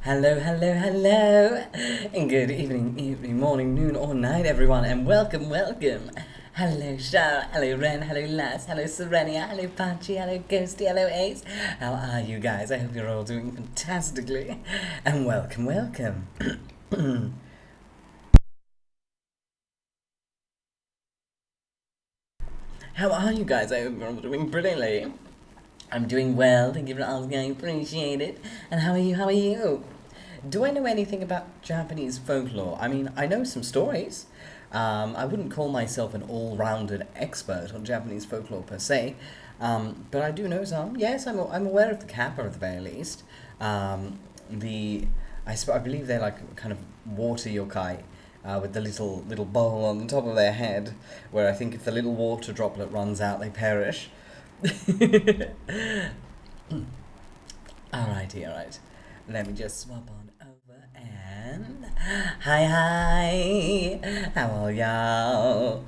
Hello, hello, hello, and good evening, morning, noon, or night, everyone, and welcome. Hello, Shara, hello, Ren, hello, Lass, hello, Serenia, hello, Pachi, hello, Ghosty, hello, Ace. How are you guys? I hope you're all doing fantastically, and welcome. How are you guys? I hope you're all doing brilliantly. I'm doing well, thank you for asking, I appreciate it. And how are you? Do I know anything about Japanese folklore? I mean, I know some stories. I wouldn't call myself an all-rounded expert on Japanese folklore per se, but I do know some. Yes, I'm aware of the kappa at the very least. I believe they're like kind of water yokai, with the little bowl on the top of their head, where I think if the little water droplet runs out, they perish. Alright. Let me just swap on over and... Hi! How are y'all?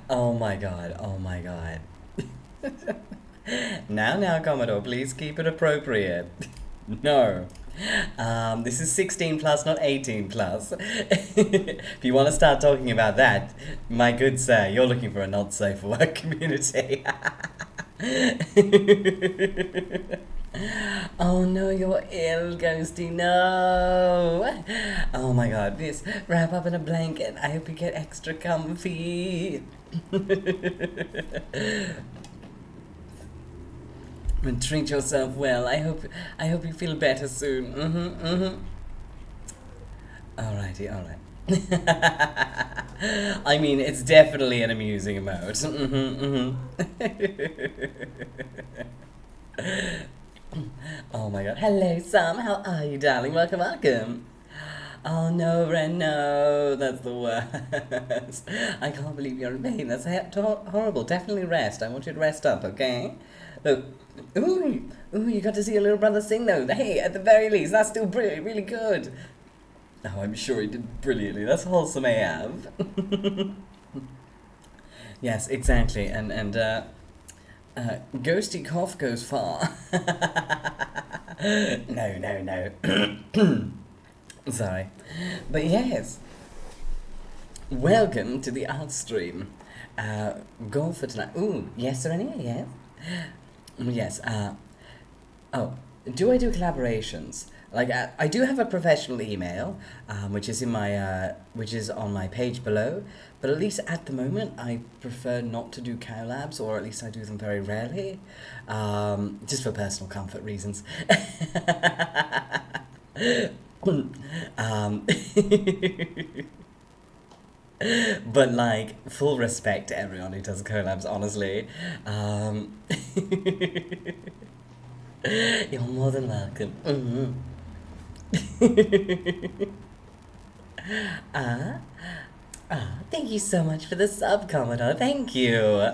Oh my god. Now, Commodore, please keep it appropriate. No. This is 16 plus, not 18 plus. If you want to start talking about that, my good sir, you're looking for a not safe for work community. Oh no, you're ill, Ghosty, no! Oh my god, please wrap up in a blanket. I hope you get extra comfy. And treat yourself well. I hope you feel better soon. Alright. I mean, it's definitely an amusing emote. Oh my god. Hello, Sam. How are you, darling? Welcome. Oh no, Ren, no. That's the worst. I can't believe you're in pain. That's horrible. Definitely rest. I want you to rest up, okay? Look. Ooh, you got to see your little brother sing, though. Hey, at the very least, that's still really good. Oh, I'm sure he did brilliantly. That's wholesome AF. Yes, exactly. And ghosty cough goes far. No. Sorry. But yes. Welcome to the art stream. Goal for tonight. Ooh, yes, Serenia, yes? Yes, oh, do I do collaborations? Like, I do have a professional email, which is which is on my page below, but at least at the moment, I prefer not to do collabs, or at least I do them very rarely, just for personal comfort reasons. But like, full respect to everyone who does collabs, honestly. You're more than welcome. Thank you so much for the sub, Commodore. Thank you.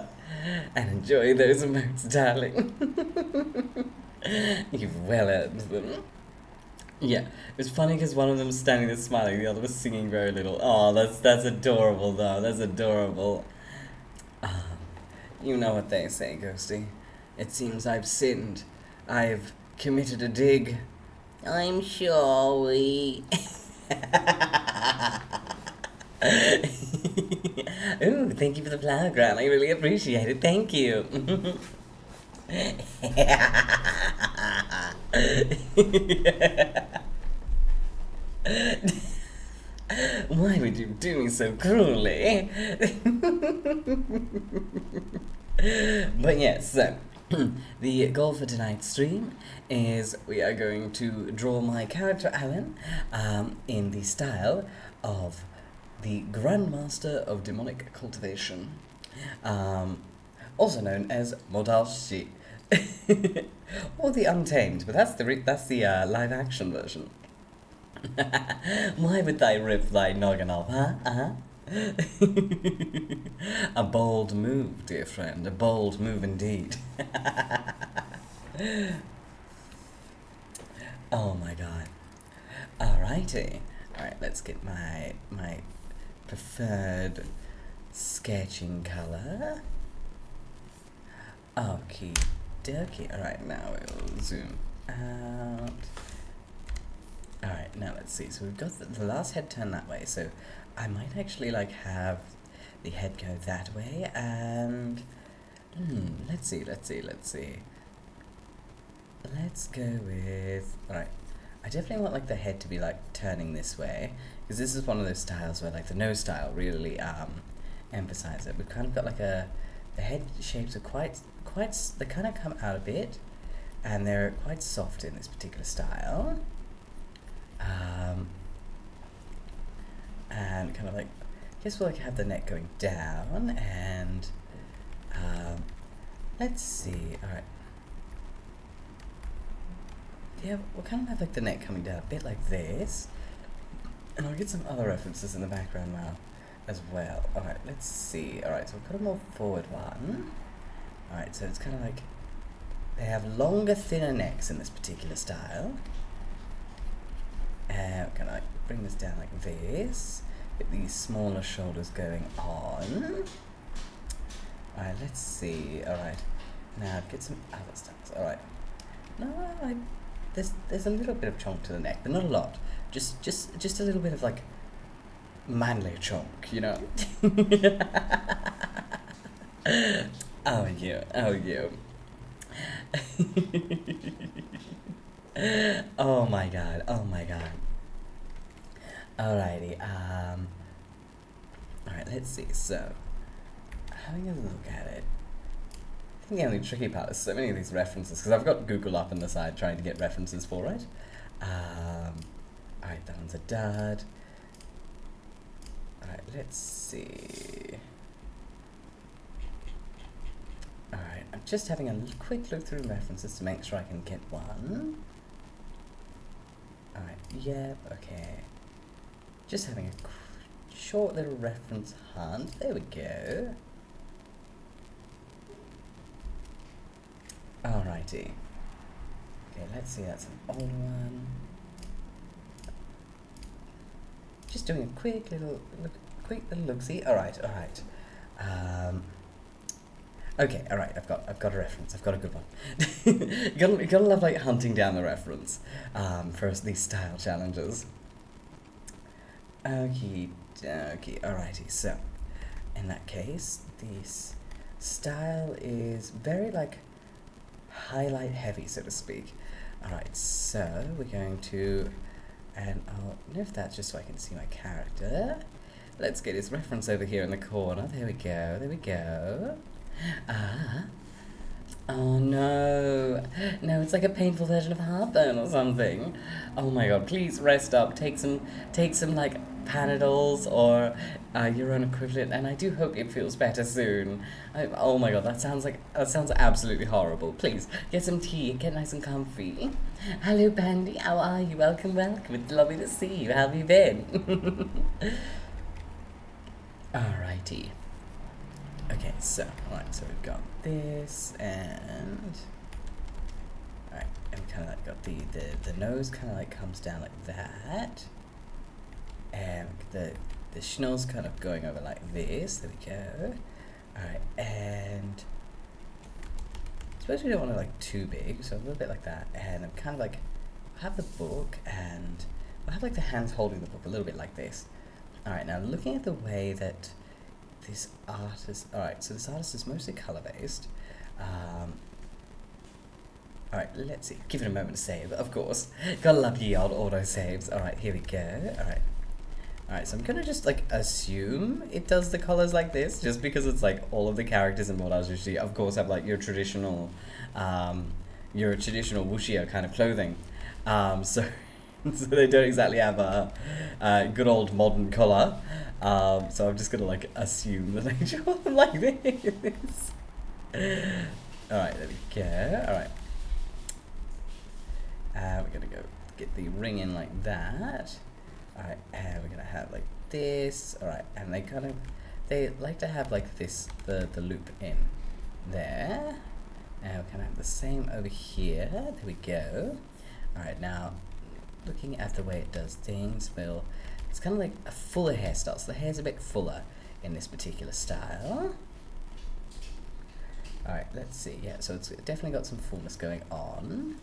And enjoy those emotes, darling. You've well earned them. Yeah, it was funny because one of them was standing there smiling, the other was singing very little. Oh, that's adorable, though. That's adorable. You know what they say, Ghosty. It seems I've sinned. I've committed a dig. I'm sure we... Ooh, thank you for the playground. I really appreciate it. Thank you. Why would you do me so cruelly? But yes, so the goal for tonight's stream is we are going to draw my character Alan in the style of the Grandmaster of Demonic Cultivation, also known as Modashi, or the Untamed, but that's the live action version. Why would I rip thy noggin off, huh? A bold move, dear friend, a bold move indeed. Oh my god. Alrighty. Alright, let's get my preferred sketching color. Okie dokie. Alright, now we'll zoom out. Alright, now let's see. So we've got the last head turned that way, so I might actually like have the head go that way, and let's see. Let's go with, alright, I definitely want like the head to be like turning this way, because this is one of those styles where like the nose style really emphasize it. We've kind of got like the head shapes are quite, they kind of come out a bit, and they're quite soft in this particular style. And kind of like, I guess we'll like have the neck going down, and let's see, alright. Yeah, we'll kind of have like the neck coming down a bit like this, and I'll get some other references in the background now as well. Alright, let's see. Alright, so we've got a more forward one. Alright, so it's kind of like, they have longer, thinner necks in this particular style. And we're gonna like bring this down like this, get these smaller shoulders going on. Alright, let's see. Alright, now get some other styles. Alright, no, there's a little bit of chonk to the neck, but not a lot. Just a little bit of like manly chonk, you know. Oh you. Oh my god. Alrighty, alright, let's see. So, having a look at it, I think the only tricky part is so many of these references, because I've got Google up on the side trying to get references for it. Alright, that one's a dud. Alright, let's see. Alright, I'm just having a quick look through references to make sure I can get one. Alright, yep, okay. Just having a short little reference hunt. There we go. Alrighty. Okay, let's see, that's an old one. Just doing a quick little look-see. Alright. Okay, alright, I've got a reference. I've got a good one. you gotta love like hunting down the reference for these style challenges. Okie dokie. Alrighty, so in that case, this style is very like highlight heavy, so to speak. Alright, so we're going to, and I'll lift that just so I can see my character. Let's get his reference over here in the corner. There we go. Oh no, it's like a painful version of heartburn or something. Oh my god, please rest up, take some like Panadols or your own equivalent, and I do hope it feels better soon. Oh my god, that sounds absolutely horrible. Please, get some tea, get nice and comfy. Hello Bandy, how are you? Welcome, it's lovely to see you, how have you been? Alrighty. Okay, so we've got this, and alright, and we kind of like got the nose kind of like comes down like that, and the schnoz kind of going over like this. There we go. Alright, and I suppose we don't want it like too big, so a little bit like that, and I'm kind of like, I have the book, and I have like the hands holding the book a little bit like this. Alright, now looking at the way that this artist, alright, so this artist is mostly color-based. Alright, let's see, give it a moment to save, of course. Gotta love ye old auto-saves. Alright, here we go. Alright, so I'm gonna just like assume it does the colors like this, just because it's like all of the characters in Mortals usually, of course, have like your traditional wuxia kind of clothing. So they don't exactly have a good old modern color. So I'm just gonna like assume that I draw them like this. Alright, there we go. Alright. We're gonna go get the ring in like that. Alright, and we're gonna have like this. Alright, and they like to have like this, the loop in there. And we're gonna have the same over here. There we go. Alright, now looking at the way it does things, it's kind of like a fuller hairstyle, so the hair's a bit fuller in this particular style. Alright, let's see, yeah, so it's definitely got some fullness going on.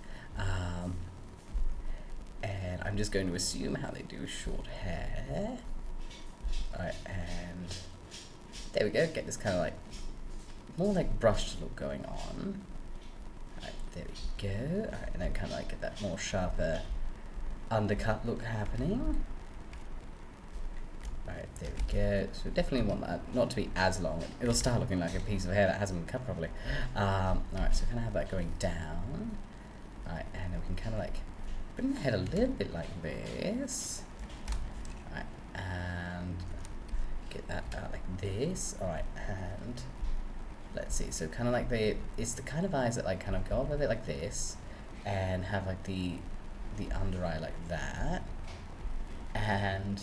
And I'm just going to assume how they do short hair. Alright, and there we go. Get this kind of like more like brushed look going on. Alright, there we go. Alright, and then kind of like get that more sharper undercut look happening. Alright, there we go. So definitely want that not to be as long. It'll start looking like a piece of hair that hasn't been cut properly. Alright, so kind of have that going down. Alright, and then we can kind of like bring the head a little bit like this. Alright, and get that out like this. Alright, and let's see. So kind of like it's the kind of eyes that like kind of go up a bit like this, and have like the under eye like that, and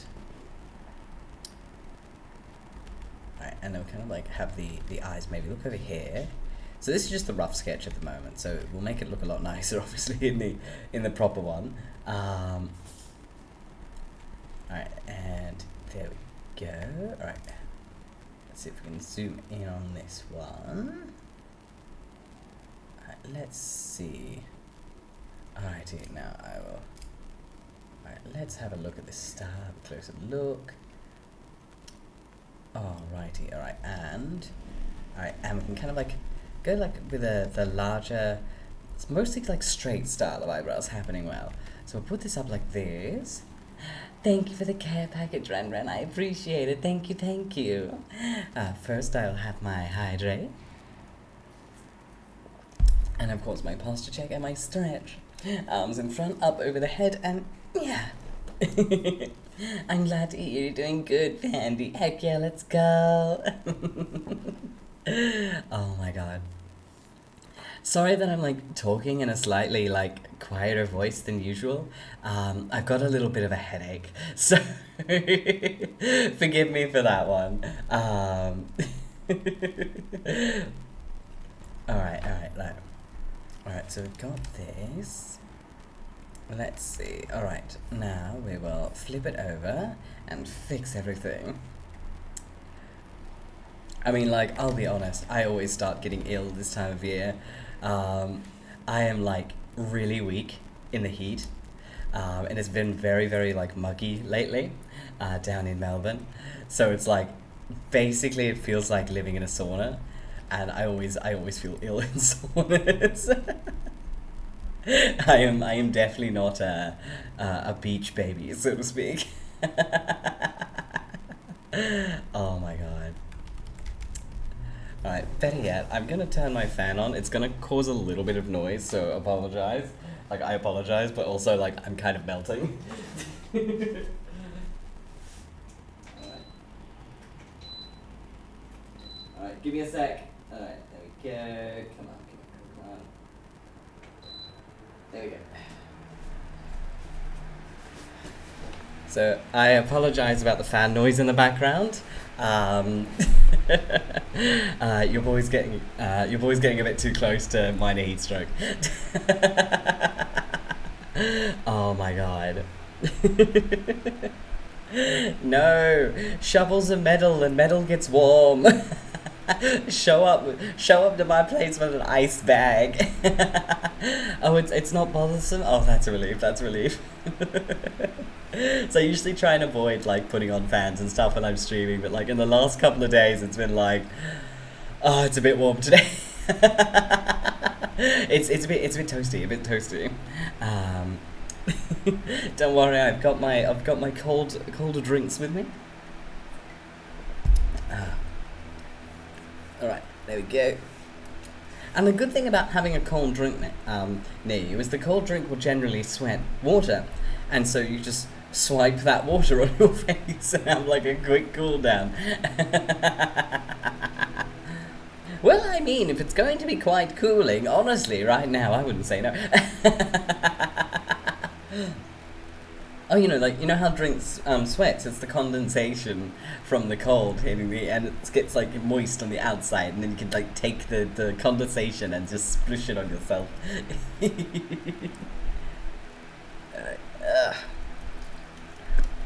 right, and then we kind of like have the eyes maybe look over here. So this is just the rough sketch at the moment, so we'll make it look a lot nicer obviously in the proper one. Alright, and there we go. Alright, let's see if we can zoom in on this one. Alright, let's see. Alrighty, now I will. Alright, let's have a look at this star, have a closer look. Alrighty, alright, and we can kind of like go like with the larger, it's mostly like straight style of eyebrows happening well. So we'll put this up like this. Thank you for the care package, Ren. I appreciate it. Thank you, thank you. First I'll have my hydrate. And of course my posture check and my stretch. Arms in front, up over the head, and yeah. I'm glad to hear you're doing good, Pandy. Heck yeah, let's go. Oh my god. Sorry that I'm like talking in a slightly like quieter voice than usual. I've got a little bit of a headache, so forgive me for that one. Alright, so we've got this. Let's see. Alright, now we will flip it over and fix everything. I mean, like, I'll be honest, I always start getting ill this time of year. I am, like, really weak in the heat. And it's been very, very, like, muggy lately down in Melbourne. So it's, like, basically it feels like living in a sauna. And I always feel ill in saunas. I am definitely not a beach baby, so to speak. Oh my god. Alright, better yet, I'm gonna turn my fan on. It's gonna cause a little bit of noise, so apologize. Like, I apologize, but also, like, I'm kind of melting. Alright. Alright, give me a sec. Alright, there we go. Come on. There we go. So, I apologize about the fan noise in the background. Your boy's getting a bit too close to minor heat stroke. Oh my god. No, shovels are metal and metal gets warm. Show up to my place with an ice bag. Oh, it's not bothersome? Oh, that's a relief. So I usually try and avoid like putting on fans and stuff when I'm streaming, but like in the last couple of days it's been like, oh, it's a bit warm today. It's a bit toasty. Don't worry, I've got my cold drinks with me. Alright, there we go. And the good thing about having a cold drink near you is the cold drink will generally sweat water. And so you just swipe that water on your face and have like a quick cool down. Well, I mean, if it's going to be quite cooling, honestly, right now, I wouldn't say no. Oh, you know how drinks sweats? It's the condensation from the cold hitting and it gets like moist on the outside, and then you can like take the condensation and just splish it on yourself.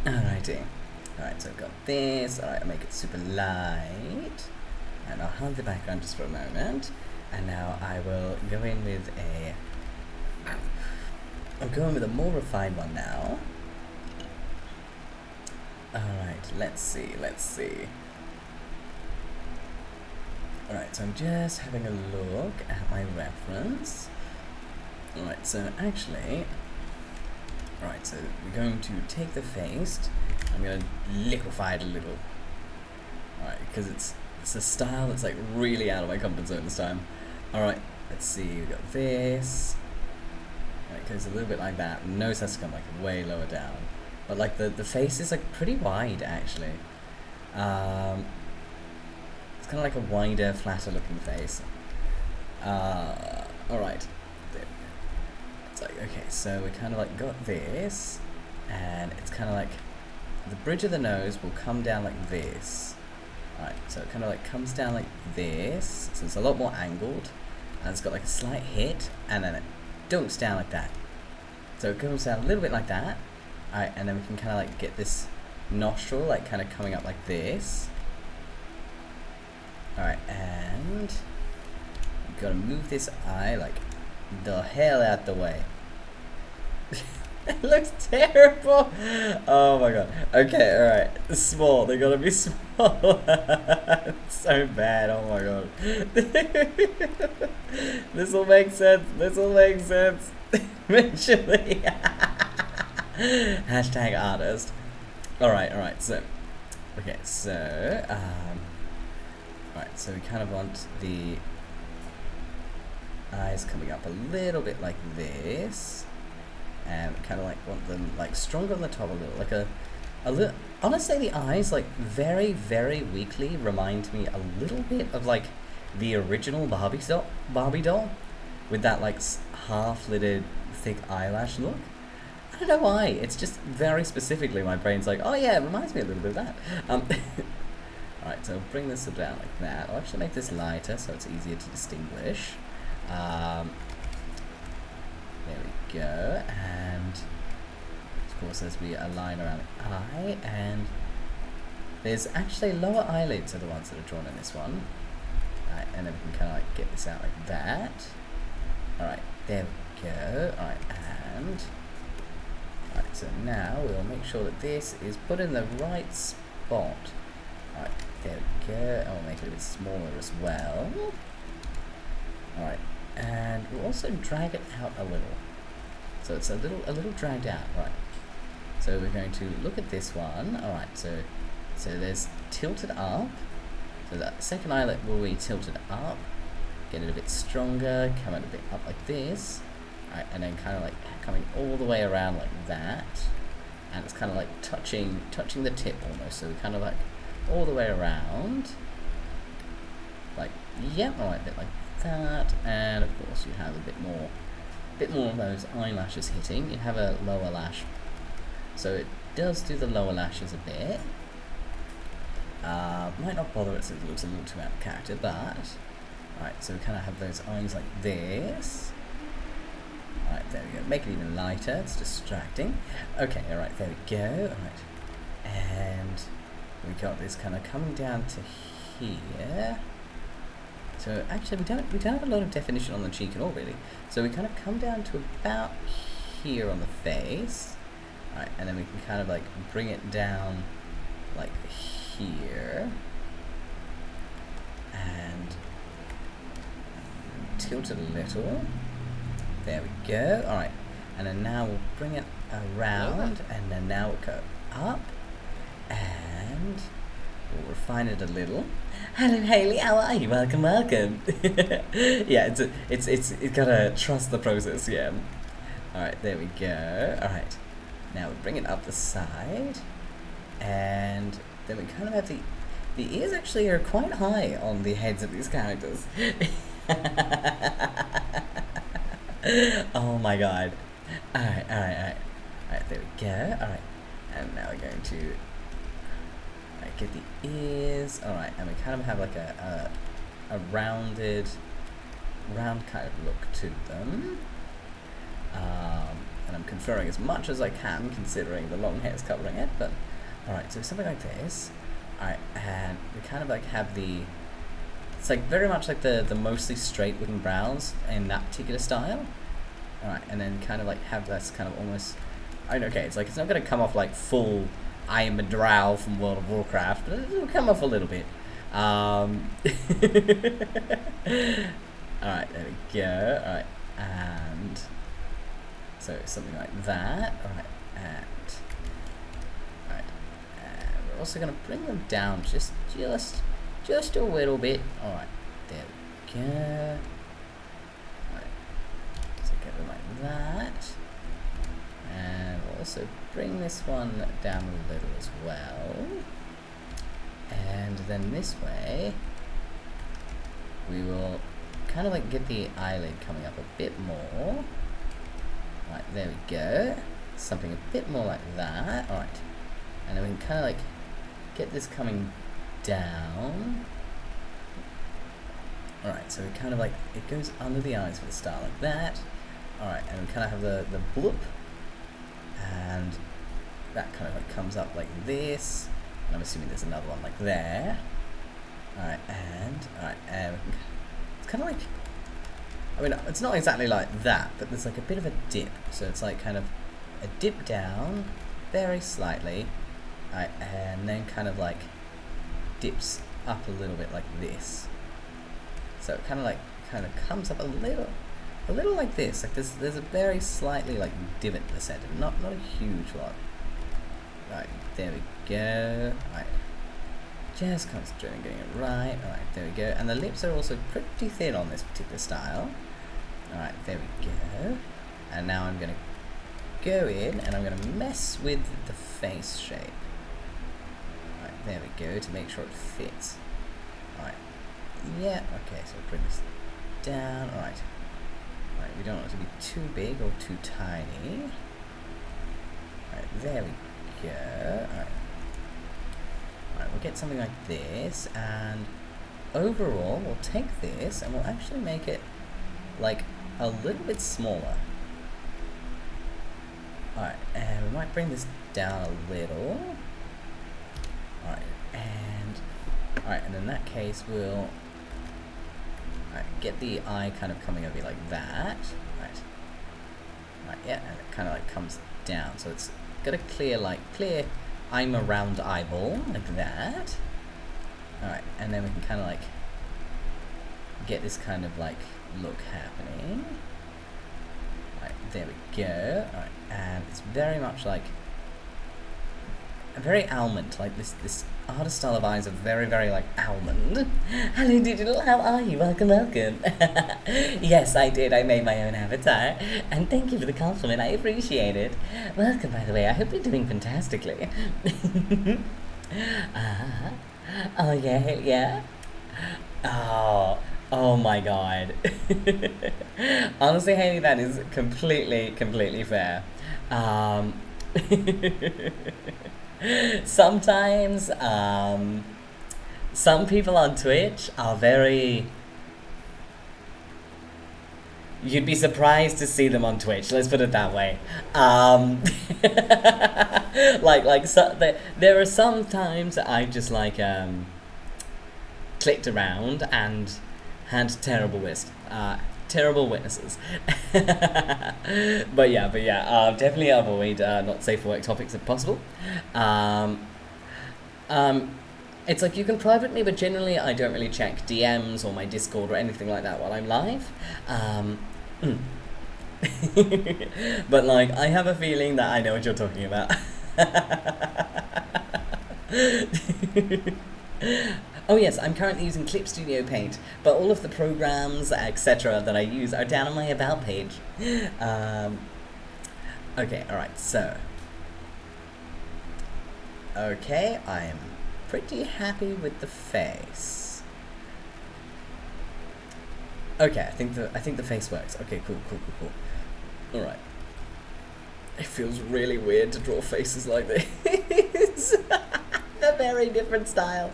Alrighty. Alright, so I've got this. Alright, I'll make it super light. And I'll hide the background just for a moment. And now I will go in with a I'm going with a more refined one now. Alright, let's see. Alright, so I'm just having a look at my reference. Alright, so actually, alright, so we're going to take the face, I'm going to liquefy it a little. Alright, because it's a style that's like really out of my comfort zone this time. Alright, let's see, we've got this. It goes a little bit like that. Nose has to come like way lower down. But like the face is like pretty wide actually. It's kind of like a wider, flatter looking face. Alright. It's like, okay, so we kind of like got this, and it's kind of like the bridge of the nose will come down like this. Alright, so it kind of like comes down like this, so it's a lot more angled, and it's got like a slight hit, and then it dunks down like that. So it comes down a little bit like that. Alright, and then we can kind of like get this nostril like kind of coming up like this. Alright, and we've got to move this eye like the hell out the way. It looks terrible. Oh my god. Okay, alright. Small. They gotta be small. It's so bad. Oh my god. This will make sense. Eventually. Hashtag artist. Alright, so. Okay, so. Alright, so we kind of want the eyes coming up a little bit like this. And kind of like want them like stronger on the top a little, like a little. Honestly, the eyes like very, very weakly remind me a little bit of like the original Barbie doll, with that like half-lidded thick eyelash look. I don't know why. It's just very specifically my brain's like, oh yeah, it reminds me a little bit of that. Alright, so I'll bring this down like that. I'll actually make this lighter so it's easier to distinguish. There we go, and of course there's a line around the eye, and there's actually lower eyelids are the ones that are drawn in this one. Alright, and then we can kind of like get this out like that. Alright, there we go. Alright, and alright, so now we'll make sure that this is put in the right spot. Alright, there we go, and we'll make it a bit smaller as well. Alright, and we'll also drag it out a little, so it's a little dragged out. Right, so we're going to look at this one. All right, so there's tilted up, so that second eyelet will be tilted up, get it a bit stronger, come it a bit up like this. All right, and then kind of like coming all the way around like that, and it's kind of like touching the tip almost, so we kind of like all the way around like, yeah, all right, a bit like that. And of course you have a bit more of those eyelashes hitting. You have a lower lash, so it does do the lower lashes a bit. Might not bother it, so it looks a little too out of character, but alright, so we kind of have those eyes like this. Alright, there we go, make it even lighter, it's distracting. Okay, alright, there we go. Alright, and we got this kind of coming down to here. So actually we don't have a lot of definition on the cheek at all really. So we kind of come down to about here on the face. Alright, and then we can kind of like bring it down like here. And tilt it a little. There we go. Alright. And then now we'll bring it around, and then now we'll go up, and we'll refine it a little. Hello Hayley, how are you? Welcome. Yeah, it's gotta trust the process, yeah. Alright, there we go. Alright. Now we bring it up the side, and then we kind of have the ears actually are quite high on the heads of these characters. Oh my god. Alright, there we go. Alright, and now we're going to get the ears. Alright, and we kind of have like a round kind of look to them. And I'm conferring as much as I can considering the long hair's covering it, but alright, so something like this. Alright, and we kind of like have it's like very much like the mostly straight looking brows in that particular style. Alright, and then kind of like have this kind of almost, okay, it's like it's not going to come off like full I am a drow from World of Warcraft, but it'll come off a little bit. Alright, there we go. Alright, and so something like that. Alright, and we're also going to bring them down just a little bit. Alright, there we go. Alright, so get them like that. And we'll also bring this one down a little as well. And then this way, we will kind of like get the eyelid coming up a bit more. Right, there we go. Something a bit more like that. Alright. And then we can kind of like get this coming down. Alright, so we kind of like, it goes under the eyes for the style like that. Alright, and we kind of have the bloop. And that kind of like comes up like this. And I'm assuming there's another one like there. Alright, and it's kind of like, I mean, it's not exactly like that, but there's like a bit of a dip. So it's like kind of a dip down, very slightly, and then kind of like dips up a little bit like this. So it kind of comes up a little like this. Like there's a very slightly like divot in the center, not a huge one. Right, there we go. Right, just concentrating on getting it right. All right, there we go. And the lips are also pretty thin on this particular style. All right, there we go. And now I'm gonna go in and I'm gonna mess with the face shape. All right, there we go, to make sure it fits. All right, yeah, okay. So bring this down. All right. Right, we don't want it to be too big or too tiny. Alright, there we go. Alright. Alright, we'll get something like this, and overall, we'll take this and we'll actually make it like a little bit smaller. Alright, and we might bring this down a little. Alright, and in that case, we'll get the eye kind of coming over like that. Right, yeah, and it kind of like comes down. So it's got a clear I'm a round eyeball, like that. Alright, and then we can kind of like get this kind of like look happening. Right, there we go. Alright, and it's very much like a very almond, like this artist style of eyes are very, very like almond. Hello digital, how are you? Welcome. Yes, I did. I made my own avatar. And thank you for the compliment. I appreciate it. Welcome, by the way. I hope you're doing fantastically. Oh, yeah. Oh my god. Honestly, Haley, that is completely fair. Sometimes, some people on Twitch are very... You'd be surprised to see them on Twitch, let's put it that way. There are some times that I just like, clicked around and had terrible witnesses. but yeah, definitely avoid not safe for work topics if possible. It's like you can private me, but generally I don't really check DMs or my Discord or anything like that while I'm live. But like, I have a feeling that I know what you're talking about. Oh yes, I'm currently using Clip Studio Paint, but all of the programs, etc. that I use are down on my About page. Okay, alright, so... Okay, I am pretty happy with the face. Okay, I think the face works. Okay, cool. Alright. It feels really weird to draw faces like this. A very different style.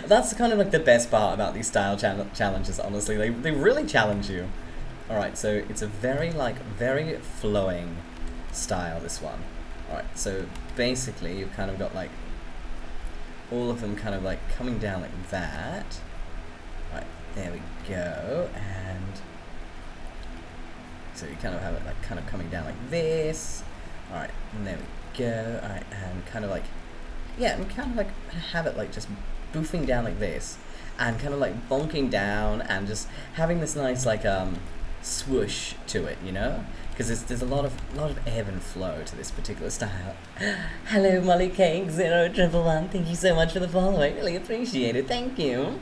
That's kind of like the best part about these style challenges, honestly. They really challenge you. Alright, so it's a very flowing style, this one. Alright, so basically you've kind of got like all of them kind of like coming down like that. Right, there we go, and so you kind of have it like kind of coming down like this. Alright, and there we go. Alright, and kind of like, yeah, and kind of like have it like just boofing down like this, and kind of like bonking down, and just having this nice like swoosh to it, you know? Because there's a lot of ebb and flow to this particular style. Hello, Molly Cake 0111. Thank you so much for the follow. I really appreciate it. Thank you,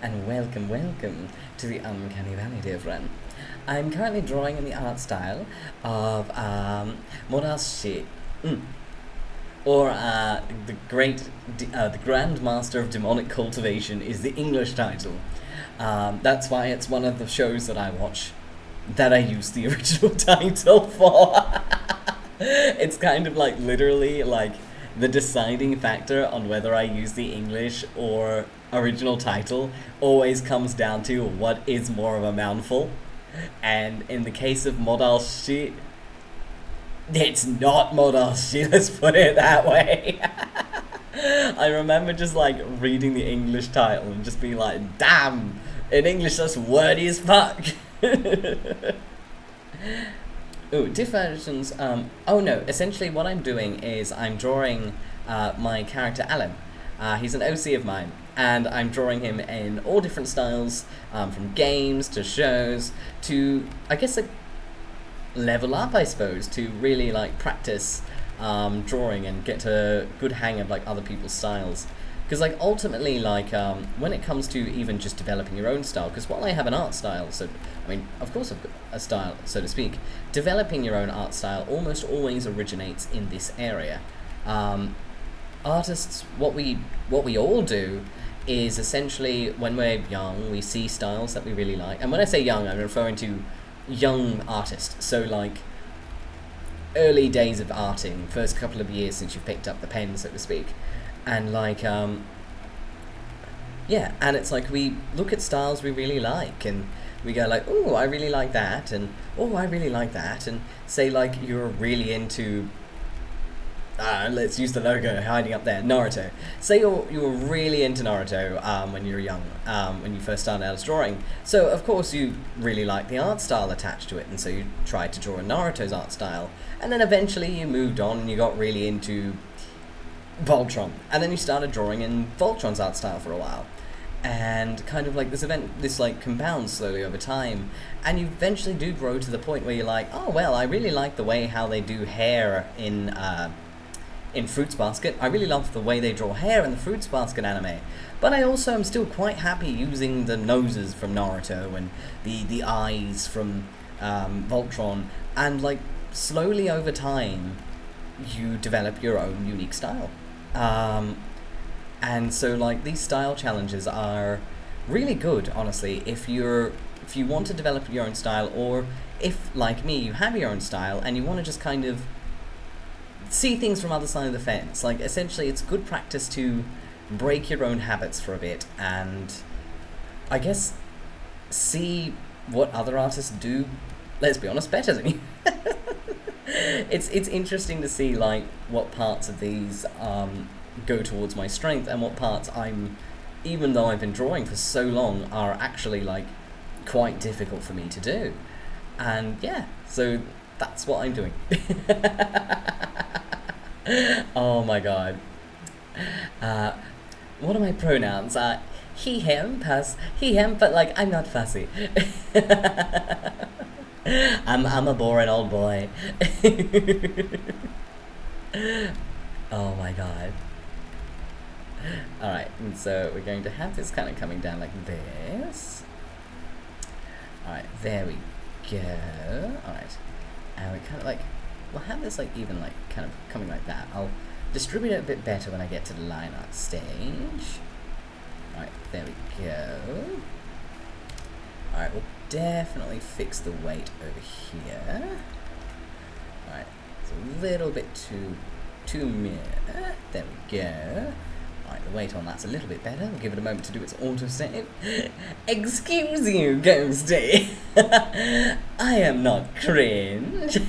and welcome to the Uncanny Valley, dear friend. I'm currently drawing in the art style of Morashi, or the Grand Master of Demonic Cultivation is the English title. That's why it's one of the shows that I watch that I use the original title for. It's kind of like literally like the deciding factor on whether I use the English or original title always comes down to what is more of a mouthful. And in the case of Morashi, it's not Morashi, let's put it that way. I remember just like reading the English title and just being like, damn, in English that's wordy as fuck. Ooh, diff versions, oh no, essentially what I'm doing is I'm drawing my character Alan. He's an OC of mine, and I'm drawing him in all different styles, from games to shows to, I guess, like, level up, I suppose, to really like practice drawing and get a good hang of like other people's styles. Because like ultimately, like when it comes to even just developing your own style, because while I have an art style, so I mean, of course I've got a style, so to speak, developing your own art style almost always originates in this area. Artists, what we all do is essentially, when we're young, we see styles that we really like, and when I say young, I'm referring to young artists, so like early days of arting, first couple of years since you've picked up the pen, so to speak. And like, yeah, and it's like we look at styles we really like, and we go like, oh, I really like that, and oh, I really like that, and say like you're really into, let's use the logo hiding up there, Naruto. Say you were really into Naruto when you were young, when you first started out as drawing. So of course you really like the art style attached to it, and so you tried to draw Naruto's art style, and then eventually you moved on and you got really into Voltron, and then you started drawing in Voltron's art style for a while, and kind of like this like compounds slowly over time, and you eventually do grow to the point where you're like, oh well, I really like the way how they do hair in Fruits Basket. I really love the way they draw hair in the Fruits Basket anime, but I also am still quite happy using the noses from Naruto and the eyes from Voltron, and like slowly over time you develop your own unique style. And so like these style challenges are really good, honestly, if you want to develop your own style, or if, like me, you have your own style and you want to just kind of see things from other side of the fence. Like essentially it's good practice to break your own habits for a bit, and I guess see what other artists do, let's be honest, better than you. It's interesting to see like what parts of these go towards my strength, and what parts even though I've been drawing for so long, are actually like quite difficult for me to do. And yeah, so that's what I'm doing. Oh my god. What are my pronouns? He, him, but like I'm not fussy. I'm a boring old boy. Oh my god. Alright, and so we're going to have this kind of coming down like this. Alright, there we go. Alright, and we kind of like, we'll have this like even like kind of coming like that. I'll distribute it a bit better when I get to the line art stage. Alright, there we go. Alright, we'll definitely fix the weight over here. Alright, it's a little bit too mere. There we go. Alright, the weight on that's a little bit better. We'll give it a moment to do its autosave. Excuse you, Ghosty. I am not cringe.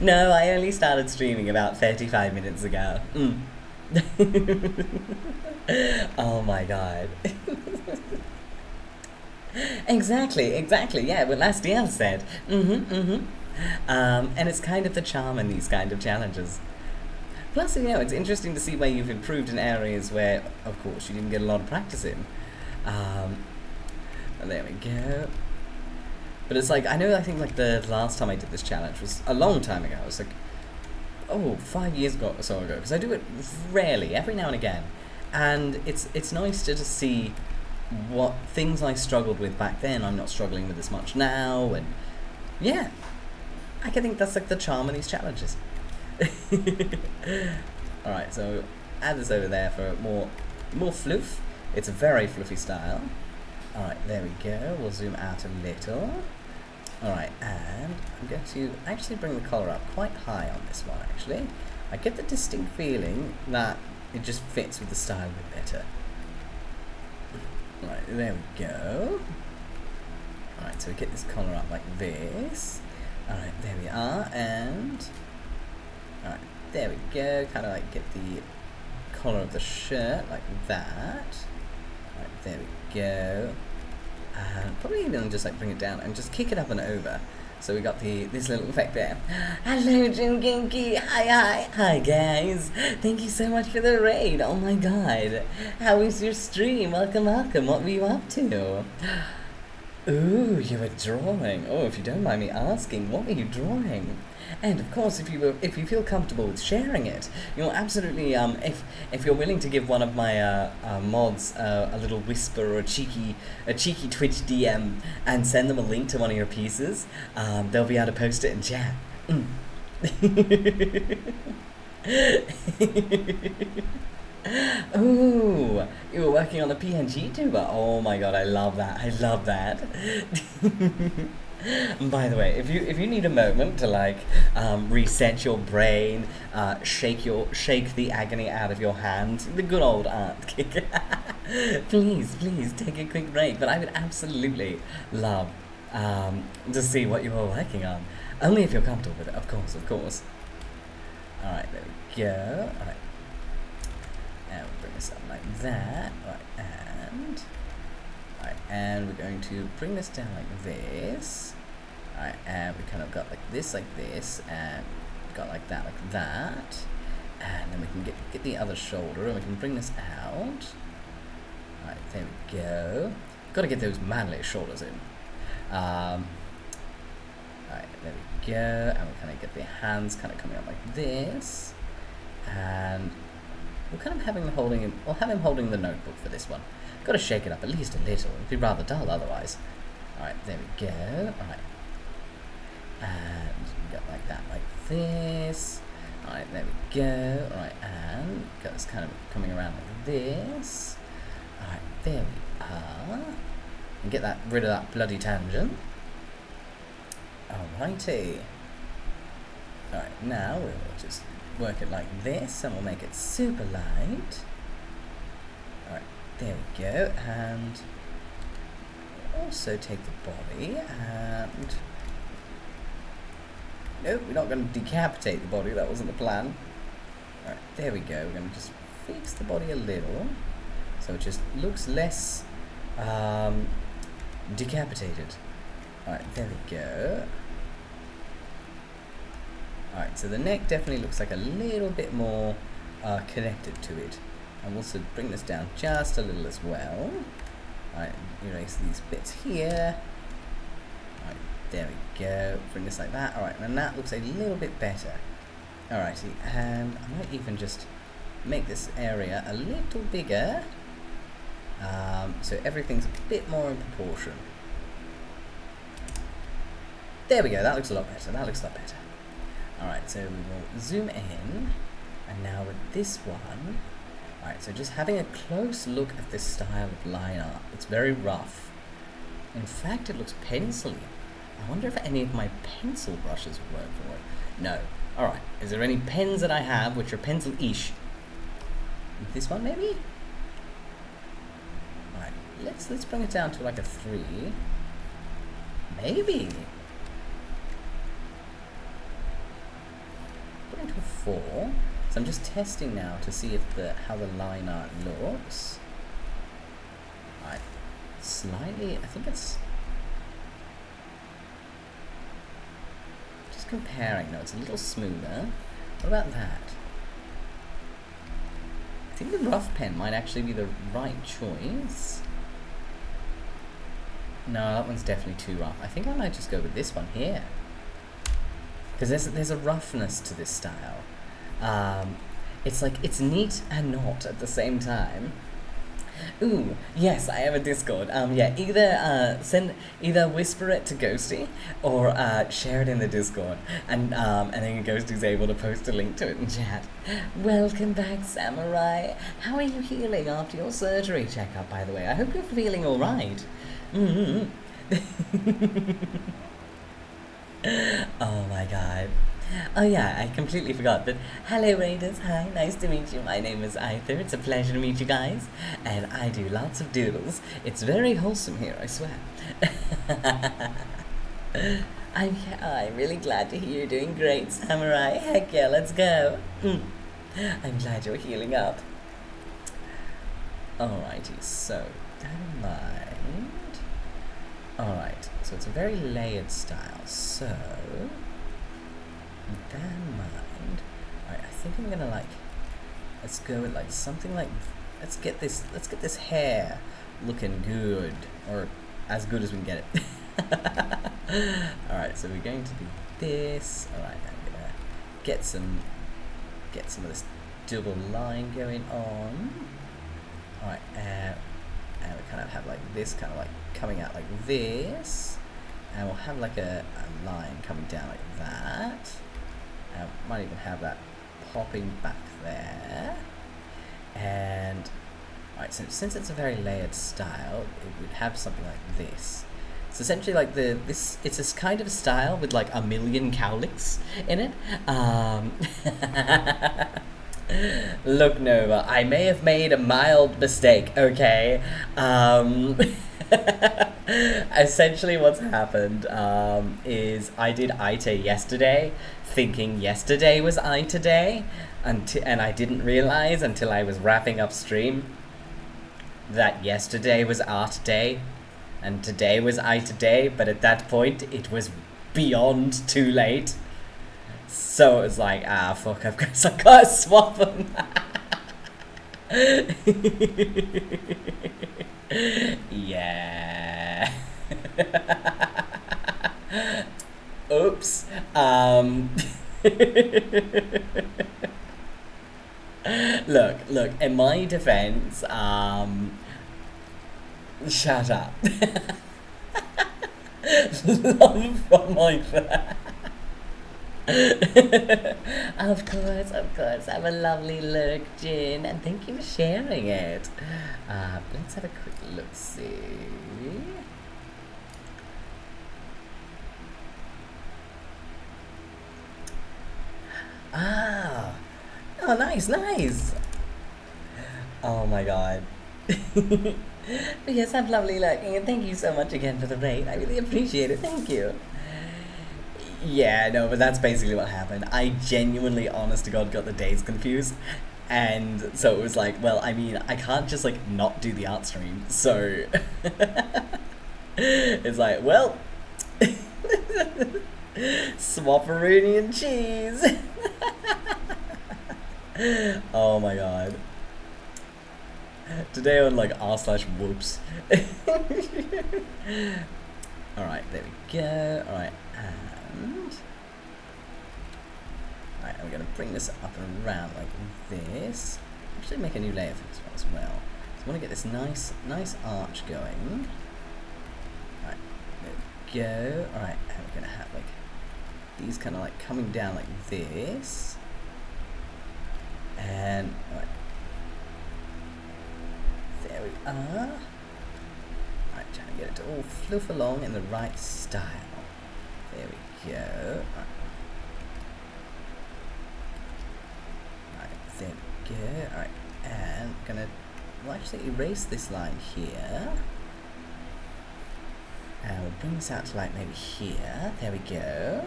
No, I only started streaming about 35 minutes ago. Oh my god. Exactly, yeah, what Lastiel said. And it's kind of the charm in these kind of challenges. Plus, it's interesting to see where you've improved in areas where, of course, you didn't get a lot of practice in. And there we go. But it's like, I think like the last time I did this challenge was a long time ago. It was like, 5 years ago or so ago. Because I do it rarely, every now and again. And it's nice to just see what things I struggled with back then I'm not struggling with as much now. And yeah, I think that's like the charm of these challenges. Alright, so add this over there for more fluff. It's a very fluffy style. Alright, there we go. We'll zoom out a little. Alright, and I'm going to actually bring the collar up quite high on this one, actually. I get the distinct feeling that it just fits with the style a bit better. Alright, there we go. Alright, so we get this collar up like this. Alright, there we are, and... Alright, there we go. Kind of like get the collar of the shirt like that. Alright, there we go. And probably even just like bring it down and just kick it up and over. So we got this little effect there. Hello, 𝐿𝐿. Hi guys. Thank you so much for the raid. Oh my god. How was your stream? Welcome. What were you up to? Ooh, you were drawing. Oh, if you don't mind me asking, what were you drawing? And of course, if you feel comfortable with sharing it, you'll absolutely if you're willing to give one of my mods a little whisper or a cheeky Twitch DM and send them a link to one of your pieces, they'll be able to post it in chat. Ooh, you were working on a PNG tuber. Oh my god, I love that. By the way, if you need a moment to like reset your brain, shake the agony out of your hand, the good old art kick, please take a quick break. But I would absolutely love to see what you are working on, only if you're comfortable with it, of course. All right, there we go. All right. Now we'll bring this up like that, and we're going to bring this down like this, and we kind of got like this, and got like that, and then we can get the other shoulder, and we can bring this out. Alright, there we go. Got to get those manly shoulders in. Alright, there we go, and we kind of get the hands kind of coming up like this, and we'll kind of have him holding the notebook for this one. Got to shake it up at least a little. It'd be rather dull otherwise. Alright, there we go. Alright. And we got like that, like this. Alright, there we go. Alright, and got this kind of coming around like this. Alright, there we are. And get rid of that bloody tangent. Alrighty. Alright, now we'll just work it like this, and we'll make it super light. Alright, there we go, and we'll also take the body and... Nope, we're not going to decapitate the body, that wasn't the plan. Alright, there we go, we're going to just fix the body a little, so it just looks less decapitated. Alright, there we go. Alright, so the neck definitely looks like a little bit more connected to it. And we'll also bring this down just a little as well. Alright, erase these bits here. Alright, there we go. Bring this like that. Alright, and that looks a little bit better. Alrighty, and I might even just make this area a little bigger. So everything's a bit more in proportion. There we go, that looks a lot better. Alright, so we will zoom in, and now with this one, alright, so just having a close look at this style of line art. It's very rough. In fact, it looks pencil-y. I wonder if any of my pencil brushes work for it. No. Alright, is there any pens that I have which are pencil-ish? This one, maybe? Alright, let's bring it down to like a 3. Maybe. Into a 4, so I'm just testing now to see if how the line art looks. Alright, slightly, I think it's just comparing. No, it's a little smoother. What about that? I think the rough pen might actually be the right choice. No, that one's definitely too rough. I think I might just go with this one here, because there's a roughness to this style. It's like, it's neat and not at the same time. Ooh, yes, I have a Discord. Yeah, either whisper it to Ghosty or share it in the Discord, and then Ghosty's able to post a link to it in chat. Welcome back, Samurai. How are you healing after your surgery checkup, by the way? I hope you're feeling all right. Oh my god. Oh yeah, I completely forgot, but hello Raiders, hi, nice to meet you. My name is Aether, it's a pleasure to meet you guys, and I do lots of doodles. It's very wholesome here, I swear. I'm really glad to hear you're doing great, Samurai. Heck yeah, let's go. I'm glad you're healing up. Alrighty, so, that in mind. Alright, so it's a very layered style, so with that in mind, alright, I think I'm gonna let's go with something like, let's get this hair looking good, or as good as we can get it. Alright, so we're going to do this. Alright, I'm gonna get some of this double line going on. Alright, and we kind of have this kind of coming out like this, and we'll have a line coming down like that. Might even have that popping back there. And alright, so since it's a very layered style, it would have something like this. It's essentially like it's this kind of style with a million cowlicks in it. Look, Nova, I may have made a mild mistake, okay? Essentially what's happened is I did Ite yesterday, thinking yesterday was I today, and I didn't realize until I was wrapping up stream that yesterday was art day, and today was I today, but at that point it was beyond too late. So it was like, fuck, I gotta swap them. Yeah. Oops. Look, in my defense, shut up. Love from my fan. Of course. Have a lovely look, Jin, and thank you for sharing it. Let's have a quick look-see. Oh, nice. Oh my god. Yes, have lovely looking, and thank you so much again for the raid. I really appreciate it. Thank you. Yeah, no, but that's basically what happened. I genuinely, honest to God, got the days confused. And so it was like, well, I mean, I can't just, not do the art stream. So, it's like, well, swapperoonie and cheese. Oh my god. Today on, r/whoops. Alright, there we go. Alright, alright, I'm going to bring this up and around like this. Actually make a new layer for this one as well. So I want to get this nice arch going. Alright, there we go. Alright, and we're going to have these kind of coming down like this. And alright, there we are. Alright, trying to get it to all fluff along in the right style. There we go. Alright, there we go. Alright, and we'll actually erase this line here. And we'll bring this out to maybe here. There we go.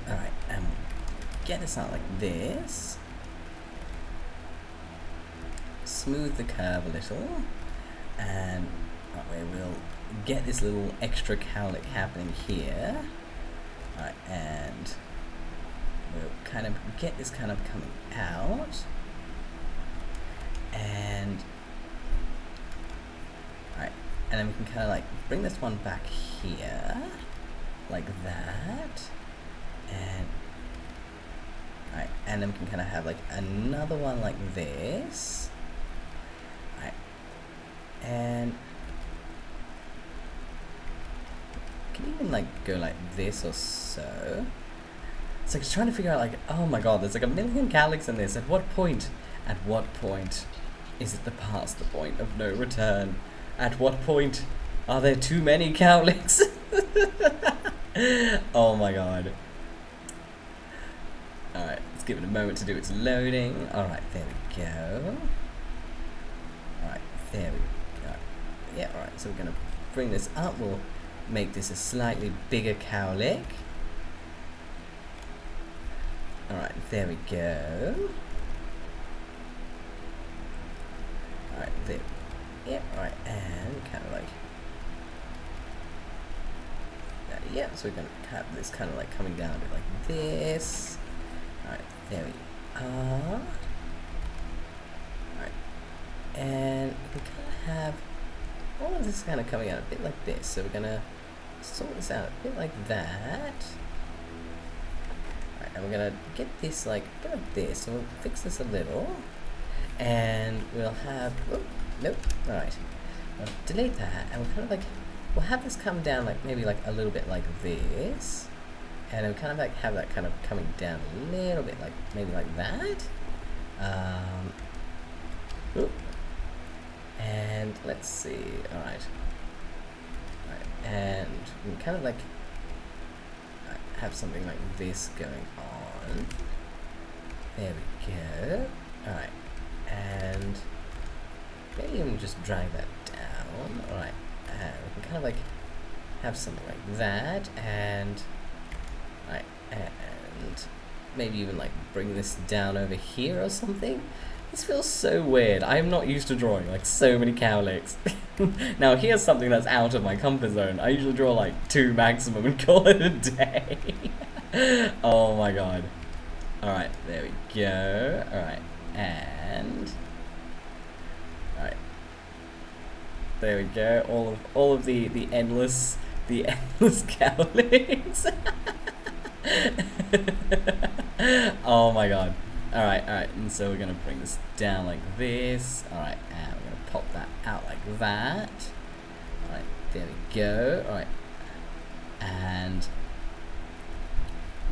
Alright, and get this out like this. Smooth the curve a little. And that way we'll get this little extra cowlick happening here. Alright, and we'll kind of get this kind of coming out. And alright, and then we can kind of like bring this one back here, like that. And alright, and then we can kind of have like another one like this. Alright, and can you even like go like this or so? It's like trying to figure out like, oh my god, there's like a million cowlicks in this. At what point is it past the point of no return? At what point are there too many cowlicks? Oh my god. Alright, let's give it a moment to do its loading. Alright, there we go. Alright, there we go. Yeah, alright, so we're going to bring this up. We'll make this a slightly bigger cowlick. Alright, there we go. Alright, there. Yep, alright, and kind of like. Yep, so we're going to have this kind of like coming down a bit like this. Alright, there we are. Alright, and we can kind of have all of this kind of coming out a bit like this. So we're going to sort this out a bit like that. Alright, and we're going to get this like a bit like this. So we'll fix this a little. And we'll have, oh, nope, alright. We'll delete that, and we'll kind of like, we'll have this come down like maybe like a little bit like this. And we'll kind of like have that kind of coming down a little bit like, maybe like that. Oop. And let's see, alright. And we can kind of like have something like this going on. There we go. Alright. And maybe even just drag that down. Alright. And we can kind of like have something like that. And right, and maybe even like bring this down over here or something. This feels so weird. I'm not used to drawing like so many cowlicks. Now here's something that's out of my comfort zone. I usually draw like 2 maximum and call it a day. Oh my god. Alright, there we go. Alright, and alright. There we go. All of the endless cowlicks. Oh my god. Alright, and so we're gonna bring this down like this. Alright, and we're gonna pop that out like that. Alright, there we go. Alright, and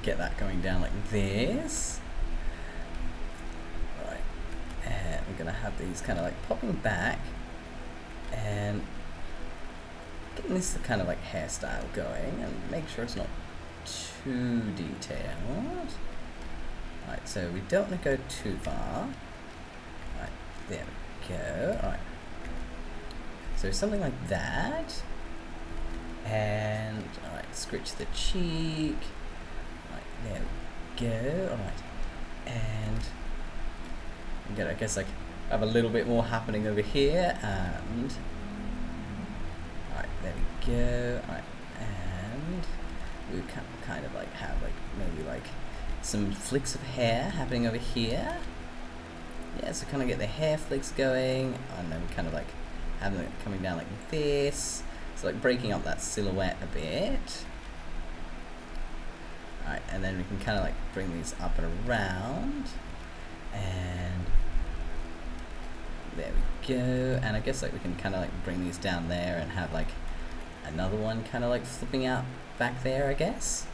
get that going down like this. Alright, and we're gonna have these kind of like popping back and getting this kind of like hairstyle going, and make sure it's not too detailed. Alright, so we don't want to go too far. Alright, there we go. Alright. So something like that. And, alright, scritch the cheek. Alright, there we go. Alright. And I'm gonna, I guess, like, have a little bit more happening over here. And, alright, there we go. Alright, and we can kind of like have like maybe like some flicks of hair happening over here. Yeah, so kind of get the hair flicks going, and then kind of like having it coming down like this. So like breaking up that silhouette a bit. Alright, and then we can kind of like bring these up and around. And there we go. And I guess like we can kind of like bring these down there and have like another one kind of like flipping out back there, I guess.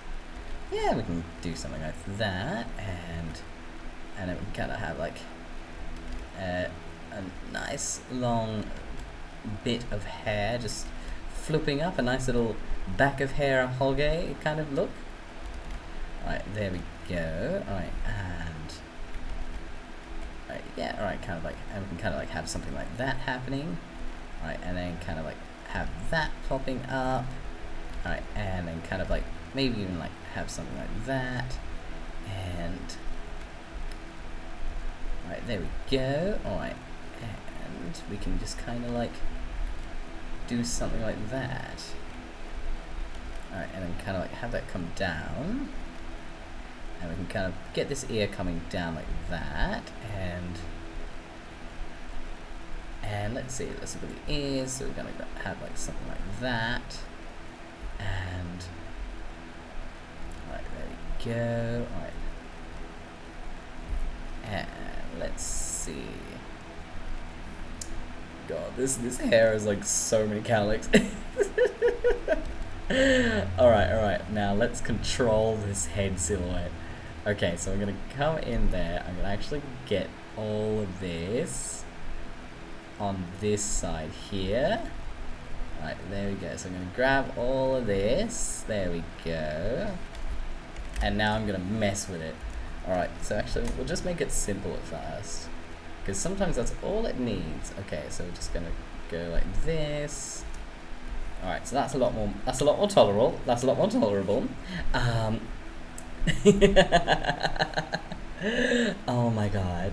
Yeah, we can do something like that, and then we kind of have like a nice long bit of hair just flipping up, a nice little back of hair holiday kind of look. Alright, there we go. Alright, and alright, yeah, alright, kind of like, and we can kind of like have something like that happening. Alright, and then kind of like have that popping up. Alright, and then kind of like maybe even like have something like that. And alright, there we go. Alright, and we can just kind of like do something like that. Alright, and then kind of like have that come down. And we can kind of get this ear coming down like that. And let's see, let's look at the ears. So we're going to have like something like that. And right, there we go. Alright. And let's see. God, this hair is like so many cowlicks. Alright, now let's control this head silhouette. Okay, so I'm gonna come in there, I'm gonna actually get all of this on this side here. Right, there we go. So I'm gonna grab all of this, there we go. And now I'm gonna mess with it. Alright, so actually we'll just make it simple at first, because sometimes that's all it needs. Okay, so we're just gonna go like this. Alright, so that's a lot more tolerable. That's a lot more tolerable. Oh my god.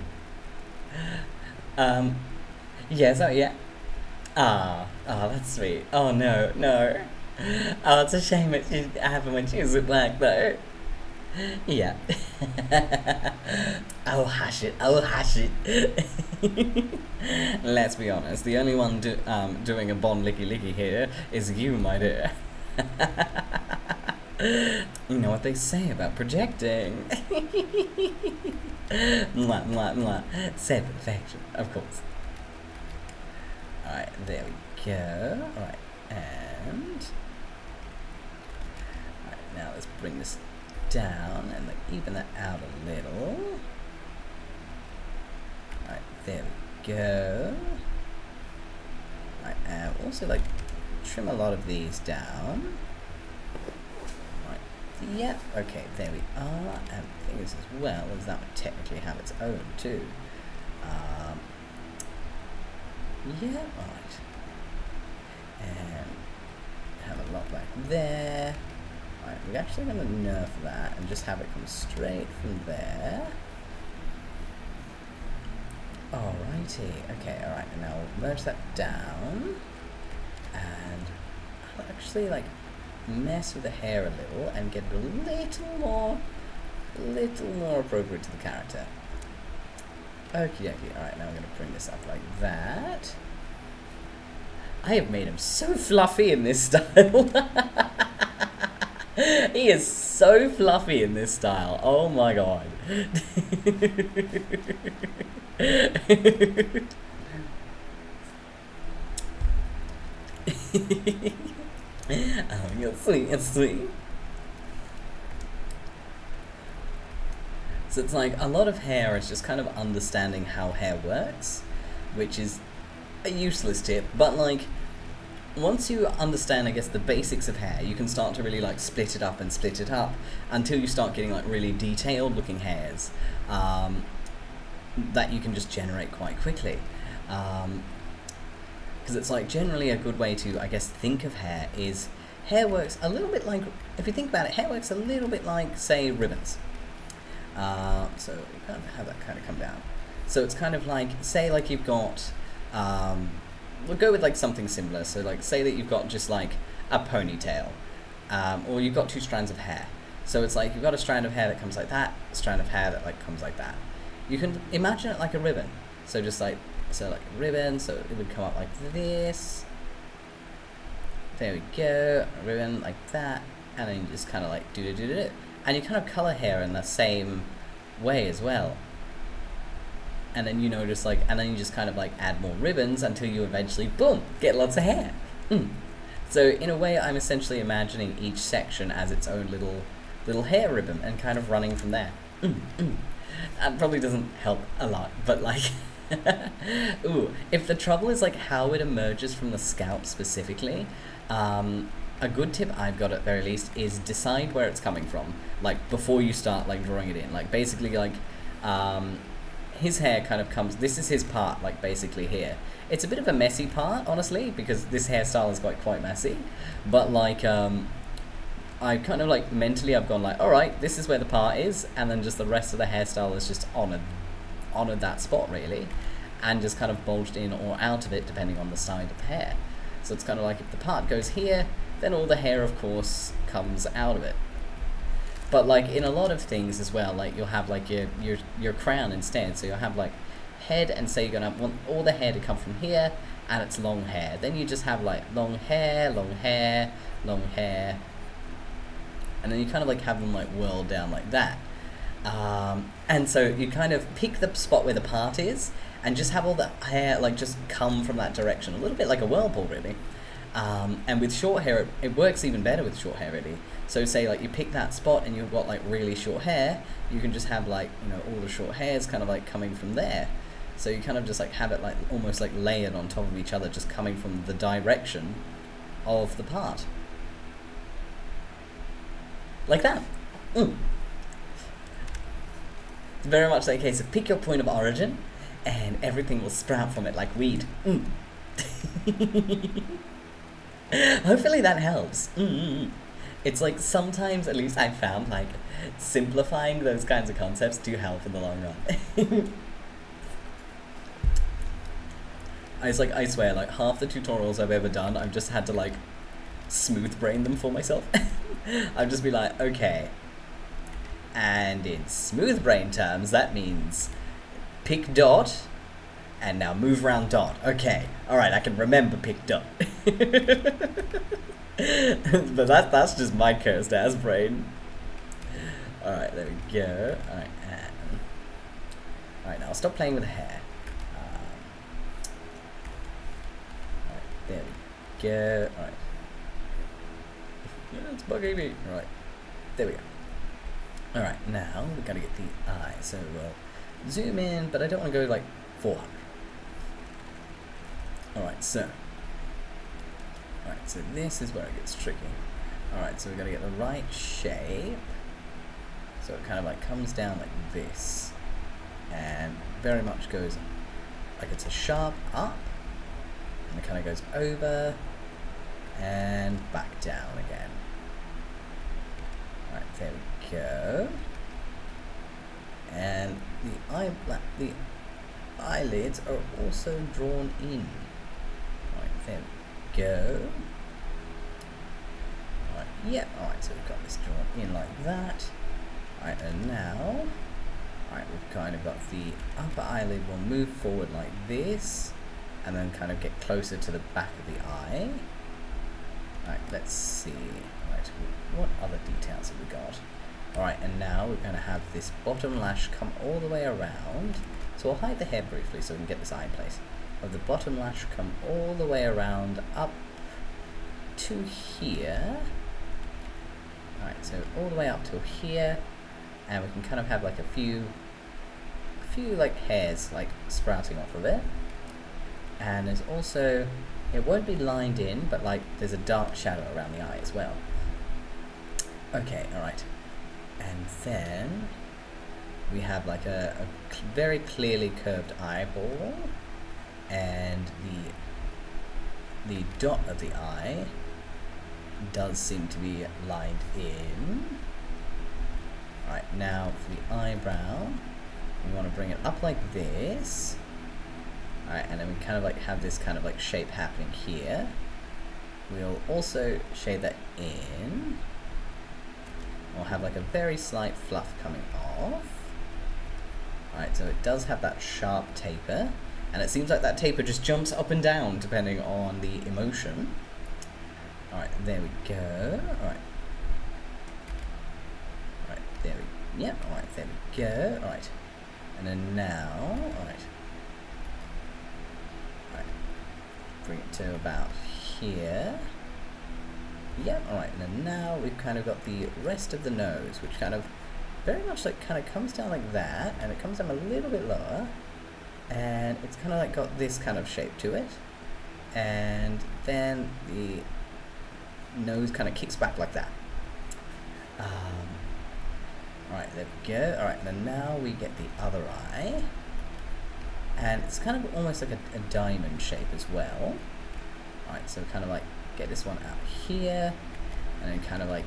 Yes, oh yeah. Oh, that's sweet. Oh no. Oh, it's a shame it didn't happen when she was at work though. Yeah. Oh, hush it. Let's be honest, the only one doing a Bond licky here is you, my dear. You know what they say about projecting. Mwah, mwah, mwah. Say perfection, of course. Alright, there we go. Alright, and... Alright, now let's bring this down and like even that out a little. Alright, there we go. Alright, and also like trim a lot of these down. Alright, yep, okay, there we are. And the thing is as well is that would technically have its own too. Yeah, right. And have a lot back there. Right, we're actually going to nerf that and just have it come straight from there. Alrighty, okay, alright, and now we'll merge that down. And I'll actually like mess with the hair a little and get it a little more appropriate to the character. Okie dokie, alright, now I'm going to bring this up like that. I have made him so fluffy in this style. He is so fluffy in this style. Oh my god. Oh, you're sweet, it's sweet. So it's like a lot of hair is just kind of understanding how hair works, which is a useless tip, but like once you understand, I guess, the basics of hair, you can start to really like split it up until you start getting like really detailed looking hairs that you can just generate quite quickly. Because it's like generally a good way to, I guess, think of hair is hair works a little bit like, if you think about it, hair works a little bit like, say, ribbons. So we kind of have that kind of come down. So it's kind of like, say like you've got, we'll go with like something similar. So like say that you've got just like a ponytail, or you've got two strands of hair. So it's like you've got a strand of hair that comes like that, a strand of hair that like comes like that. You can imagine it like a ribbon. So just like, so like a ribbon, so it would come up like this. There we go, a ribbon like that. And then you just kind of like do. And you kind of color hair in the same way as well. And then you notice like, and then you just kind of like add more ribbons until you eventually, boom, get lots of hair. So in a way, I'm essentially imagining each section as its own little hair ribbon and kind of running from there. That probably doesn't help a lot, but like, ooh, if the trouble is like how it emerges from the scalp specifically, a good tip I've got at very least is decide where it's coming from, like before you start like drawing it in. Like basically like, his hair kind of comes, this is his part, like basically here. It's a bit of a messy part, honestly, because this hairstyle is quite messy, but like, I kind of like mentally I've gone like, alright, this is where the part is, and then just the rest of the hairstyle is just honored that spot really, and just kind of bulged in or out of it depending on the side of the hair. So it's kind of like if the part goes here, then all the hair, of course, comes out of it. But like in a lot of things as well, like you'll have like your crown instead. So you'll have like head, and say you're gonna want all the hair to come from here, and it's long hair. Then you just have like long hair, long hair, long hair, and then you kind of like have them like whirled down like that. And so you kind of pick the spot where the part is, and just have all the hair like just come from that direction, a little bit like a whirlpool, really. And with short hair, it works even better with short hair, really. So say like you pick that spot and you've got like really short hair, you can just have like, you know, all the short hairs kind of like coming from there. So you kind of just like have it like almost like layered on top of each other, just coming from the direction of the part. Like that. It's very much like a case of pick your point of origin and everything will sprout from it like weed. Hopefully that helps. It's like sometimes, at least I've found, like simplifying those kinds of concepts do help in the long run. I swear, like half the tutorials I've ever done, I've just had to like smooth brain them for myself. I'd just be like, okay, and in smooth brain terms, that means pick dot, and now move around dot. Okay, alright, I can remember pick dot. But that's just my cursed ass brain. Alright, there we go. Alright, now I'll stop playing with the hair. Alright, there we go. Alright. Yeah, it's bugging me. Alright, there we go. Alright, now we gotta get the eye. So we'll zoom in, but I don't want to go like 400. Alright, so this is where it gets tricky. Alright, so we gotta get the right shape. So it kind of like comes down like this, and very much goes like it's a sharp up, and it kind of goes over and back down again. Alright, there we go. And the eyelids are also drawn in. Alright, there we go. Alright, yeah, alright, so we've got this drawn in like that. Alright, and now, alright, we've kind of got the upper eyelid will move forward like this, and then kind of get closer to the back of the eye. Alright, let's see. Alright, what other details have we got? Alright, and now we're going to have this bottom lash come all the way around. So we'll hide the hair briefly so we can get this eye in place. Of the bottom lash come all the way around up to here. Alright, so all the way up to here. And we can kind of have like a few like hairs like sprouting off of it. And there's also, it won't be lined in, but like there's a dark shadow around the eye as well. Okay, alright. And then we have like a very clearly curved eyeball, and the dot of the eye does seem to be lined in. Alright, now for the eyebrow, we want to bring it up like this. Alright, and then we kind of like have this kind of like shape happening here. We'll also shade that in. We'll have like a very slight fluff coming off. Alright, so it does have that sharp taper, and it seems like that taper just jumps up and down depending on the emotion. Alright, there we go. Alright. Alright, there we go. Alright, there we go. Alright. And then now, alright. Alright. Bring it to about here. Yep, alright, and then now we've kind of got the rest of the nose, which kind of very much like kind of comes down like that, and it comes down a little bit lower, and it's kind of like got this kind of shape to it, and then the nose kind of kicks back like that. Alright, there we go. Alright, then now we get the other eye, and it's kind of almost like a diamond shape as well. Alright, so kind of like get this one out here, and then kind of like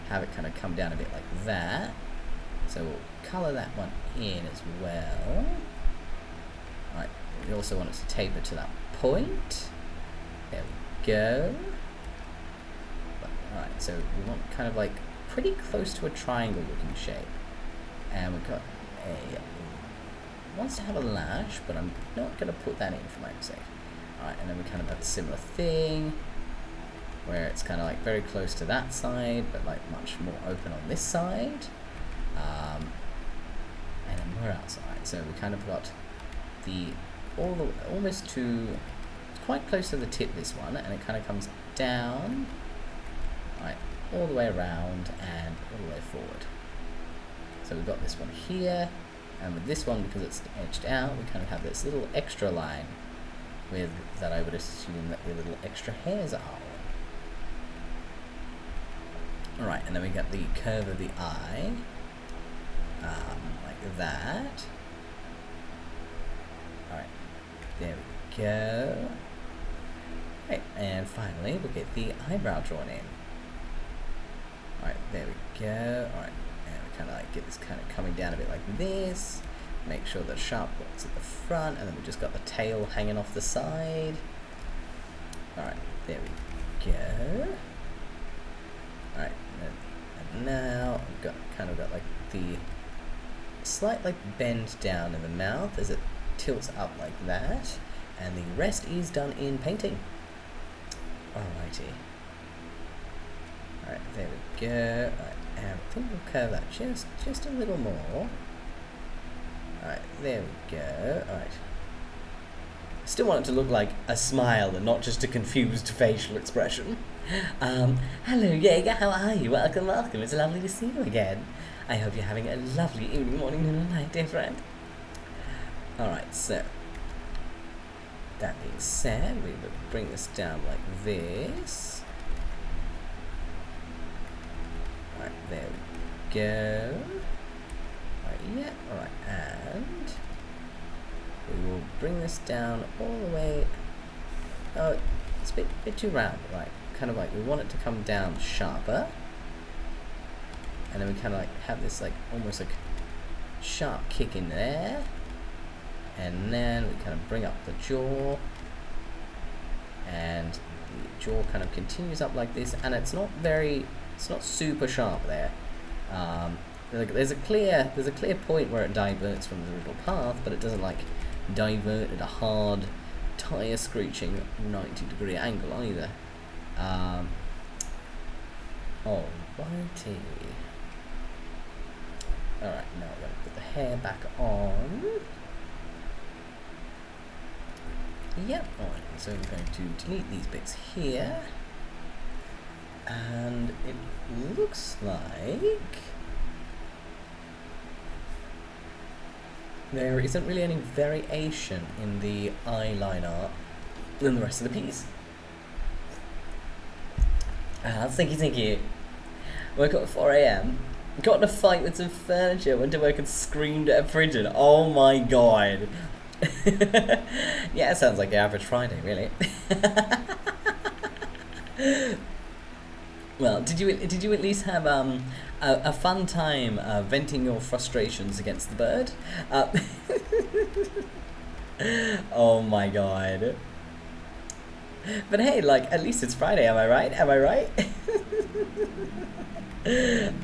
have it kind of come down a bit like that. So we'll colour that one in as well. Alright, we also want it to taper to that point. There we go. Alright, so we want kind of like pretty close to a triangle looking shape. And we've got wants to have a lash, but I'm not going to put that in for my sake. Alright, and then we kind of have a similar thing, where it's kind of like very close to that side, but like much more open on this side. And then where else? Alright, so we kind of got almost to, it's quite close to the tip, this one, and it kind of comes down, right, all the way around and all the way forward. So we've got this one here, and with this one, because it's edged out, we kind of have this little extra line with that I would assume that the little extra hairs are on. Alright, and then we got the curve of the eye, like that. Alright, there we go. Right, and finally we'll get the eyebrow drawn in. Alright, there we go. Alright, and we kind of like get this kind of coming down a bit like this. Make sure the sharp point's at the front, and then we just got the tail hanging off the side. Alright, there we go. Alright, and now I've got kind of got like the slight like bend down in the mouth as it tilts up like that, and the rest is done in painting. Alrighty. Alright, there we go. Alright, and I think we'll curve that just a little more. Alright, there we go. Alright. Still want it to look like a smile and not just a confused facial expression. Hello 𝐄𝐍𝐕𝐓𝐮𝐞𝐫, how are you? Welcome, welcome. It's lovely to see you again. I hope you're having a lovely evening, morning, noon, and night, dear friend. Alright, so that being said, we would bring this down like this. Alright, there we go. Alright, yeah, alright, and we will bring this down all the way. Oh, it's a bit too round, right? Kind of like we want it to come down sharper, and then we kind of like have this like almost like sharp kick in there, and then we kind of bring up the jaw, and the jaw kind of continues up like this, and it's not super sharp there. There's a clear point where it diverts from the original path, but it doesn't like divert at a hard tire screeching 90-degree angle either. Alrighty. Alright, now we're going to put the hair back on. Yep, alright, so we're going to delete these bits here. And it looks like there isn't really any variation in the eyeliner than the rest of the piece. Thank you. Woke up at 4 AM, got in a fight with some furniture, went to work and screamed at a printer. Oh my god. Yeah, it sounds like the average Friday, really. Well, did you at least have a fun time venting your frustrations against the bird? Oh my god. But hey, like, at least it's Friday, am I right? Am I right?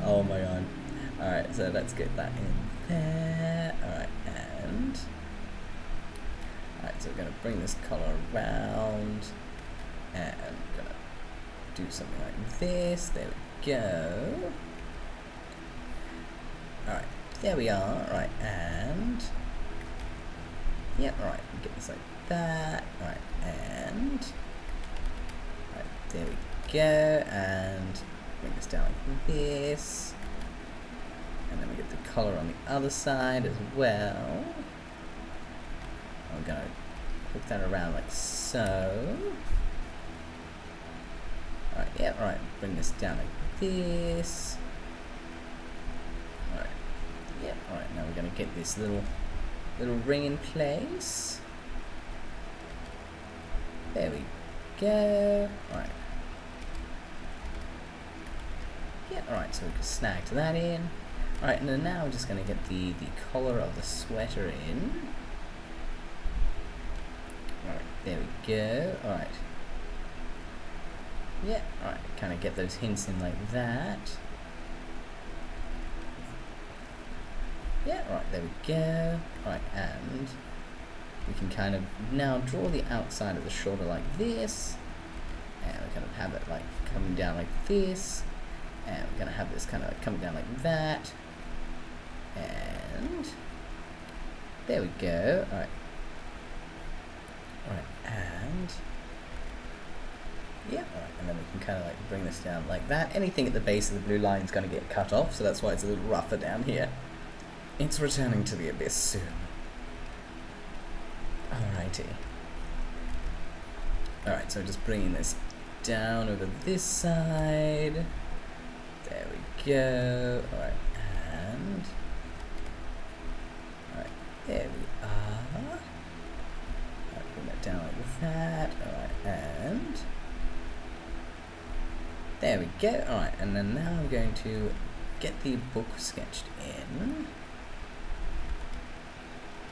Oh my god. Alright, so let's get that in there. Alright, and alright, so we're gonna bring this color around, and we're gonna do something like this. There we go. Alright, there we are. Alright, and yeah, alright, get this like that. Alright, and alright, there we go, and bring this down like this, and then we get the color on the other side as well. I'm gonna hook that around like so. Alright, yeah, alright, bring this down like this. Alright, yeah, alright, now we're gonna get this little ring in place. There we go. Alright. Yeah, alright, so we can snag that in. Alright, and then now we're just gonna get the collar of the sweater in. Alright, there we go. Alright. Yeah, alright, kind of get those hints in like that. Yeah, right, there we go. Right, and we can kind of now draw the outside of the shoulder like this. And we kind of have it like coming down like this. And we're going to have this kind of like coming down like that. And there we go. Alright. Alright, and yeah, alright, and then we can kind of like bring this down like that. Anything at the base of the blue line is going to get cut off, so that's why it's a little rougher down here. It's returning to the abyss soon. Alrighty. Alright, so just bringing this down over this side. There we go. Alright, and alright, there we are. Alright, bring that down like that. Alright, and there we go. Alright, and then now I'm going to get the book sketched in.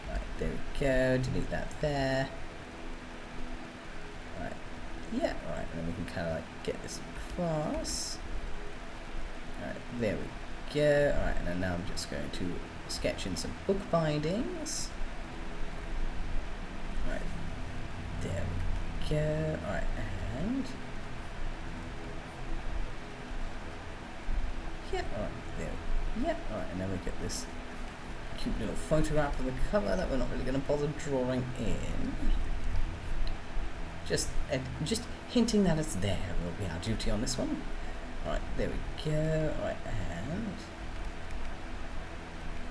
Alright, there we go. Delete that there. Alright, yeah, alright, and then we can kind of like get this across. Alright, there we go. Alright, and then now I'm just going to sketch in some book bindings. Alright, there we go. Alright, and yeah, alright, there. Yeah, alright, and then we get this cute little photograph of the cover that we're not really going to bother drawing in. Just hinting that it's there will be our duty on this one. Alright, there we go. Alright, and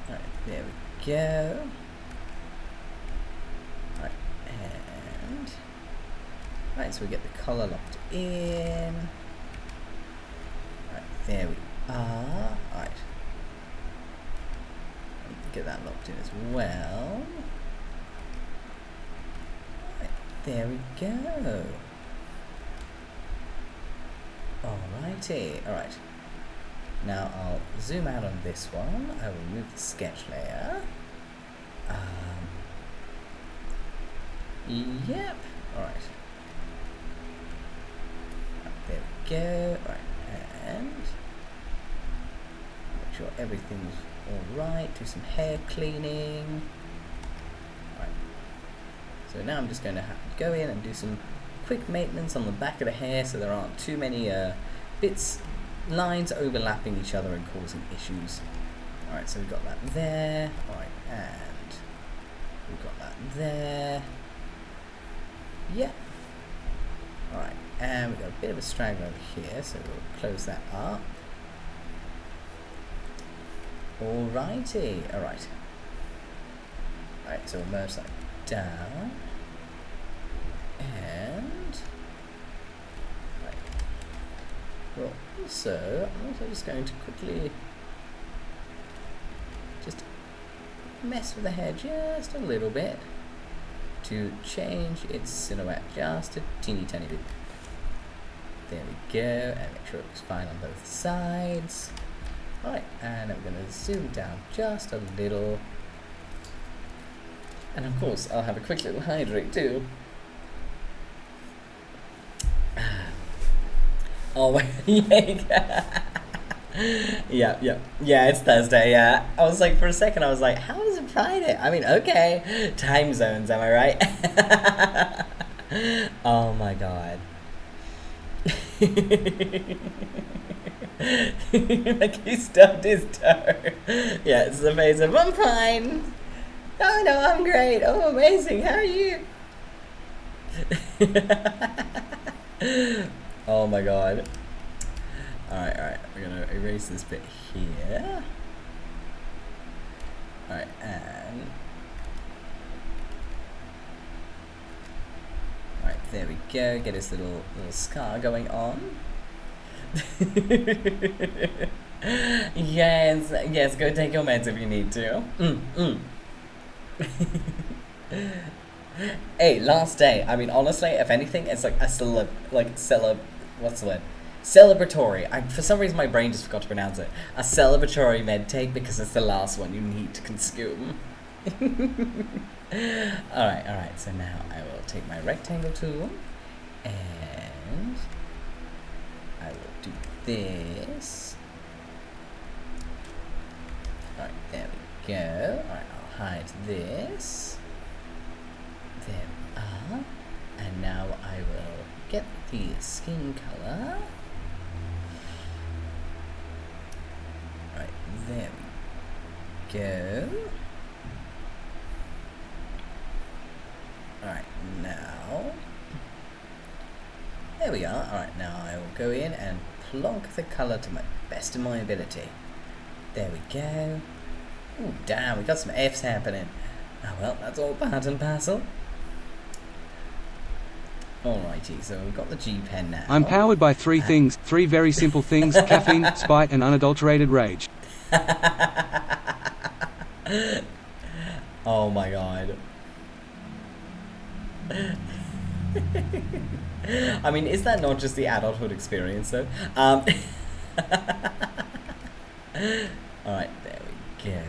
alright, there we go. Alright, and alright, so we get the colour locked in. Alright, there we are. Alright. Get that locked in as well. Alright, there we go. Alrighty, alright. Now I'll zoom out on this one. I will remove the sketch layer. Yep, alright. There we go. Alright, and make sure everything's alright. Do some hair cleaning. Alright. So now I'm just going to have to go in and do some quick maintenance on the back of the hair so there aren't too many lines overlapping each other and causing issues. Alright, so we've got that there. Alright, and we've got that there. Yeah. Alright, and we've got a bit of a straggle over here, so we'll close that up. Alrighty, alright. Alright, so we'll merge that down. And right. Well, I'm also just going to quickly just mess with the hair just a little bit to change its silhouette just a teeny tiny bit. There we go, and make sure it looks fine on both sides. Alright, and I'm going to zoom down just a little. And of course, I'll have a quick little hydrate too. Oh my, yeah, it's Thursday, yeah. I was like, for a second, I was like, how is it Friday? I mean, okay, time zones, am I right? Oh my god. Like he stubbed his toe. Yeah, it's the face of, I'm fine. Oh no, I'm great. Oh, amazing. How are you? Oh my god. Alright, we're gonna erase this bit here. Alright, and alright, there we go. Get his little scar going on. Yes, go take your meds if you need to. Hey, last day. I mean, honestly, if anything, it's like what's the word? Celebratory. For some reason, my brain just forgot to pronounce it. A celebratory med take because it's the last one you need to consume. Alright, so now I will take my rectangle tool and I will do this. Alright, there we go. Alright, I'll hide this. There we are. And now I will get the skin color. Alright, there we go. Alright, now, there we are. Alright, now I will go in and plonk the colour to my best of my ability. There we go. Ooh, damn, we got some F's happening. Oh well, that's all part and parcel. Alrighty, so we've got the G pen now. I'm powered by three things, three very simple things: caffeine, spite, and unadulterated rage. Oh my god. I mean, is that not just the adulthood experience though? Alright, there we go.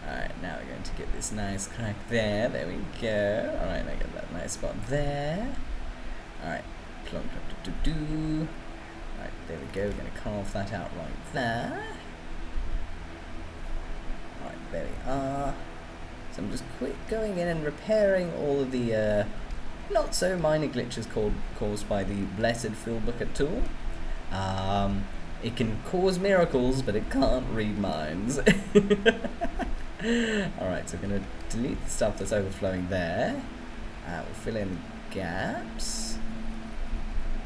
Alright, now we're going to get this nice crack there. There we go. Alright, I get that nice spot there. Alright, plonk, do. Alright, there we go. We're going to carve that out right there. Alright, there we are. So I'm just quick going in and repairing all of the not so minor glitches caused by the blessed fill bucket tool. It can cause miracles, but it can't read minds. Alright, so we're going to delete the stuff that's overflowing there. We'll fill in the gaps.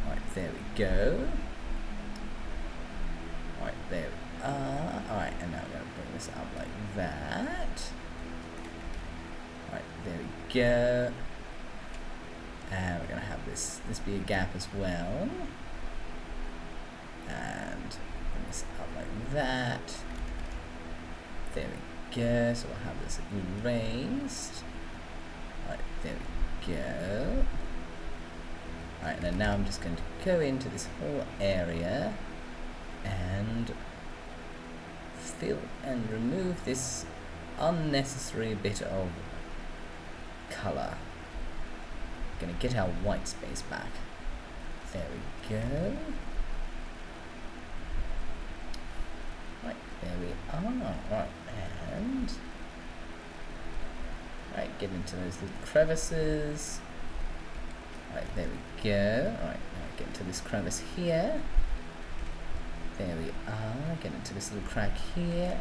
Alright, there we go. Alright, there we are. Alright, and now we're going to bring this up like that. Alright, there we go. And we're going to have this be a gap as well. And bring this up like that. There we go. So we'll have this erased. Alright, there we go. Alright, and then now I'm just going to go into this whole area and fill and remove this unnecessary bit of colour. Gonna get our white space back. There we go. Right, there we are. Right, and right, get into those little crevices. Right, there we go. Right, now get into this crevice here. There we are. Get into this little crack here.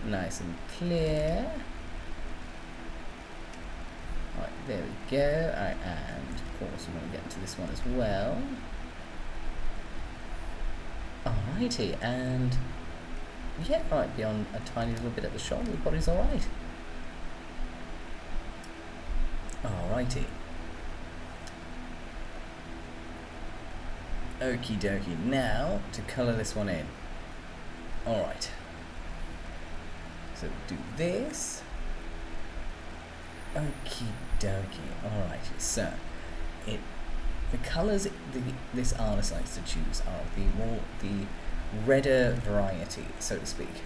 Nice and clear. Right, there we go. Alright, and of course we're going to get into this one as well. Alrighty, and yeah, alright, beyond a tiny little bit at the shoulder, the body's alright. Alrighty. Okie dokie, now to colour this one in. Alright. So do this. Okie dokie. Alright, so the colours this artist likes to choose are the redder variety, so to speak.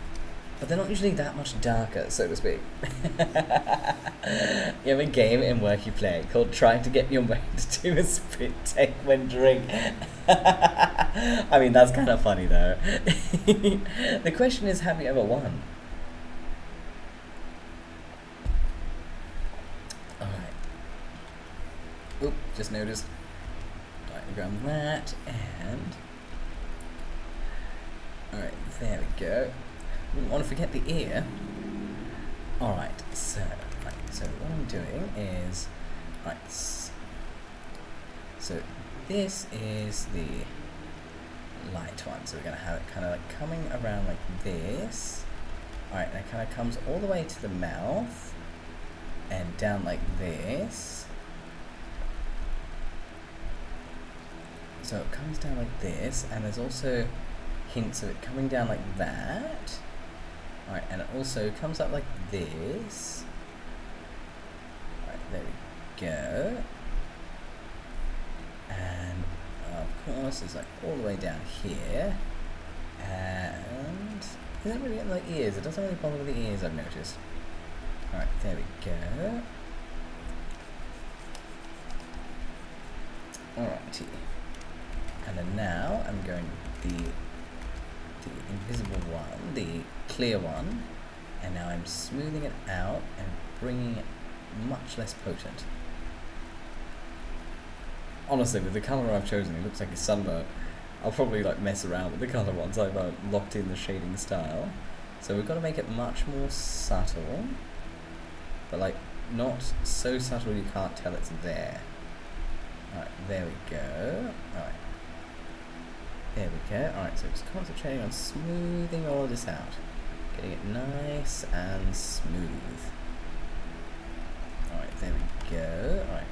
But they're not usually that much darker, so to speak. You have a game in work you play called Trying to Get Your Brain to Do a Spit Take When Drink. I mean, that's kind of funny though. The question is, have you ever won? Alright. Oop, just noticed. Alright, grab that, and alright, there we go. Wouldn't want to forget the ear. Alright, so what I'm doing is, right, so this is the light one, so we're going to have it kind of like coming around like this. Alright, and it kind of comes all the way to the mouth and down like this. So it comes down like this, and there's also hints of it coming down like that. Alright, and it also comes up like this. Alright, there we go. And of course it's like all the way down here. And it doesn't really get the ears, it doesn't really bother with the ears, I've noticed. Alright, there we go. Alrighty. And then now I'm going the invisible one, the clear one, and now I'm smoothing it out and bringing it much less potent. Honestly, with the colour I've chosen, it looks like a sunburn. I'll probably like mess around with the colour once I've locked in the shading style. So we've got to make it much more subtle, but like not so subtle you can't tell it's there. Alright, there we go. Alright. There we go. Alright, so just concentrating on smoothing all of this out. Getting it nice and smooth. Alright, there we go. Alright.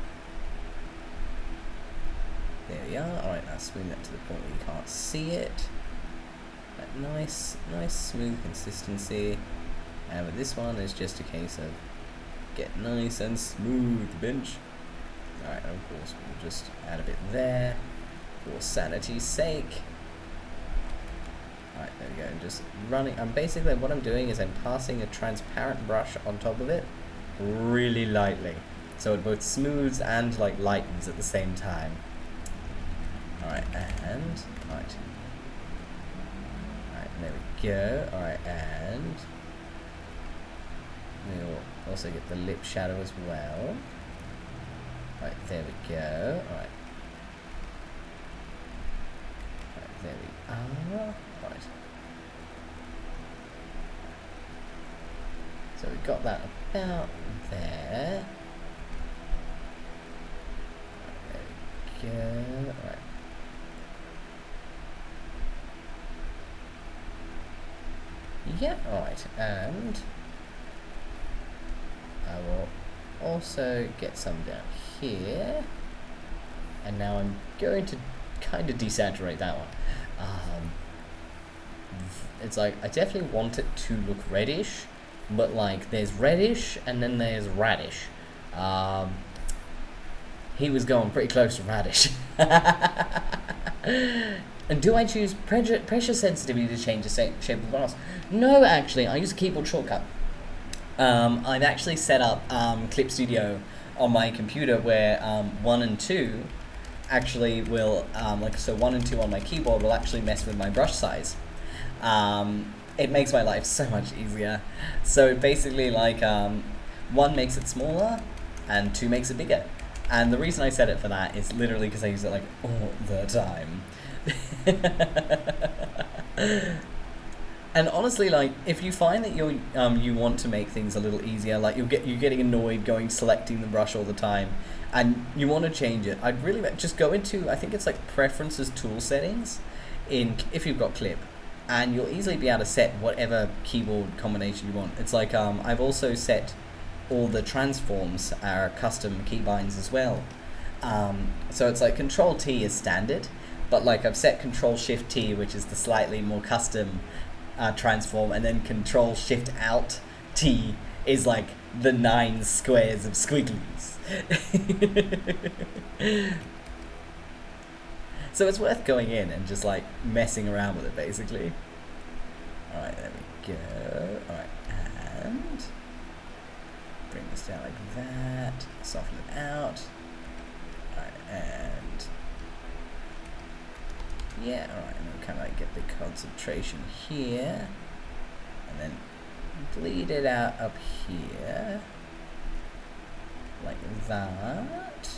There we are. Alright, now smooth that to the point where you can't see it. That nice smooth consistency. And with this one, it's just a case of get nice and smooth, bench. Alright, and of course we'll just add a bit there for sanity's sake. Alright, there we go. And just running. Basically what I'm doing is I'm passing a transparent brush on top of it really lightly, so it both smooths and like lightens at the same time. Alright, and alright, there we go. Alright, and we'll also get the lip shadow as well. Right, there we go. Alright. Right, there we are. Right. So we've got that about there. Right, there we go. Alright. Yeah, alright, and I will also get some down here, and now I'm going to kind of desaturate that one. It's like I definitely want it to look reddish, but like there's reddish and then there's radish. He was going pretty close to radish. And do I choose pressure sensitivity to change the shape of the glass? No, actually, I use a keyboard shortcut. I've actually set up Clip Studio on my computer where 1 and 2 actually will, so 1 and 2 on my keyboard will actually mess with my brush size. It makes my life so much easier. So basically like 1 makes it smaller and 2 makes it bigger. And the reason I set it for that is literally because I use it like all the time. And honestly, like if you find that you want to make things a little easier, like you're getting annoyed selecting the brush all the time, and you want to change it, I'd really just go into, I think it's like preferences tool settings if you've got Clip, and you'll easily be able to set whatever keyboard combination you want. It's like I've also set all the transforms are custom keybinds as well. So it's like Control T is standard, but like I've set Control Shift T, which is the slightly more custom transform, and then Control Shift Alt T is like the 9 squares of squigglies. So it's worth going in and just like messing around with it basically. Alright, there we go. Alright, and bring this down like that, soften it out. Alright, and yeah, alright, and then kind of like get the concentration here, and then bleed it out up here, like that.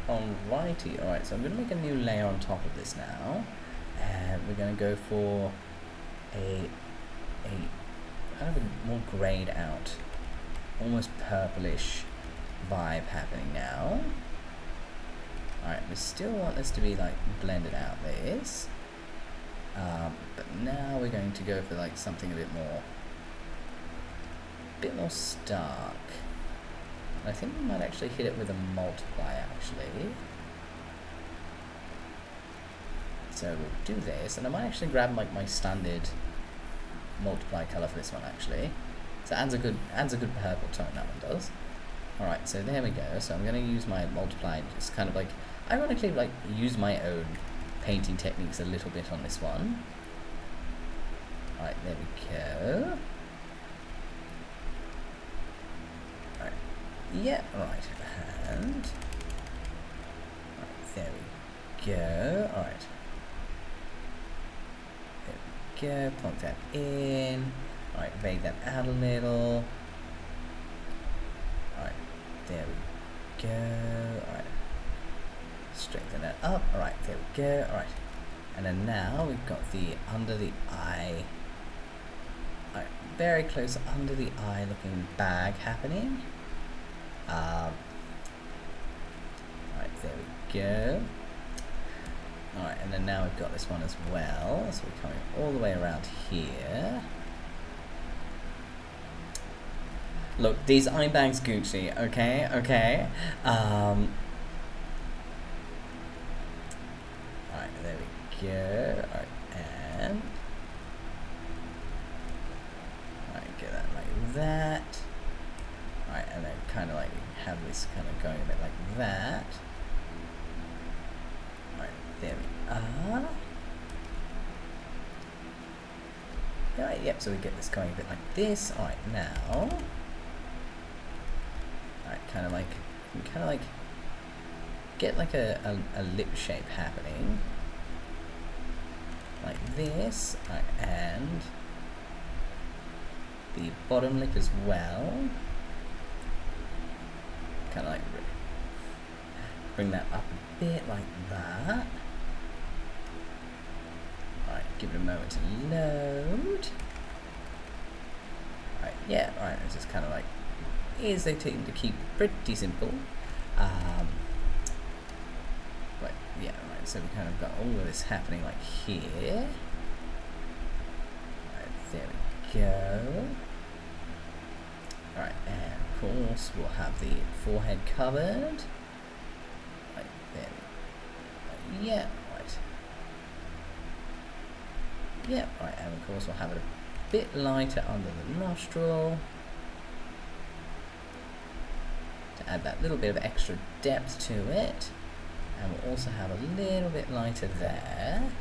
Alrighty, alright, so I'm going to make a new layer on top of this now, and we're going to go for a kind of a more grayed out, almost purplish vibe happening now. Alright, we still want this to be like blended out, this. But now we're going to go for like something a bit more stark. I think we might actually hit it with a multiply actually. So we'll do this, and I might actually grab like my standard multiply color for this one actually. So it adds a good purple tone, that one does. Alright, so there we go. So I'm going to use my multiply, just kind of like, ironically like use my own painting techniques a little bit on this one. Alright, there we go. Alright, Yeah, right. And right, there we go. Alright. There we go. Plonk that in. Alright, vague that out a little. Alright, there we go. Alright. Straighten that up. Alright, there we go. Alright. And then now we've got the under the eye. Alright, very close under the eye looking bag happening. Alright, there we go. Alright, and then now we've got this one as well. So we're coming all the way around here. Look, these eye bags Gucci, okay, okay. Alright, there we go. Alright, and alright, get that like that. Alright, and then kind of like have this kind of going a bit like that. Alright, there we are. Alright, yep, so we get this going a bit like this. Alright, now. Alright, kind of like get like a lip shape happening. Like this. Alright, and the bottom lip as well. Kind of like bring that up a bit like that. Alright, give it a moment to load. Alright, yeah, alright, it's just kind of like easy to keep pretty simple. Right, yeah, right, so we kind of got all of this happening like here. Alright, there we go. Alright, and of course we'll have the forehead covered. Right there. Right, yeah, right. Yeah, right, and of course we'll have it a bit lighter under the nostril. To add that little bit of extra depth to it. And we'll also have a little bit lighter there.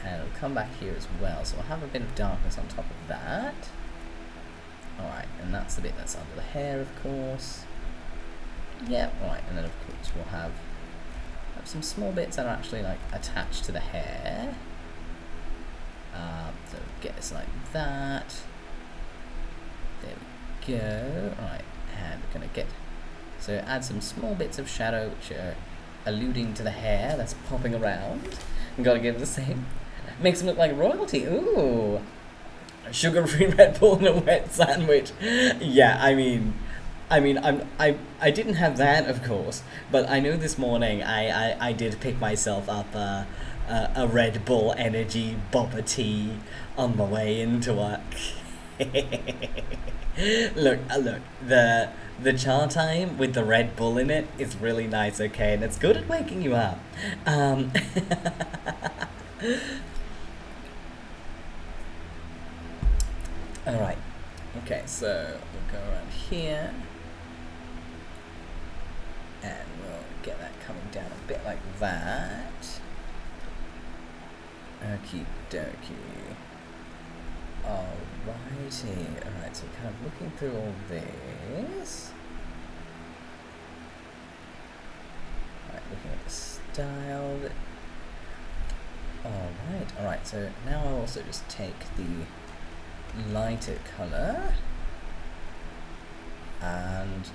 And it'll come back here as well, so we'll have a bit of darkness on top of that. Alright, and that's the bit that's under the hair, of course. Yep, right, and then of course we'll have some small bits that are actually like attached to the hair. So get this like that. There we go. Alright, and we're gonna get, so add some small bits of shadow which are alluding to the hair that's popping around. And gotta give it the same. Makes them look like royalty. Ooh. Sugar-free Red Bull and a wet sandwich. Yeah, I mean, I didn't have that, of course, but I know this morning I did pick myself up a Red Bull energy bobber tea on my way into work. Look, the char time with the Red Bull in it is really nice, okay, and it's good at waking you up. Alright, okay, so we'll go around here, and we'll get that coming down a bit like that. Okie dokie. Alrighty, alright, so kind of looking through all this. Alright, looking at the style. Alright, so now I'll also just take the lighter colour and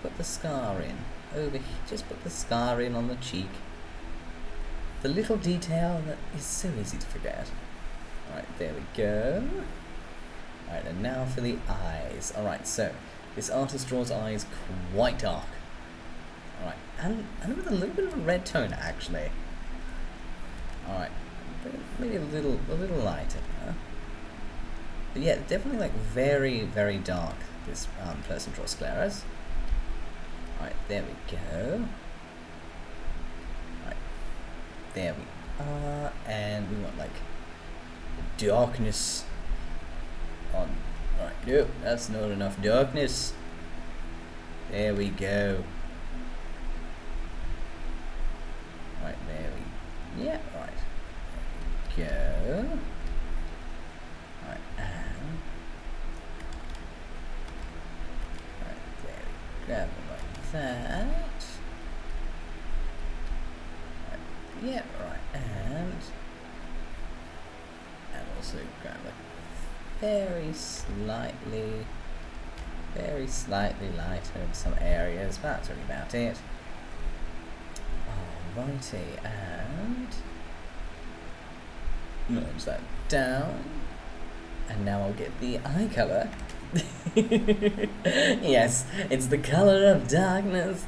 put the scar in over here. Just put the scar in on the cheek. The little detail that is so easy to forget. Alright, there we go. Alright, and now for the eyes. Alright, so this artist draws eyes quite dark. Alright, and with a little bit of a red tone actually. Alright, maybe a little lighter. But yeah, definitely like very, very dark, this person draws scleras. Alright, there we go. Alright, there we are, and we want like darkness on. Alright, no, that's not enough darkness. There we go. Right, there we, yeah, right. There we go. grab it like that. Right. Yeah, right, and also grab it very slightly lighter in some areas, but that's really about it. Alrighty, and merge that down, and now I'll get the eye colour. Yes, it's the colour of darkness.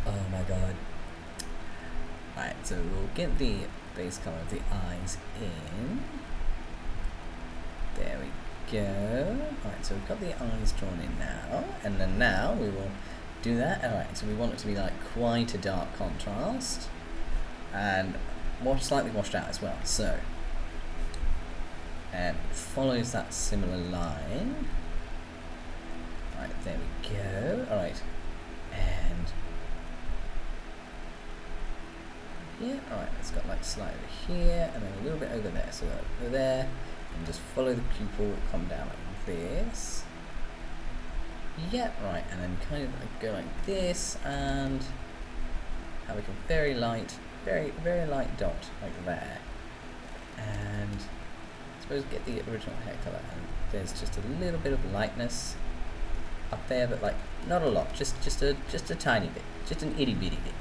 Oh my god. Right, so we'll get the base colour of the eyes in. There we go. Alright, so we've got the eyes drawn in now, and then now we will do that. Alright, so we want it to be like quite a dark contrast, and slightly washed out as well, so, and it follows that similar line. Right, there we go. Alright, and yeah, alright, it's got like slight over here, and then a little bit over there, so over there, and just follow the pupil, come down like this. Yeah, right, and then kind of like go like this, and have like a very light dot like there. And I suppose get the original hair colour, and there's just a little bit of lightness up there, but like not a lot, just a tiny bit, just an itty bitty bit.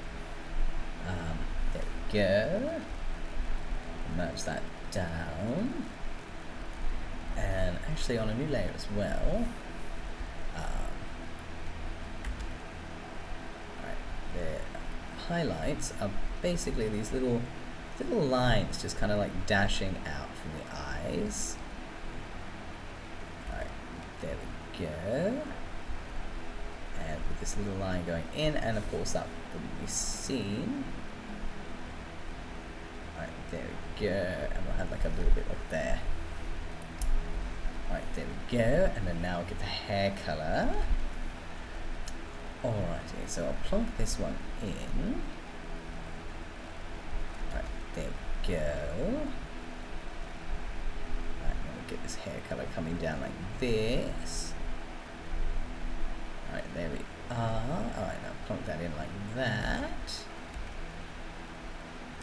There we go. Merge that down, and actually on a new layer as well. The highlights are basically these little lines just kind of like dashing out from the eyes. Alright, there we go. And with this little line going in, and of course that wouldn't be seen. Alright, there we go, and we'll have like a little bit like there. Alright, there we go, and then now we'll get the hair colour. Alrighty, so I'll plonk this one in. Right, there we go. Right, now we'll get this hair colour coming down like this. Alright, there we are. Alright, now plonk that in like that.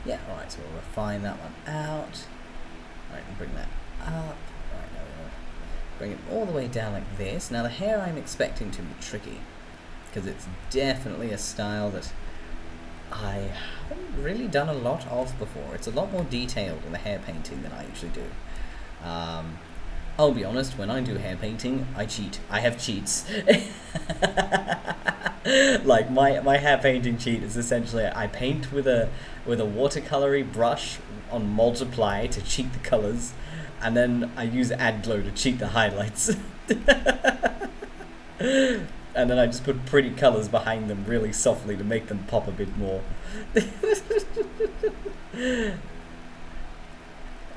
Yeah, alright, so we'll refine that one out. Alright, and bring that up. Alright, now we'll bring it all the way down like this. Now the hair I'm expecting to be tricky, because it's definitely a style that I haven't really done a lot of before. It's a lot more detailed in the hair painting than I usually do. I'll be honest, when I do hair painting, I cheat. I have cheats. Like my hair painting cheat is essentially I paint with a watercolory brush on multiply to cheat the colors, and then I use add glow to cheat the highlights. And then I just put pretty colours behind them really softly to make them pop a bit more.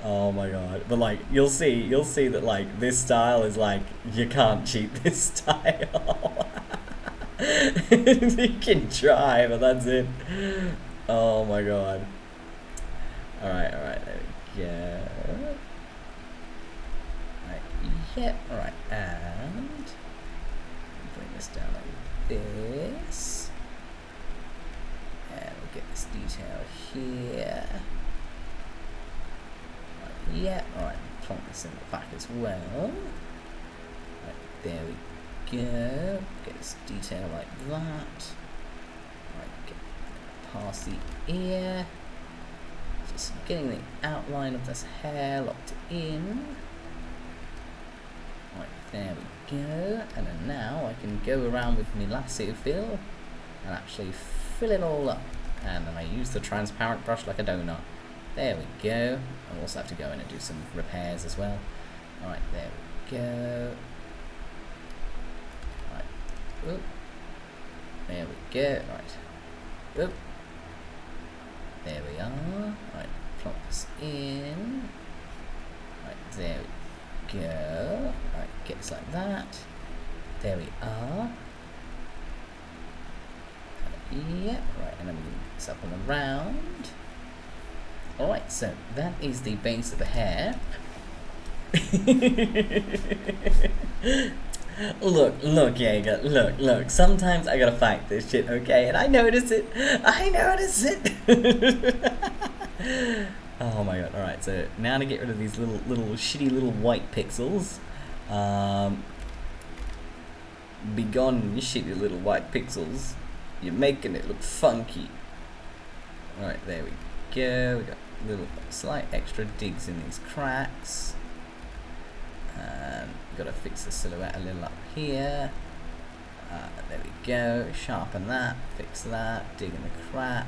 Oh my god. But like, you'll see that like, this style is like, you can't cheat this style. You can try, but that's it. Oh my god. Alright, there we go. Alright, yeah, alright, and bring this down like this, and we'll get this detail here. Right, yeah, alright, plonk this in the back as well. Right, there we go. Get this detail like that. Right, get past the ear. Just getting the outline of this hair locked in. Right, there we go, and then now I can go around with my lasso fill and actually fill it all up, and then I use the transparent brush like a donut. There we go. I also have to go in and do some repairs as well. Alright, there we go. Right, oop. There we go. Right, oop. There we are. Right, plop this in. Right, there we go. Right, get this like that. There we are. Yeah, right, and then we can mix up and around. Alright, so that is the base of the hair. Look, 𝐄𝐍𝐕𝐓𝐮𝐞𝐫, look, sometimes I gotta fight this shit, okay? And I notice it! Oh my god, alright, so now to get rid of these little shitty little white pixels. Be gone, you shitty little white pixels. You're making it look funky. Alright, there we go. We got little slight extra digs in these cracks. And we've got to fix the silhouette a little up here. There we go. Sharpen that, fix that, dig in the crack.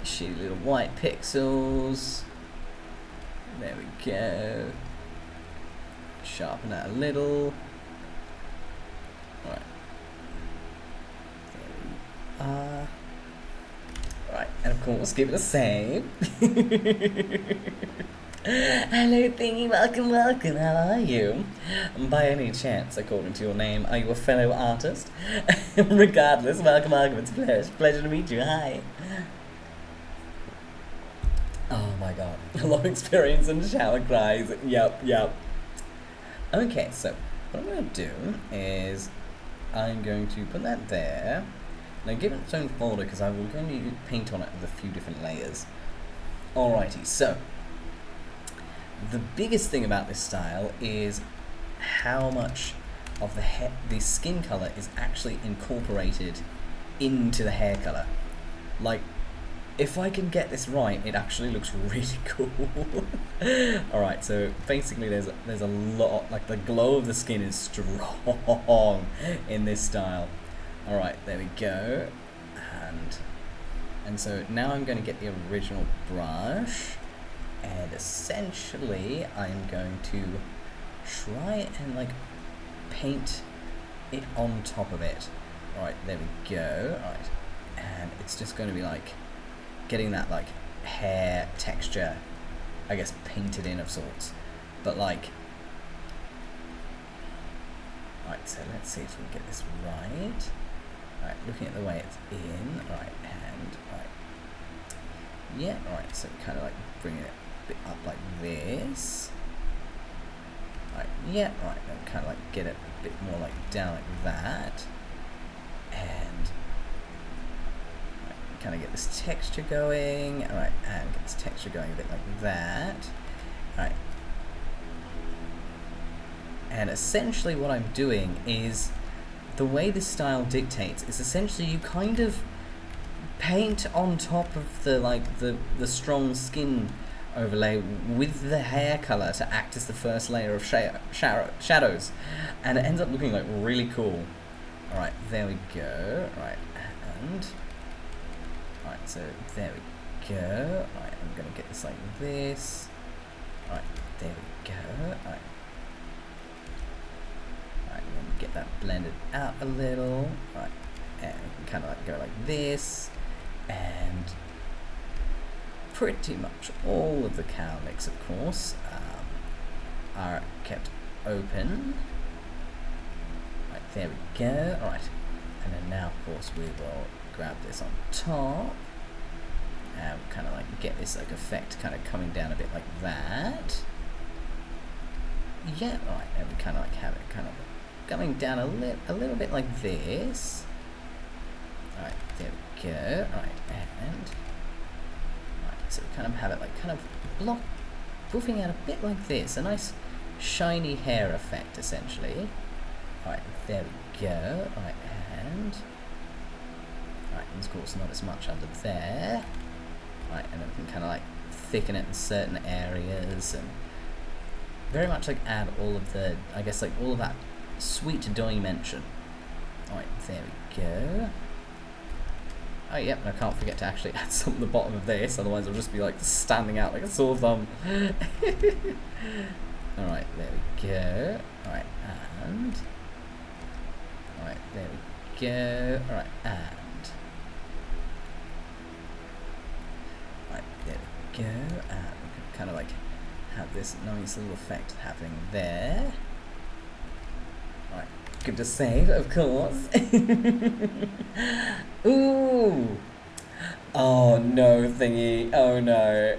Shitty little white pixels. There we go. Sharpen that a little. Alright. There we are. Right, and of course, give it a save. Hello thingy, welcome, how are you? By any chance, according to your name, are you a fellow artist? Regardless, welcome, it's a pleasure to meet you, hi. Oh my god, a lot of experience and shower cries, yep. Okay, so what I'm going to do is I'm going to put that there. Now give it its own folder because I'm going to paint on it with a few different layers. Alrighty, so the biggest thing about this style is how much of the skin color is actually incorporated into the hair color. Like, if I can get this right, it actually looks really cool. Alright, so basically there's a lot, like the glow of the skin is strong in this style. Alright, there we go. And so now I'm going to get the original brush, and essentially I'm going to try and like paint it on top of it. Alright, there we go. Alright, and it's just going to be like getting that like hair texture, I guess, painted in of sorts. But like, alright, so let's see if we can get this right. Alright, looking at the way it's in, alright, and alright, yeah, alright, so kind of like bringing it a bit up like this. Alright, yeah, alright, then kind of like get it a bit more like down like that, and kind of get this texture going, alright, and get this texture going a bit like that, alright. And essentially what I'm doing is, the way this style dictates is essentially you kind of paint on top of the strong skin overlay with the hair color to act as the first layer of shadows, and it ends up looking like really cool. Alright, there we go, alright, and alright, so there we go, alright, I'm gonna get this like this, alright, there we go, alright. Get that blended out a little, right, and we can kind of like go like this, and pretty much all of the cowlicks, of course, are kept open. Right, there we go. All right, and then now, of course, we will grab this on top, and kind of like get this like effect kind of coming down a bit like that. Yeah, all right, and we kind of like have it kind of coming down a little bit like this. Alright, there we go. Alright, and alright, so we kind of have it like kind of buffing out a bit like this. A nice shiny hair effect essentially. Alright, there we go. Alright, and alright, and of course not as much under there. Alright, and then we can kind of like thicken it in certain areas and very much like add all of the, I guess like all of that sweet dimension. Alright, there we go. Oh yep, I can't forget to actually add some at the bottom of this, otherwise it'll just be like standing out like a sore thumb. Alright, there we go. Alright, and alright, there we go. Alright, and alright, there we go. And we can kind of like have this nice little effect happening there. Alright, give it a save, of course. Ooh! Oh no, thingy. Oh no.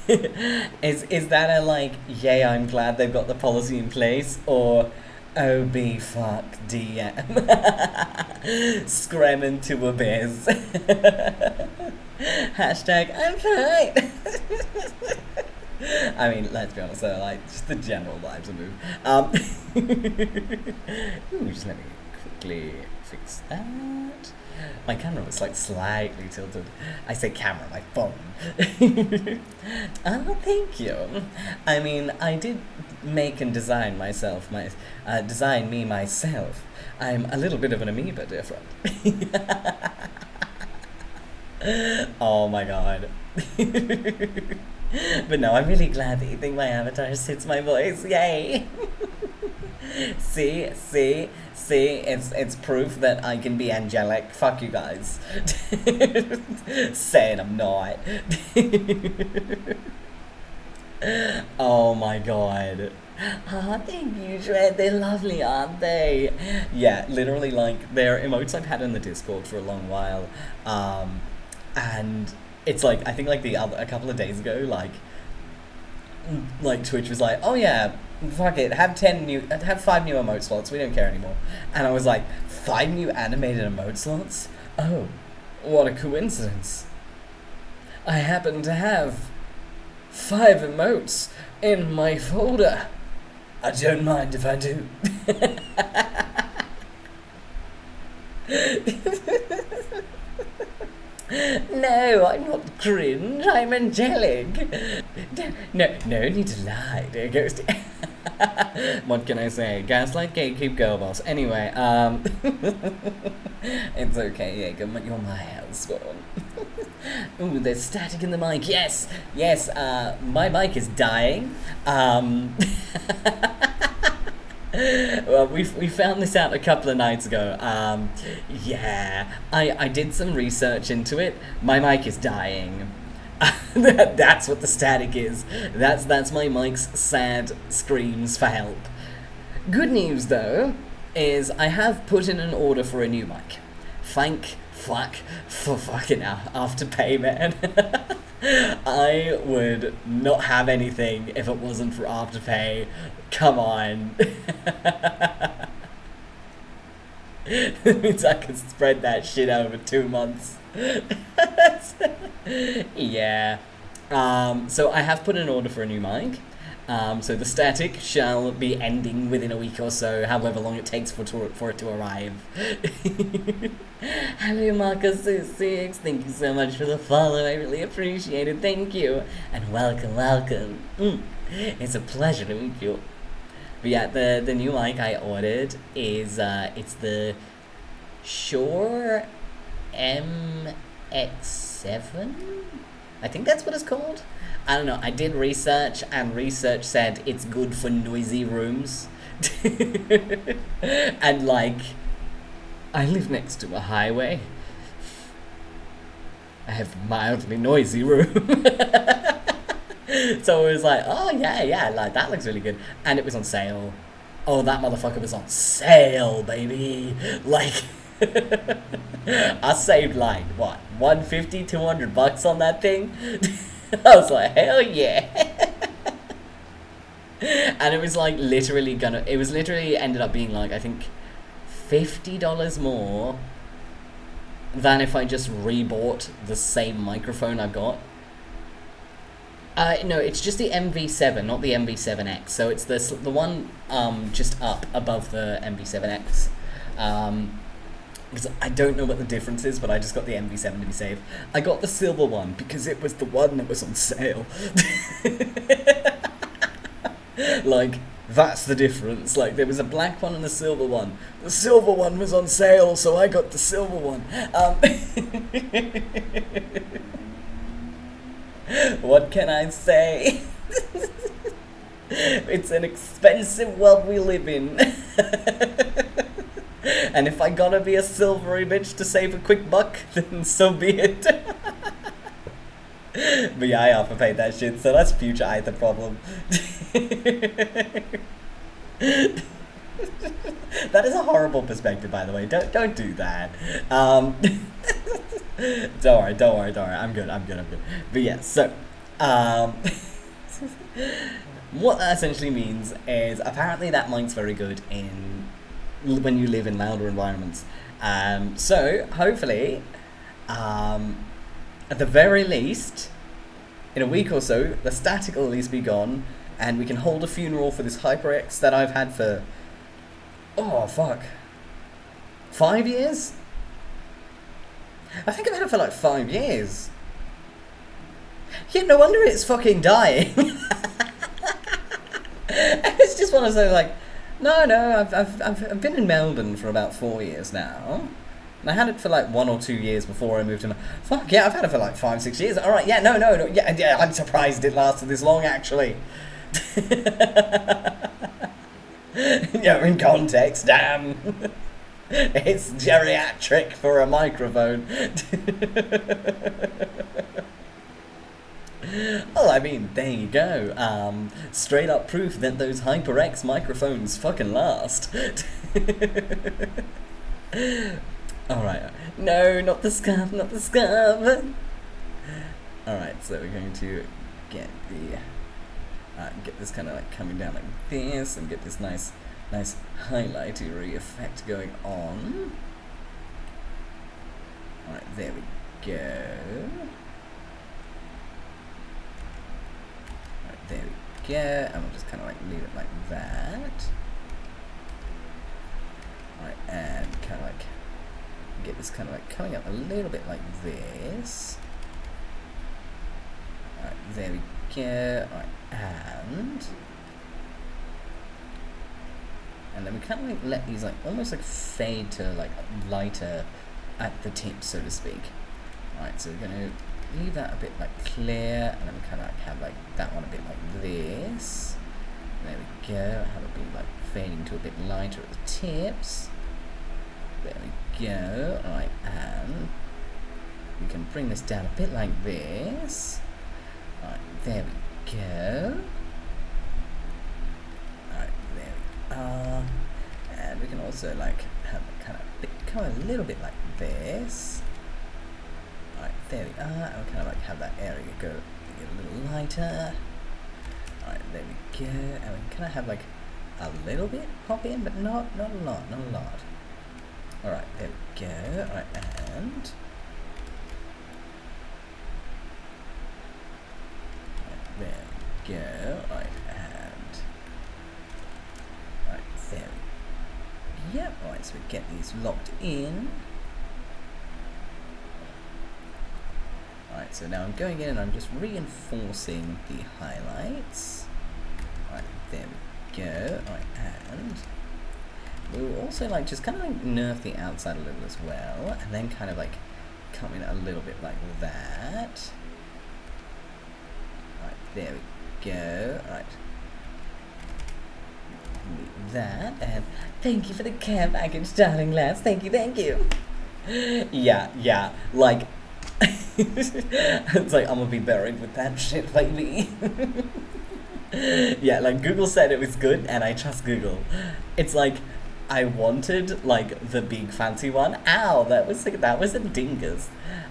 Is that a like, yay, I'm glad they've got the policy in place, or OB fuck DM? Screaming to a biz. Hashtag I'm fine. I mean, let's be honest though, like, just the general vibes of move. Ooh, just let me quickly fix that. My camera was like slightly tilted. I say camera, my phone. Oh, thank you. I mean, I did make and design myself, design me myself. I'm a little bit of an amoeba, dear friend. Oh my god. But no, I'm really glad that you think my avatar suits my voice. Yay! See, it's proof that I can be angelic. Fuck you guys. Saying I'm not. Oh my god. Ah, thank you, Dread. They're lovely, aren't they? Yeah, literally, like, they're emotes I've had in the Discord for a long while. And it's like, I think like a couple of days ago, like Twitch was like, oh yeah, fuck it, have 5 new emote slots, we don't care anymore. And I was like, 5 new animated emote slots? Oh, what a coincidence. I happen to have 5 emotes in my folder. I don't mind if I do. No, I'm not cringe, I'm angelic. No need to lie, dear Ghost. What can I say? Gaslight, gatekeep, girl boss. Anyway, it's okay, yeah, you're my hellspawn. Ooh, there's static in the mic. Yes, my mic is dying. Well, we found this out a couple of nights ago. Yeah, I did some research into it. My mic is dying. That's what the static is. That's my mic's sad screams for help. Good news though is I have put in an order for a new mic. Thank fuck for fucking Afterpay, man. I would not have anything if it wasn't for Afterpay. Come on. It means I can spread that shit over 2 months. Yeah. So I have put an order for a new mic. So the static shall be ending within a week or so, however long it takes for it to arrive. Hello Marcus06, thank you so much for the follow, I really appreciate it, thank you. And welcome. It's a pleasure to meet you. But yeah, the new mic I ordered is, it's the Shure MX7? I think that's what it's called. I don't know, I did research, and research said it's good for noisy rooms. And like, I live next to a highway. I have a mildly noisy room. So it was like, oh yeah, like that looks really good. And it was on sale. Oh, that motherfucker was on sale, baby. Like, I saved like, what, 150, 200 bucks on that thing? I was like, hell yeah. And it was like literally ended up being like, I think $50 more than if I just rebought the same microphone I've got. No, it's just the MV7, not the MV7X. So it's the one just up above the MV7X. Because I don't know what the difference is, but I just got the MV7 to be safe. I got the silver one because it was the one that was on sale. Like, that's the difference. Like, there was a black one and a silver one. The silver one was on sale, so I got the silver one. What can I say? It's an expensive world we live in. And if I gotta be a silvery bitch to save a quick buck, then so be it. But yeah, I overpaid that shit, so that's future either problem. That is a horrible perspective, by the way. Don't do that. Don't worry. I'm good. But yeah, so Um, what that essentially means is apparently that mic's very good in when you live in louder environments. So hopefully, at the very least, in a week or so, the static will at least be gone, and we can hold a funeral for this HyperX that I've had for, 5 years? I think I've had it for like 5 years. Yeah, no wonder it's fucking dying. It's just one of those like, no, I've been in Melbourne for about 4 years now. And I had it for like 1 or 2 years before I moved to. Fuck yeah, I've had it for like 5-6 years. All right, yeah, no, yeah. I'm surprised it lasted this long, actually. Yeah, in context, damn. It's geriatric for a microphone. Well, I mean, there you go. Straight up proof that those HyperX microphones fucking last. Alright. No, not the scarf, not the scarf. Alright, so we're going to get the... get this kind of like coming down like this, and get this nice highlightery effect going on. Alright, there we go. Alright, there we go, and we'll just kind of like leave it like that. Alright, and kind of like get this kind of like coming up a little bit like this. Alright, there we go. Alright, and then we kind of like let these like almost like fade to like lighter at the tip, so to speak. Alright, so we're gonna leave that a bit like clear, and then we kind of like have like that one a bit like this. There we go. Have it be like fading to a bit lighter at the tips. There we go. Alright, and we can bring this down a bit like this. Alright, there we go. Alright, there we are. And we can also like have it kind of become a little bit like this. Alright, there we are. And we kind of like have that area go a little lighter. Alright, there we go. And we can kind of have like a little bit pop in, but not a lot. Alright, there we go. Alright, and there we go. Alright, and alright, there we go. Yep, alright, so we get these locked in. Alright, so now I'm going in and I'm just reinforcing the highlights. Alright, there we go. Alright, and we'll also like just kind of like nerf the outside a little as well, and then kind of like come in a little bit like that. Alright, there we go. Alright. That, and thank you for the care package, darling lass. Thank you. Yeah, like it's like I'm gonna be buried with that shit, baby. Yeah, like Google said it was good, and I trust Google. It's like I wanted like the big fancy one. Ow, that was a dingus.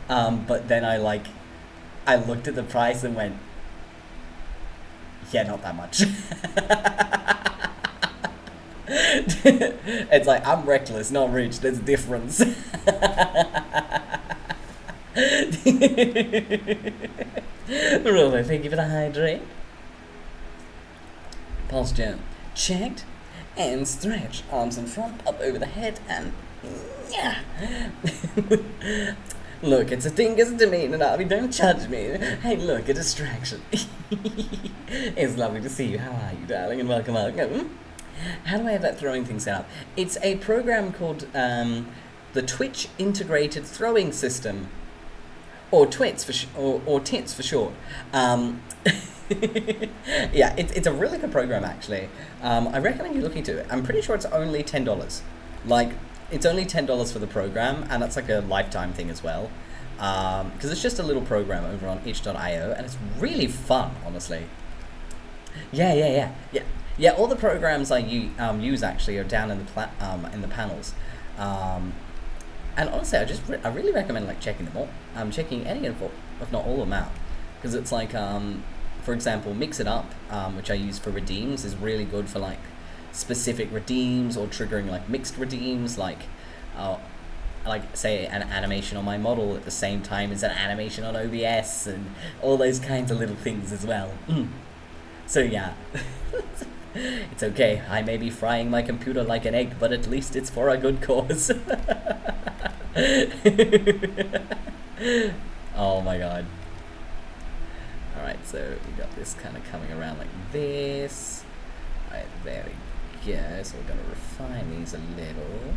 But then I looked at the price and went, yeah, not that much. It's like, I'm reckless, not rich. There's a difference. Roller, thank you for the hydrate. Posture checked, and stretch. Arms in front, up over the head, and yeah. Look, it's a dingus to me, Nanabi, don't judge me. Hey, look, a distraction. It's lovely to see you. How are you, darling? And welcome. How do I have that throwing thing set up? It's a program called the Twitch Integrated Throwing System, or TWITS or TITS for short. Yeah, it's a really good program, actually. I recommend you look into it. I'm pretty sure it's only $10. Like, it's only $10 for the program, and that's like a lifetime thing as well. Because it's just a little program over on itch.io, and it's really fun, honestly. Yeah. All the programs I use actually are down in the panels. And honestly, I really recommend like checking them all. Checking any of not all of them out, because it's like, for example, Mix It Up, which I use for redeems, is really good for like specific redeems or triggering like mixed redeems, like say an animation on my model at the same time as an animation on OBS and all those kinds of little things as well. So yeah, it's okay. I may be frying my computer like an egg, but at least it's for a good cause. Oh my god. Alright, so we got this kind of coming around like this. Alright, there we go. So we're going to refine these a little.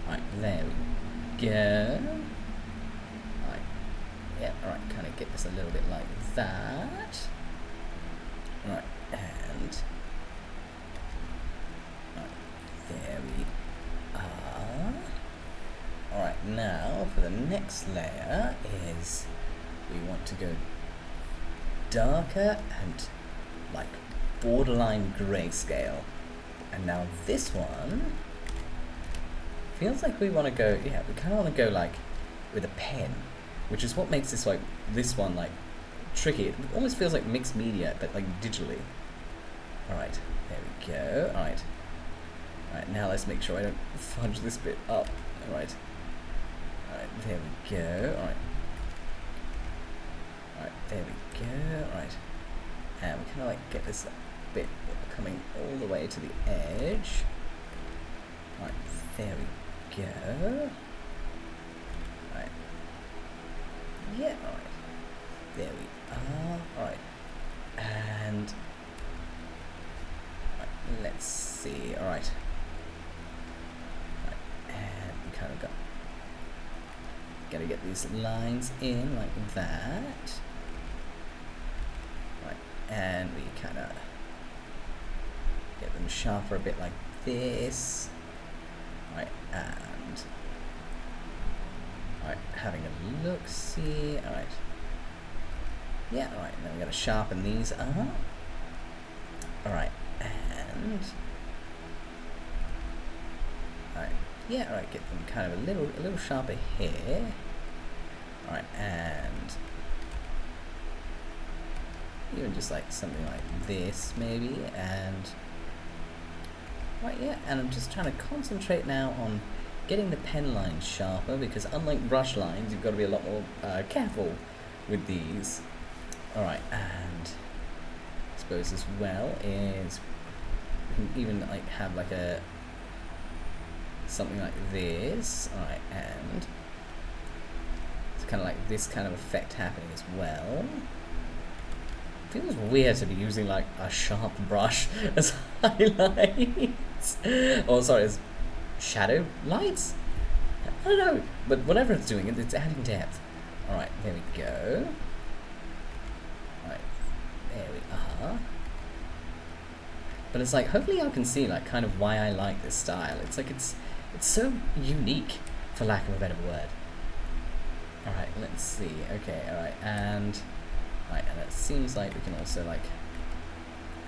Alright, there we go. Alright, yeah, alright, kind of get this a little bit like that. Alright, and alright, there we are. Alright, now for the next layer is we want to go darker and like borderline grayscale. And now this one feels like we want to go, yeah, we kind of want to go like with a pen, which is what makes this one like tricky. It almost feels like mixed media, but like digitally. Alright, there we go. Alright. Alright, now let's make sure I don't fudge this bit up. Alright. Alright, there we go. Alright. Alright, there we go. Alright. And we kind of like get this bit coming all the way to the edge. Alright, there we go. Alright. Yeah, alright. There we are. Alright. And alright, let's see. Alright. Alright. And we kind of gotta get these lines in like that. Right, and we kind of get them sharper a bit like this. Right, and right, having a look, see. All right, yeah. All right, then we gotta sharpen these up. All right, and all right. Yeah, alright, get them kind of a little sharper here. Alright, and even just like something like this maybe, and right, yeah, and I'm just trying to concentrate now on getting the pen lines sharper, because unlike brush lines, you've got to be a lot more careful with these. Alright, and I suppose as well is we can even like have like a something like this. Alright, and it's kind of like this kind of effect happening as well. It feels weird to be using like a sharp brush as highlights. Oh, sorry, as shadow lights? I don't know, but whatever it's doing, it's adding depth. Alright, there we go. Alright, there we are. But it's like, hopefully y'all can see like kind of why I like this style. It's like it's so unique, for lack of a better word. Alright, let's see. Okay, alright, and right, and it seems like we can also like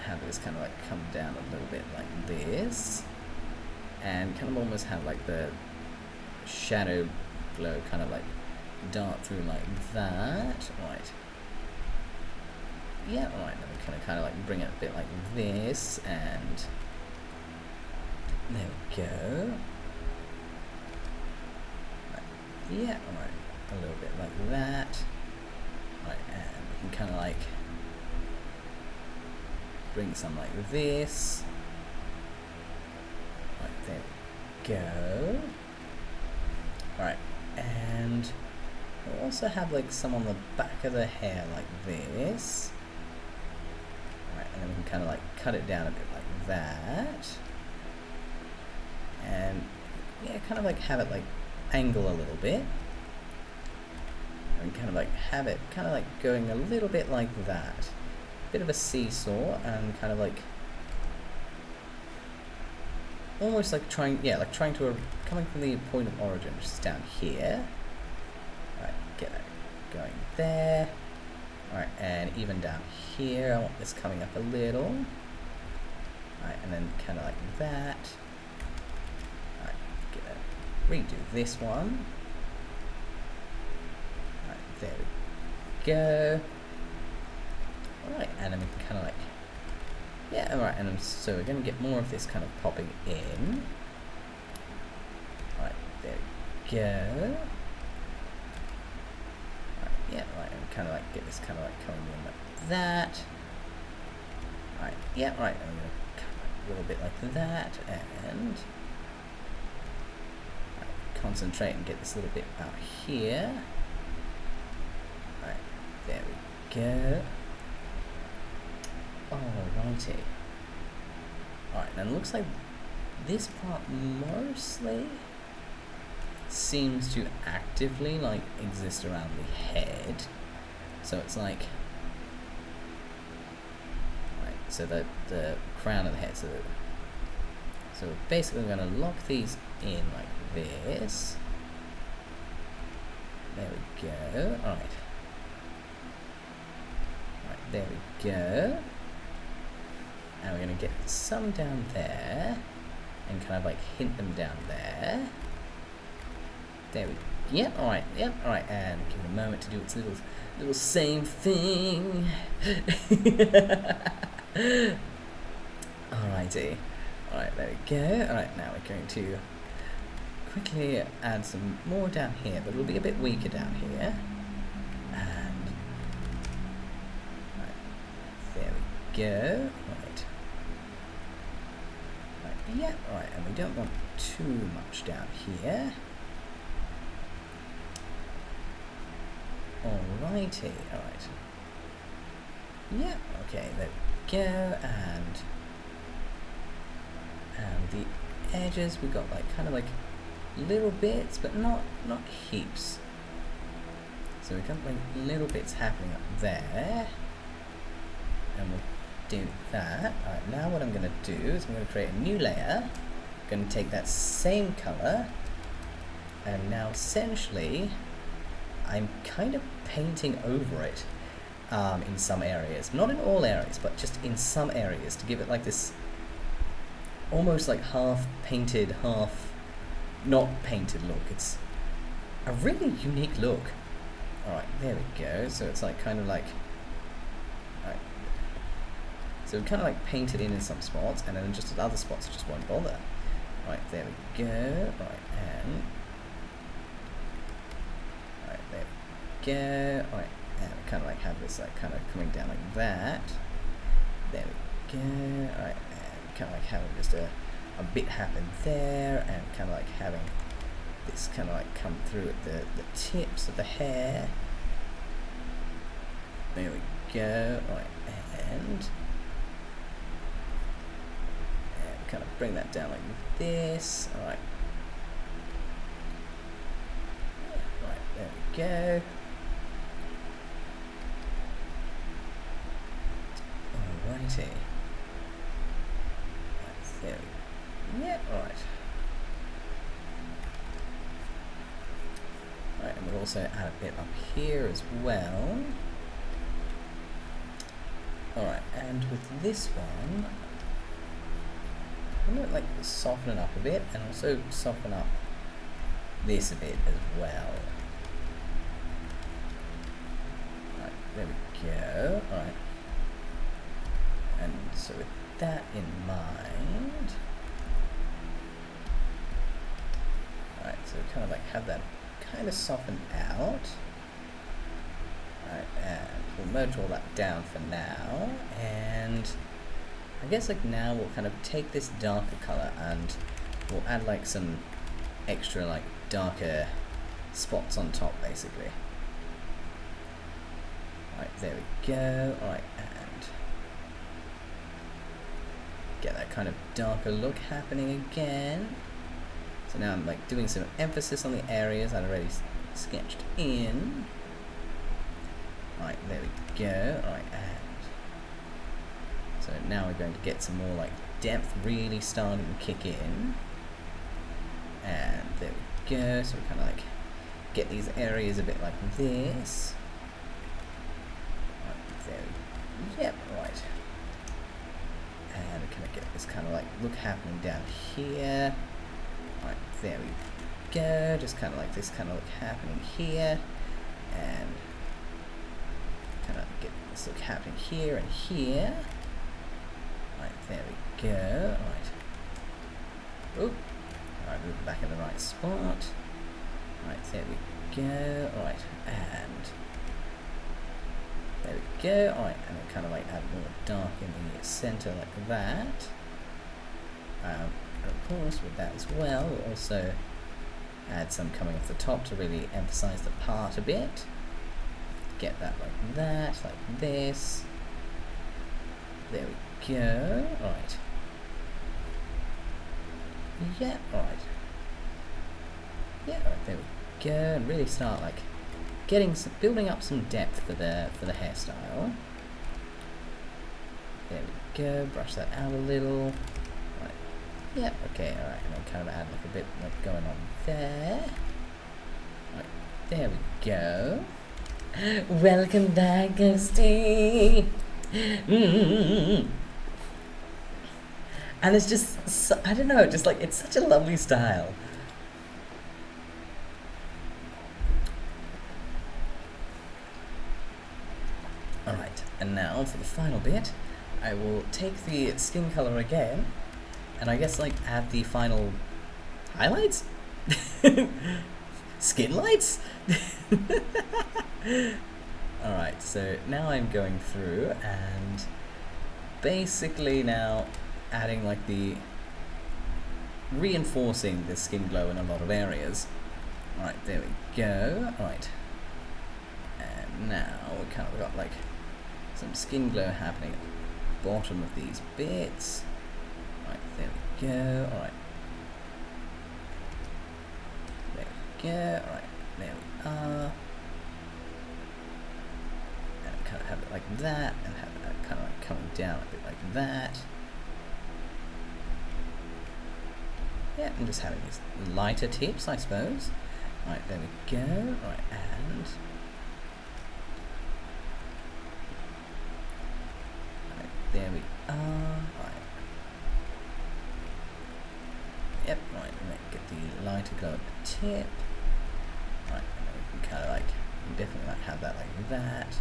have this kind of like come down a little bit like this, and kind of almost have like the shadow glow kind of like dart through like that. Right. Yeah, alright, then we kind of like bring it a bit like this, and there we go. Right. Yeah, alright, a little bit like that. Right, and we can kind of like bring some like this. Right, there we go. Alright, and we'll also have like some on the back of the hair like this. Right, and then we can kind of like cut it down a bit like that. And yeah, kind of like have it like angle a little bit. And kind of like have it kind of like going a little bit like that. Bit of a seesaw, and kind of like almost like trying, yeah, like trying to, coming from the point of origin, which is down here. Right, get it going there. Alright, and even down here, I want this coming up a little. Alright, and then kind of like that. Alright, get it, redo this one. Alright, there go. Alright, and then we can kind of like, yeah, alright, and so we're going to get more of this kind of popping in. Alright, there we go. Alright, yeah, right, and kind of like get this kind of like coming in like that. Alright, yeah, right, and we're going to come a little bit like that, and right, concentrate and get this little bit out here. Alright, there we go. Alrighty. Alright, now it looks like this part mostly seems to actively like exist around the head. So it's like, right, so the crown of the head. So we're basically going to lock these in like this. There we go. Alright. Right, there we go. And we're going to get some down there and kind of like hint them down there. There we, yep, alright, and give it a moment to do its little same thing. Alrighty, alright, there we go. Alright, now we're going to quickly add some more down here, but it'll be a bit weaker down here. And, right, there we go. Yeah, right, and we don't want too much down here. Alrighty, alright. Yeah, okay, there we go, and the edges we got like kind of like little bits, but not heaps. So we got like little bits happening up there, and we'll do that. Alright, now what I'm going to do is I'm going to create a new layer. I'm going to take that same color, and now essentially I'm kind of painting over it in some areas. Not in all areas, but just in some areas to give it like this almost like half painted, half not painted look. It's a really unique look. Alright, there we go. So it's like kind of like, alright, so we kind of like paint it in some spots, and then just other spots I just won't bother. Right, there we go. Right, and right, there we go. Right, and we kind of like have this like kind of coming down like that. There we go. Right, and kind of like having just a bit happen there, and kind of like having this kind of like come through at the tips of the hair. There we go. Right, and kind of bring that down like this. Alright. Right, there we go. Alrighty. Right, there we go. Yeah, alright. Right, and we'll also add a bit up here as well. Alright, and with this one, I'm going to like soften it up a bit, and also soften up this a bit as well. Right, there we go. Alright. And so with that in mind, alright, so we kind of like have that kind of softened out. Alright, and we'll merge all that down for now, and I guess like now we'll kind of take this darker color and we'll add like some extra like darker spots on top basically. Alright, there we go. Alright, and get that kind of darker look happening again. So now I'm like doing some emphasis on the areas I'd already sketched in. Alright, there we go. Alright, and so now we're going to get some more like depth really starting to kick in. And there we go. So we kind of like get these areas a bit like this. Right, there we, yep, right. And we kind of get this kind of like look happening down here. Right, there we go. Just kind of like this kind of look happening here. And kind of get this look happening here and here. Right, there we go. Right. Oop. Alright, move it back in the right spot. Right, there we go. Alright, and there we go. Alright, and then kind of like add more dark in the center like that. And of course, with that as well, we'll also add some coming off the top to really emphasize the part a bit. Get that like that, like this. There we go. Alright. Yeah, alright. Yeah, alright, there we go. And really start like building up some depth for the hairstyle. There we go. Brush that out a little. Right. Yep. Okay. All right. And then kind of add like a bit like going on there. Right. There we go. Welcome back, Ghosty. And it's just so, I don't know. Just like it's such a lovely style. Alright, and now for the final bit, I will take the skin color again, and I guess like add the final highlights? Skin lights? Alright, so now I'm going through and basically now adding like reinforcing the skin glow in a lot of areas. Alright, there we go. Alright. And now we kind of got like some skin glow happening at the bottom of these bits. Right, there we go. Alright. There we go. Alright, there we are. And kind of have it like that, and have it kind of like coming down a bit like that. Yeah, and just having these lighter tips, I suppose. Right, there we go. Right, and there we are. Right. Yep, right, and then get the lighter glow at the tip. Right, and then we can kind of like, definitely like have that like that.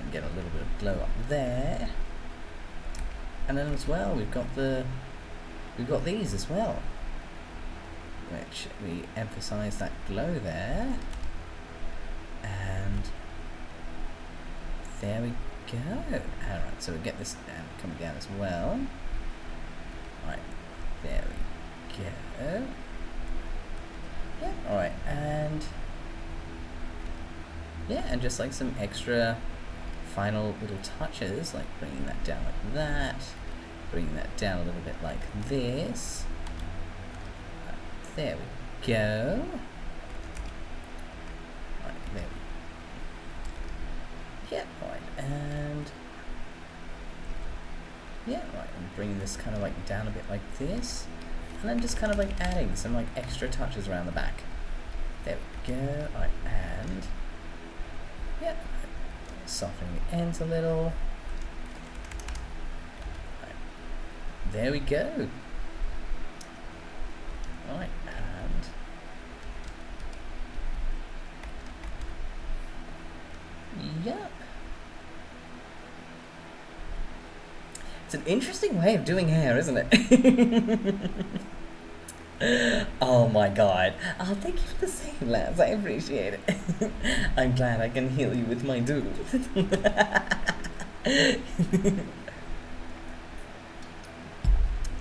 And get a little bit of glow up there. And then as well, we've got these as well. Which we emphasize that glow there. And there we go. Alright, so we get this coming down as well. Right, there we go. Yeah, alright, and yeah, and just like some extra final little touches, like bringing that down like that, bringing that down a little bit like this. Right, there we go. Right, there we yeah, right, and yeah, right, and bringing this kind of like down a bit like this, and then just kind of like adding some like extra touches around the back. There we go, right, and yeah, softening the ends a little. Right, there we go. Right, and yep. It's an interesting way of doing hair, isn't it? Oh my god. Oh, thank you for the same, lads. I appreciate it. I'm glad I can heal you with my dude.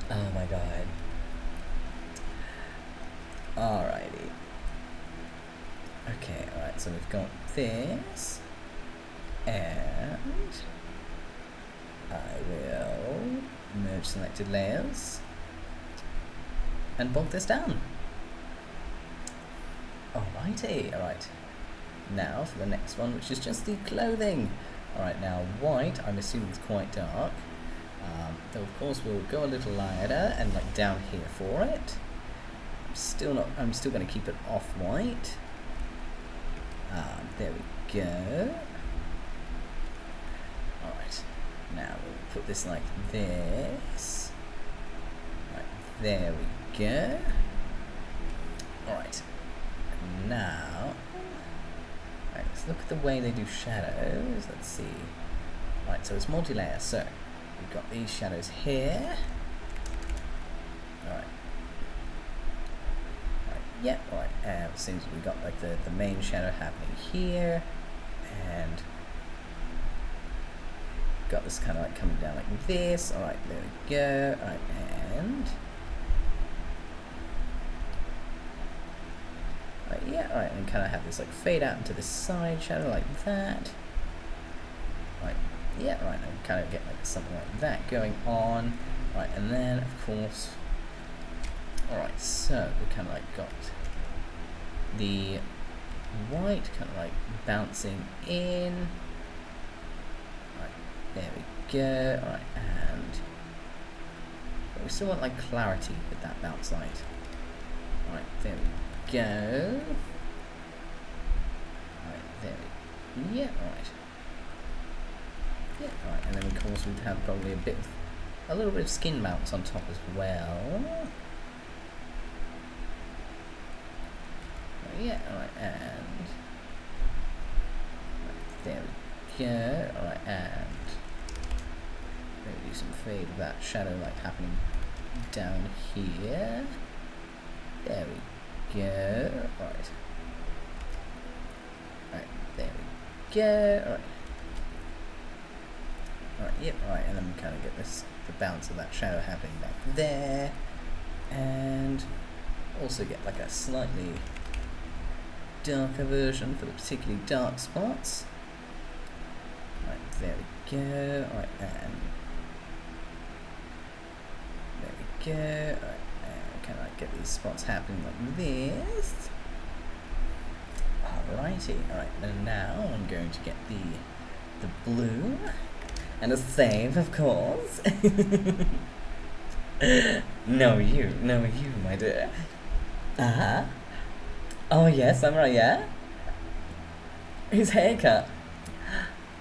Oh my god. Alrighty. Okay, alright, so we've got this. And I will merge selected layers and bolt this down. Alrighty, alright. Now for the next one, which is just the clothing. Alright, now white, I'm assuming it's quite dark. Though of course we'll go a little lighter and like down here for it. I'm still going to keep it off-white. There we go. Alright, now we'll put this like this. Right, there we go. Alright, now Alright, let's look at the way they do shadows. Let's see. Alright, so it's multi-layer. So we've got these shadows here. Alright. Yeah, alright, and it seems we got like the main shadow happening here, and got this kind of like coming down like this. Alright, there we go. Alright, and yeah, alright, and kind of have this like fade out into the side shadow like that. Right, yeah, right, and kind of get like something like that going on. Right, and then of course, alright, so we kind of like got the white kind of like bouncing in. Right, there we go. Alright, and but we still want like clarity with that bounce light. Alright, there we go. Alright, there we yeah, alright. Yeah, alright, and then of course we'd have probably a little bit of skin bounce on top as well. Yeah, alright, and right, there we go. Alright, and maybe do some fade of that shadow like happening down here. There we go. Alright. Alright, there we go. Alright. Alright, yep, alright, and then we kind of get the bounce of that shadow happening back there. And also get like a slightly darker version for the particularly dark spots. Right, there we go. Alright, and there we go. Alright, and kind of like get these spots happening like this. Alrighty, alright, and now I'm going to get the blue and a save, of course. No, you, my dear. Uh-huh. Oh yes, I'm right, yeah? His haircut.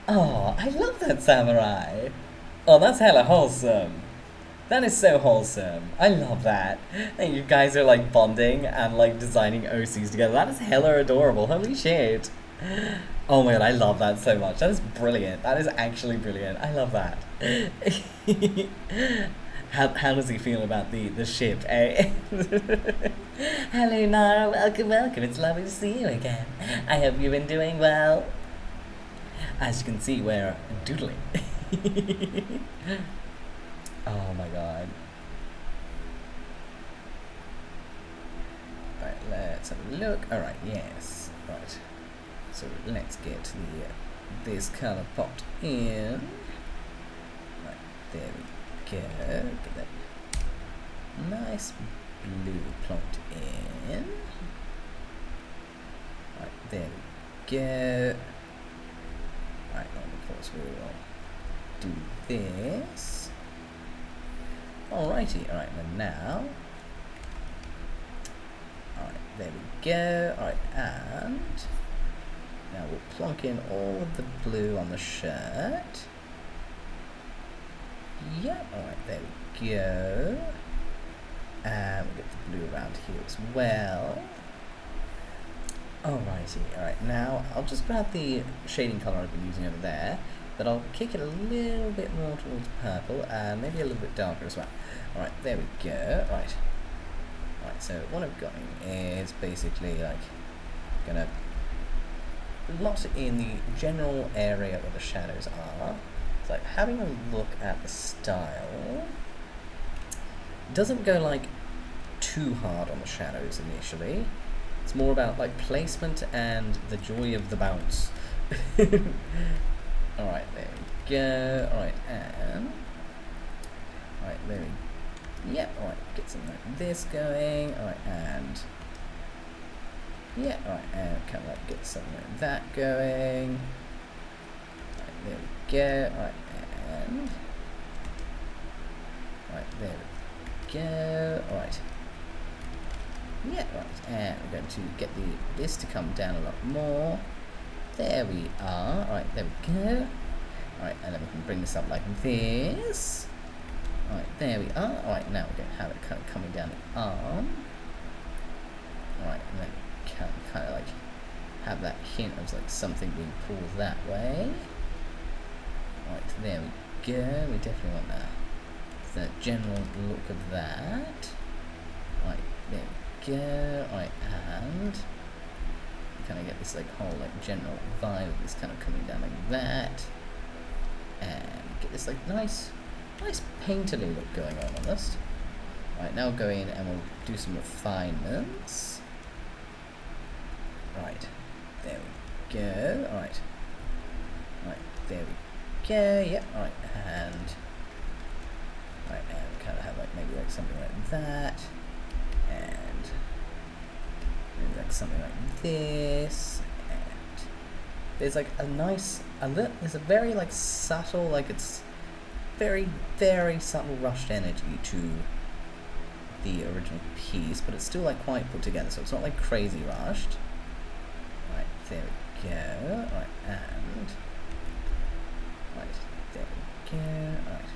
Oh, I love that samurai. Oh, that's hella wholesome. That is so wholesome. I love that. And you guys are like bonding and like designing OCs together. That is hella adorable. Holy shit. Oh my god, I love that so much. That is brilliant. That is actually brilliant. I love that. How does he feel about the ship, eh? Hello Nara, welcome. It's lovely to see you again. I hope you've been doing well. As you can see, we're doodling. Oh my god. Right, let's have a look. Alright, yes. Right. So let's get this colour popped in. Right, there we go. Get that nice blue plonked in. Right, there we go. Right, and of course we will do this. Alrighty, alright, and now. Alright, there we go. Alright, and now we'll plonk in all of the blue on the shirt. Yep, alright, there we go. And we'll get the blue around here as well. Alrighty, alright, now I'll just grab the shading colour I've been using over there, but I'll kick it a little bit more towards purple and maybe a little bit darker as well. Alright, there we go. Right. Right, so what I'm going is basically like gonna lot in the general area where the shadows are. It's like having a look at the style. It doesn't go like too hard on the shadows initially. It's more about like placement and the joy of the bounce. Alright, there we go. Alright, and alright, there we yep, alright, get something like this going. Alright, and yeah, alright, and kind of like get something like that going. Alright, there we go. Alright, and alright, there we go. Alright. Yeah, right, and we're going to get this to come down a lot more. There we are. Alright, there we go. Alright, and then we can bring this up like this. Alright, there we are. Alright, now we're going to have it kind of coming down the arm. Alright, and then kind of like have that hint of like something being pulled that way. Right, there we go. We definitely want that general look of that. Right, there we go. Right, and kind of get this like whole like general vibe of this kind of coming down like that, and get this like nice painterly look going on this. Right, now we'll go in and we'll do some refinements. Right, there we go. Right, there we go. Yep. Right, and kind of have like maybe like something like that, and maybe like something like this. And there's like a nice, there's a very like subtle, like it's very subtle rushed energy to the original piece, but it's still like quite put together, so it's not like crazy rushed. Right, there we go. Right, and right, there we go. Right,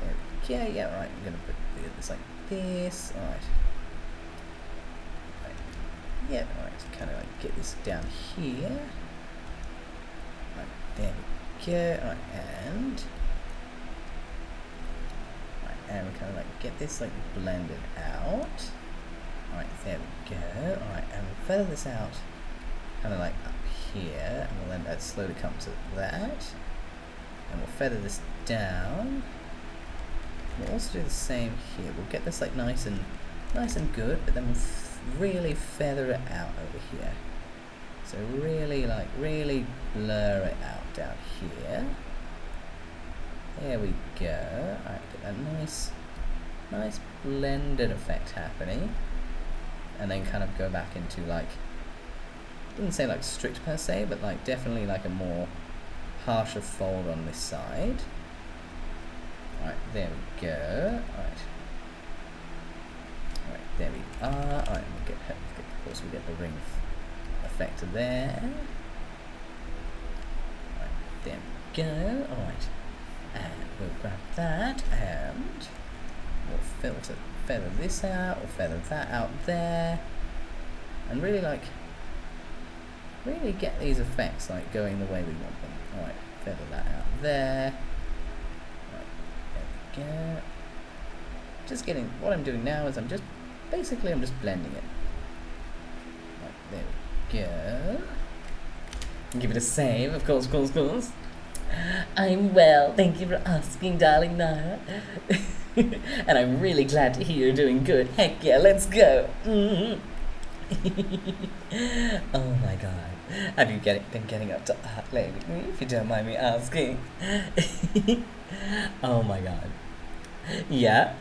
there we go. Yeah, right. I'm gonna put this like this. Right, right. Yeah, right. Kind of like get this down here. Right, there we go. Right, and we kind of like get this like blended out. Right, there we go. Alright, and we'll feather this out kind of like up here, and we'll then that slowly come to that, and we'll feather this down. We'll also do the same here. We'll get this like nice and good, but then we'll really feather it out over here. So really blur it out down here. There we go. Alright, get that nice blended effect happening. And then kind of go back into like, I wouldn't say like strict per se, but like definitely like a more harsher fold on this side. Alright, there we go. Alright, there we are. Alright, of course we get the ring effect there. Alright, there we go. Alright, and we'll grab that and we'll feather this out, or feather that out there, and really get these effects like going the way we want them. Alright, feather that out there. Right, there we go. Just getting, what I'm doing now is I'm just blending it. Right, there we go. Give it a save, of course. I'm well, thank you for asking, darling Nara. And I'm really glad to hear you're doing good. Heck yeah, let's go. Oh my god. Have you been getting up to art lately, if you don't mind me asking? Oh my god. Yeah?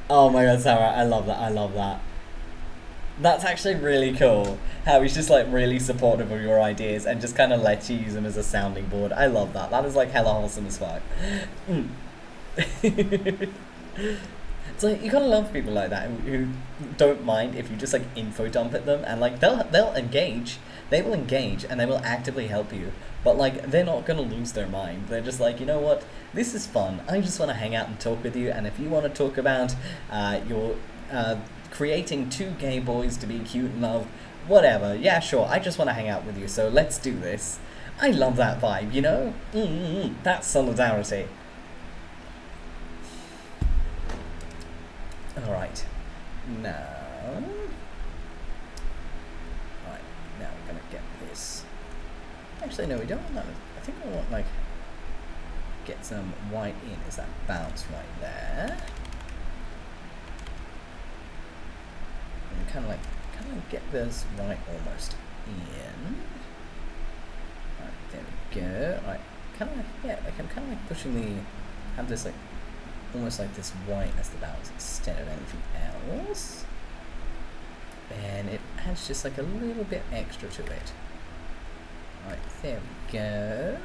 Oh my god, Sarah, I love that. That's actually really cool. How he's just like really supportive of your ideas and just kind of lets you use them as a sounding board. I love that. That is like hella wholesome as fuck. It's like, you gotta love people like that who don't mind if you just like info dump at them, and like they'll engage. They will engage and they will actively help you. But like, they're not gonna lose their mind. They're just like, you know what? This is fun. I just want to hang out and talk with you. And if you want to talk about your creating two gay boys to be cute and love, whatever. Yeah, sure. I just want to hang out with you. So let's do this. I love that vibe. You know? That's solidarity. Alright, now we're gonna get this. Actually, no, we don't want that. I think I want, like, get some white in. Is that bounce right there? And kind of like get this white almost in. Right, there we go. Right, kind of like, yeah, like I'm kind of like pushing the, have this like, almost like this white as the bounce instead of anything else, and it adds just like a little bit extra to it. Right, there we go.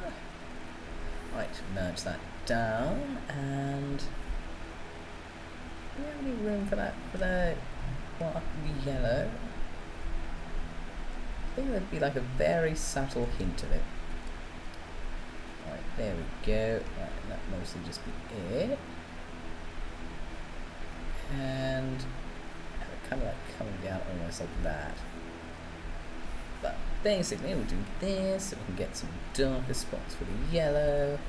Right, merge that down, and do we have any room for that, for the yellow? I think there'd be like a very subtle hint of it. Right, there we go. Right, that mostly just be it. And kind of like coming down almost like that. but basically we'll do this so we can get some darker spots for the yellow,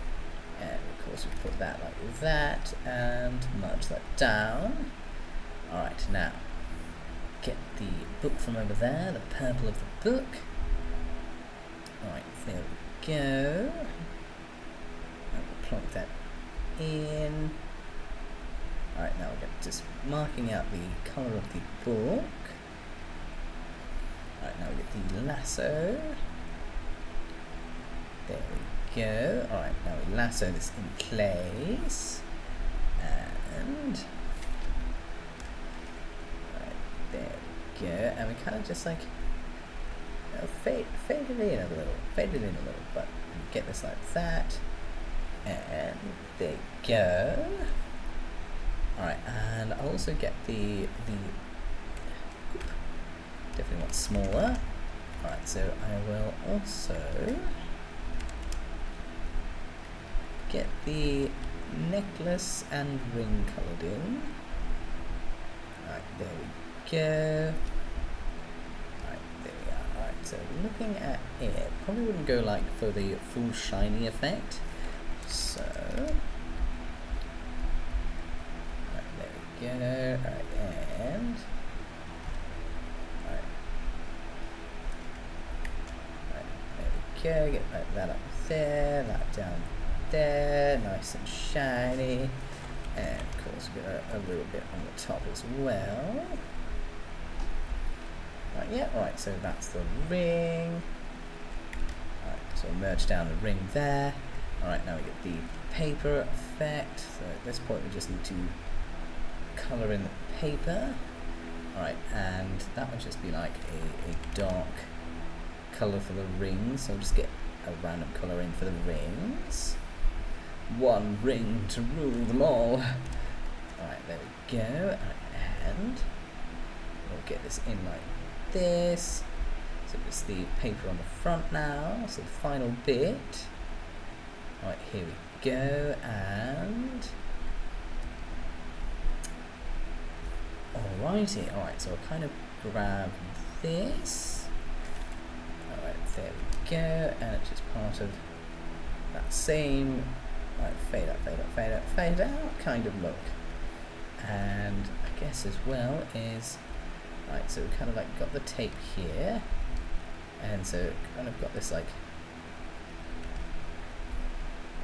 and of course we put that like that and merge that down. Alright, now get the book from over there, the purple of the book. Alright, there we go. And we'll plonk that in. Alright, now we're just marking out the colour of the book. Alright, now we get the lasso. There we go. Alright, now we lasso this in place. And right, there we go. And we kind of just like fade it in a little, but get this like that. And there you go. Alright, and I'll also get the definitely want smaller. Alright, so I will also get the necklace and ring coloured in. Alright, there we go. Alright, there we are. Alright, so looking at it, probably wouldn't go like for the full shiny effect. So alright, there we go. Alright, and get like that up there, that down there, nice and shiny, and of course we've got a little bit on the top as well. Right, yeah, right, so that's the ring. Right, so we'll merge down the ring there. Alright, now we get the paper effect, so at this point we just need to colour in the paper. Alright, and that would just be like a dark colour for the rings, so I'll just get a random colour in for the rings. One ring to rule them all. Alright, there we go, and we'll get this in like this. So it's the paper on the front now, so the final bit. Alright, here we go, and alrighty, alright, so I'll kind of grab this. Alright, there we go, and it's just part of that same fade out kind of look. And I guess as well is, right, so we kind of like got the tape here, and so kind of got this like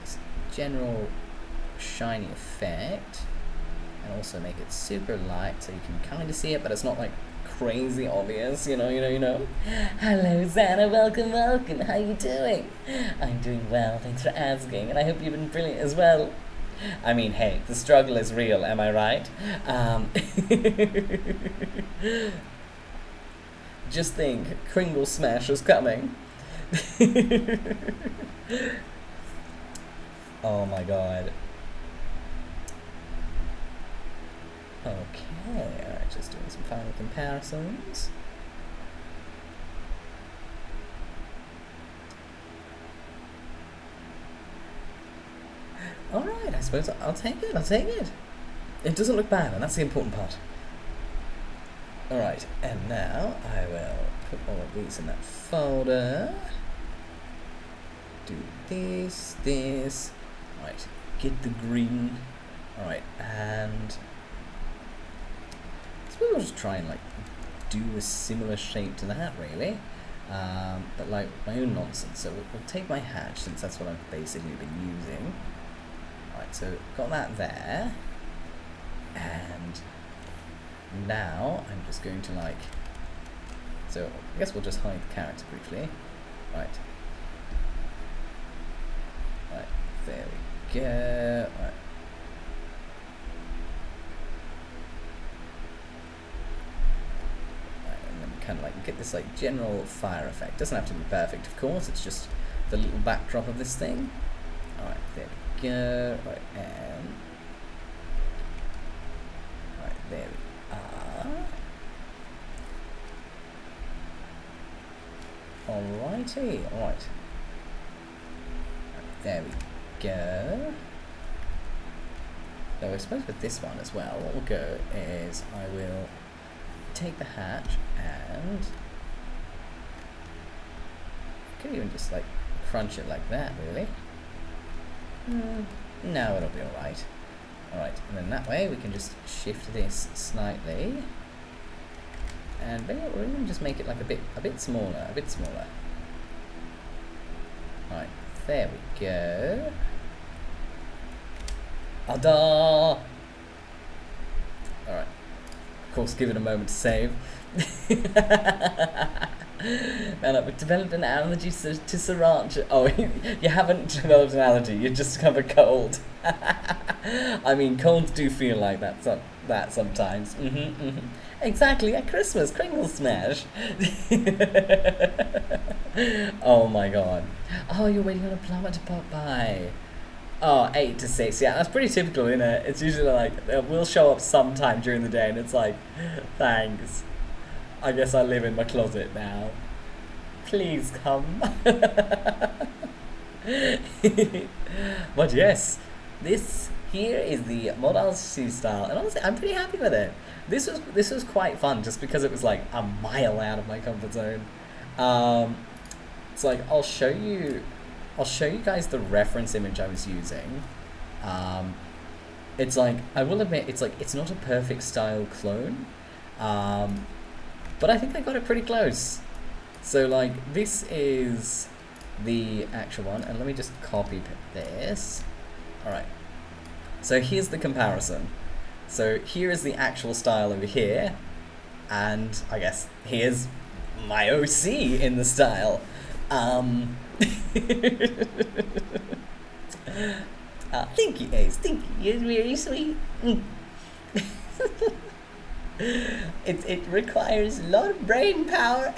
this general shiny effect, and also make it super light so you can kind of see it, but it's not like crazy obvious, you know. Hello, Zana, welcome, how you doing? I'm doing well, thanks for asking, and I hope you've been brilliant as well. I mean, hey, the struggle is real, am I right? Just think, Kringle Smash is coming. Oh my god. Okay, alright, just doing some final comparisons. Alright, I suppose I'll take it. It doesn't look bad, and that's the important part. Alright, and now I will put all of these in that folder. Do this. Alright, get the green. Alright, and I suppose I'll just try and like do a similar shape to that, really. But like my own nonsense. So we'll take my hatch, since that's what I've basically been using. Alright, so got that there. And now I'm just going to like, so I guess we'll just hide the character briefly. Right, there we go. Right. And then kind of like get this like general fire effect. Doesn't have to be perfect, of course, it's just the little backdrop of this thing. Alright, there we go. Right, and right, there we are. Alrighty, alright. There we go. So I suppose with this one as well, what will go is I will take the hatch and could even just like crunch it like that, really. No, it'll be alright. Alright, and then that way we can just shift this slightly. And maybe we'll even just make it like a bit smaller, Alright, there we go. Ada! Alright. Of course, give it a moment to save. Man, I've developed an allergy to sriracha. Oh, you haven't developed an allergy, you just have a cold. I mean, colds do feel like that sometimes. Exactly, at Christmas, Kringle Smash. Oh my god. Oh, you're waiting on a plumber to pop by. Oh, 8 to 6. Yeah, that's pretty typical, isn't it? It's usually like, we'll show up sometime during the day and it's like, thanks. I guess I live in my closet now. Please come. But yes, this here is the Modal C style, and honestly, I'm pretty happy with it. This was quite fun, just because it was like a mile out of my comfort zone. It's like I'll show you guys the reference image I was using. It's like, I will admit, it's not a perfect style clone, but I think I got it pretty close. So like, this is the actual one, and let me just copy this. Alright, so here's the comparison. So here is the actual style over here, and I guess here's my OC in the style. Thank you, Ace. Thank you. You're very sweet. It requires a lot of brain power.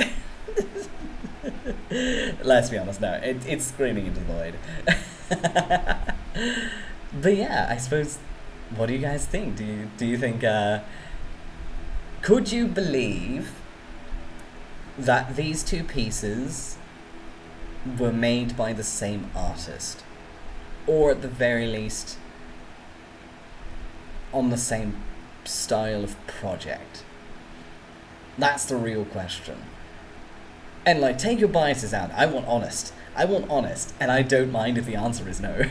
Let's be honest, no, it's screaming into the void. But yeah, I suppose, what do you guys think? Do you think, could you believe that these two pieces were made by the same artist? Or at the very least, on the same style of project? That's the real question. And like, take your biases out. I want honest, and I don't mind if the answer is no.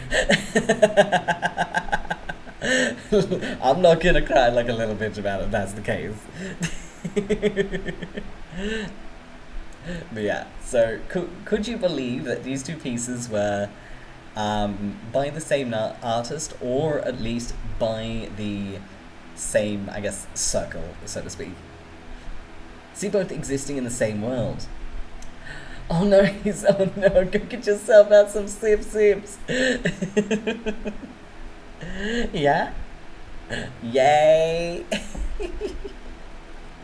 I'm not gonna cry like a little bitch about it if that's the case. But yeah, so could you believe that these two pieces were by the same artist, or at least by the same, I guess, circle, so to speak? See, both existing in the same world. Oh no, oh no, go get yourself out some sips. Yeah? Yay!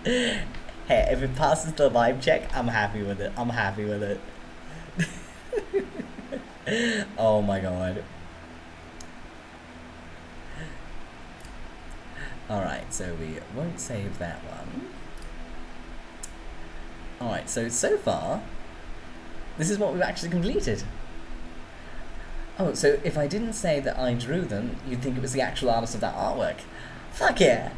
Hey, if it passes the vibe check, I'm happy with it. Oh my god. Alright, so we won't save that one. Alright, so far, this is what we've actually completed. Oh, so if I didn't say that I drew them, you'd think it was the actual artist of that artwork. Fuck yeah!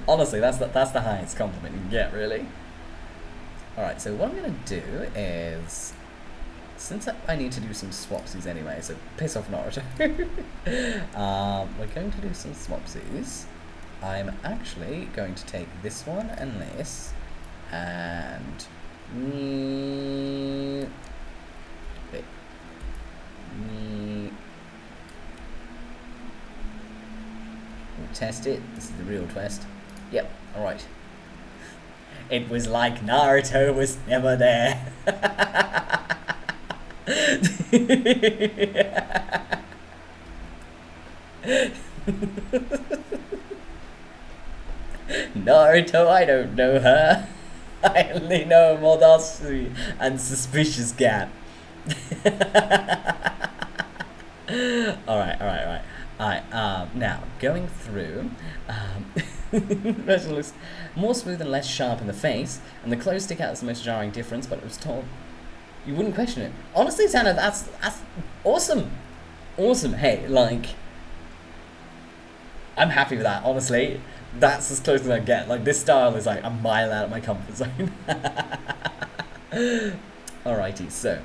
Honestly, that's the highest compliment you can get, really. Alright, so what I'm going to do is, since I need to do some swapsies anyway, so piss off Naruto. We're going to do some swapsies. I'm actually going to take this one and this, and we'll test it. This is the real test. Yep, alright. It was like Naruto was never there. Naruto, I don't know her. I only know Modosui and Suspicious Gap. Alright, now, going through, version looks more smooth and less sharp in the face, and the clothes stick out as the most jarring difference, but it was told you wouldn't question it. Honestly, Tanner, that's awesome. Awesome. Hey, like, I'm happy with that, honestly. That's as close as I get. Like, this style is like a mile out of my comfort zone. Alrighty, so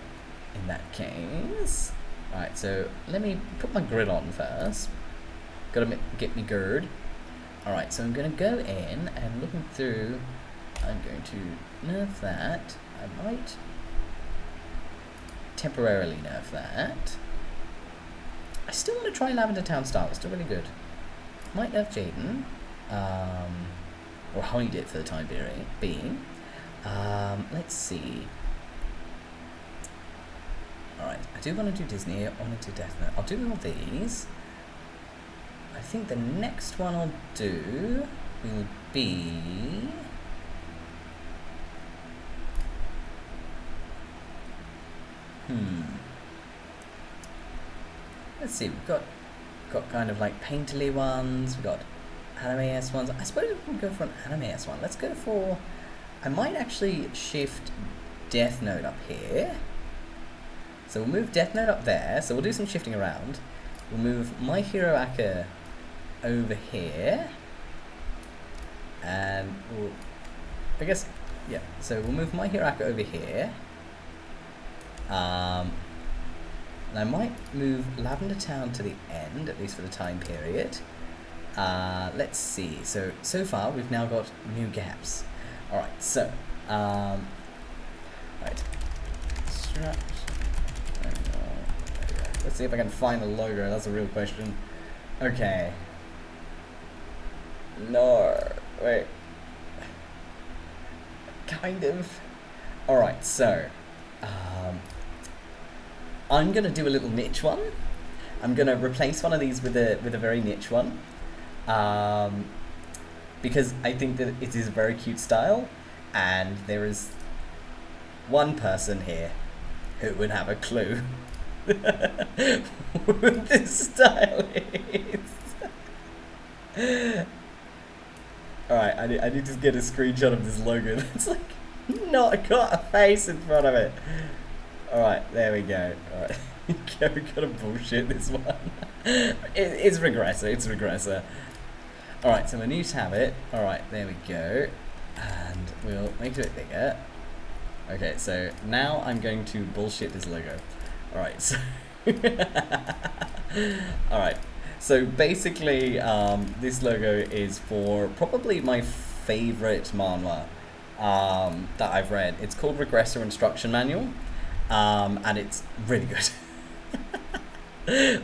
in that case, alright, so let me put my grid on first. Gotta get me gird. Alright, so I'm gonna go in and looking through, I'm going to nerf that. I might temporarily nerf that. I still want to try Lavender Town style, it's still really good. Might nerf Jaden, or hide it for the time being. Let's see. Alright, I do want to do Disney, I want to do Death Note. I'll do all these. I think the next one I'll do will be... Let's see, we've got kind of like painterly ones, we've got anime-esque ones. I suppose we can go for an anime-esque one. Let's go for... I might actually shift Death Note up here. So we'll move Death Note up there, so we'll do some shifting around. We'll move My Hero Acca over here. And we'll... I guess... Yeah, so we'll move My Hero Acca over here. And I might move Lavender Town to the end, at least for the time period. Let's see. So far we've now got new gaps. Alright, so right. Let's see if I can find the logo, that's a real question. Okay. No, wait. Kind of. Alright, so I'm gonna do a little niche one. I'm gonna replace one of these with a very niche one, because I think that it is a very cute style, and there is one person here who would have a clue what this style is. Alright, I need to get a screenshot of this logo that's like not got a face in front of it. Alright, there we go. Alright, we gotta bullshit this one. It's Regressor, Alright, so my new tab it. Alright, there we go. And we'll make it a bit bigger. Okay, so now I'm going to bullshit this logo. Alright, so... Alright, so basically this logo is for probably my favorite manhwa that I've read. It's called Regressor Instruction Manual. And it's really good.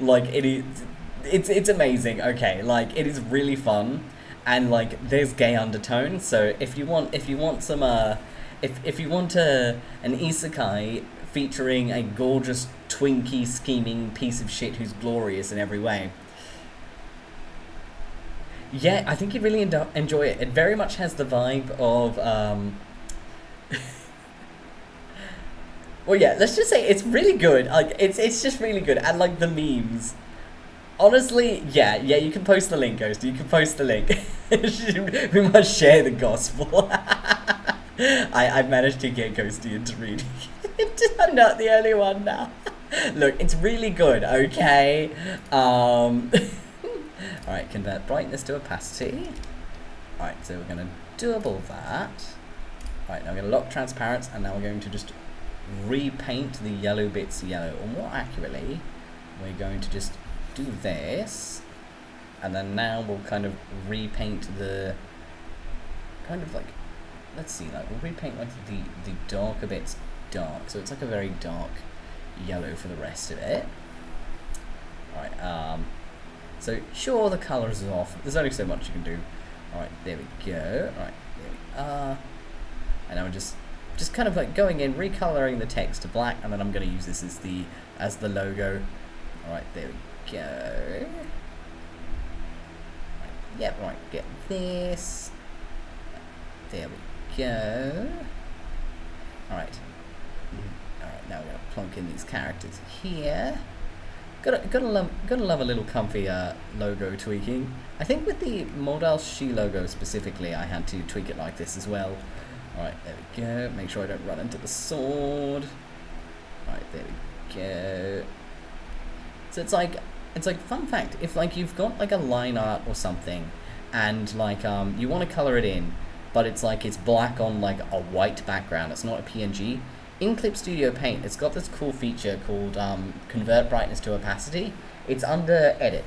Like it's amazing. Okay, like it is really fun, and like there's gay undertones. So if you want some if you want an isekai featuring a gorgeous twinkie scheming piece of shit who's glorious in every way, yeah, I think you'd really enjoy it. It very much has the vibe of well, yeah, let's just say it's really good. Like, it's just really good. And, like, the memes. Honestly, yeah, you can post the link, Ghost. You can post the link. We must share the gospel. I've managed to get Ghosty into reading it. I'm not the only one now. Look, it's really good, okay? Alright, convert brightness to opacity. Alright, so we're going to double that. Alright, now we're going to lock transparency, and now we're going to just repaint the yellow bits yellow, or more accurately we're going to just do this, and then now we'll kind of repaint the kind of like, let's see, like we'll repaint like the darker bits dark, so it's like a very dark yellow for the rest of it. Alright, so sure, the colours is off, there's only so much you can do. Alright, there we go. Alright, there we are, and now we're just kind of like going in, recoloring the text to black, and then I'm going to use this as the logo. Alright, there we go. Yep, right, get this. There we go. Alright. Alright, now we're going to plonk in these characters here. Gotta love a little comfy logo tweaking. I think with the Modal She logo specifically, I had to tweak it like this as well. Alright, there we go. Make sure I don't run into the sword. Alright, there we go. So it's like fun fact, if like you've got like a line art or something, and like you want to color it in, but it's like it's black on like a white background, it's not a PNG, in Clip Studio Paint, it's got this cool feature called Convert Brightness to Opacity. It's under Edit.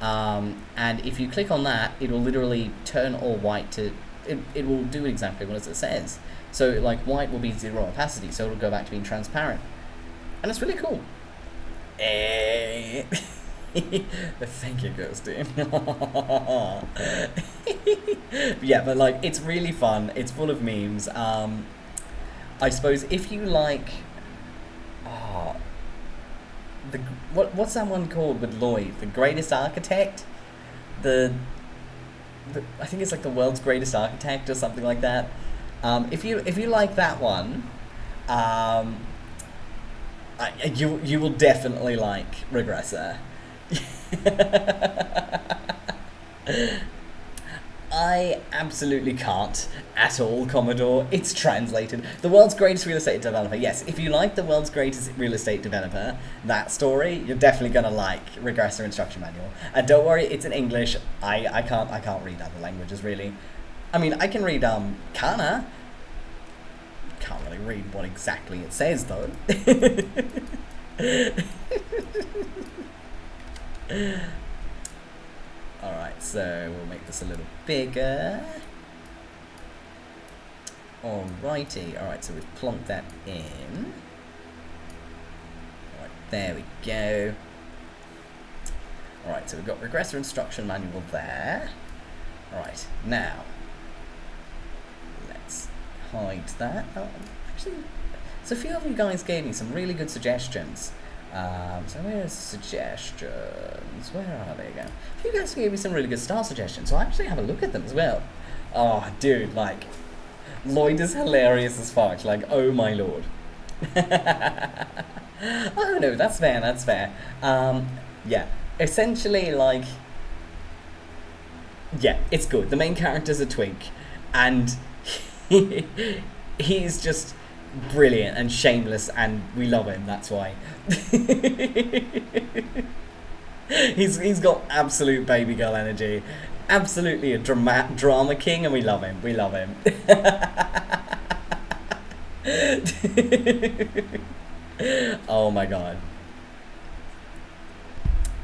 And if you click on that, it will literally turn all white to... It will do exactly what it says. So, like, white will be 0 opacity, so it'll go back to being transparent. And it's really cool. Thank you, Ghosty. Yeah, but, like, it's really fun. It's full of memes. I suppose if you like... what's that one called with Lloyd? The Greatest Architect? I think it's like the World's Greatest Architect or something like that. If you like that one, you will definitely like Regressor. I absolutely can't at all, Commodore. It's translated. The World's Greatest Real Estate Developer. Yes, if you like the World's Greatest Real Estate Developer, that story, you're definitely gonna like Regressor Instruction Manual. And don't worry, it's in English. I can't read other languages really. I mean, I can read Kana. Can't really read what exactly it says though. Alright, so we'll make this a little bigger. Alrighty, alright, so we've plonked that in. Alright, there we go. Alright, so we've got Regressor Instruction Manual there. Alright, now, let's hide that. Oh, actually, so a few of you guys gave me some really good suggestions. So where's suggestions? Where are they again? You guys gave me some really good star suggestions, so I actually have a look at them as well. Oh, dude, like, Lloyd is hilarious as fuck. Like, oh my lord. Oh no, that's fair, that's fair. Yeah, essentially, like, yeah, it's good. The main character's a twink, and he's just brilliant and shameless, and we love him, that's why. He's got absolute baby girl energy, absolutely a drama king, and we love him, we love him. Oh my god.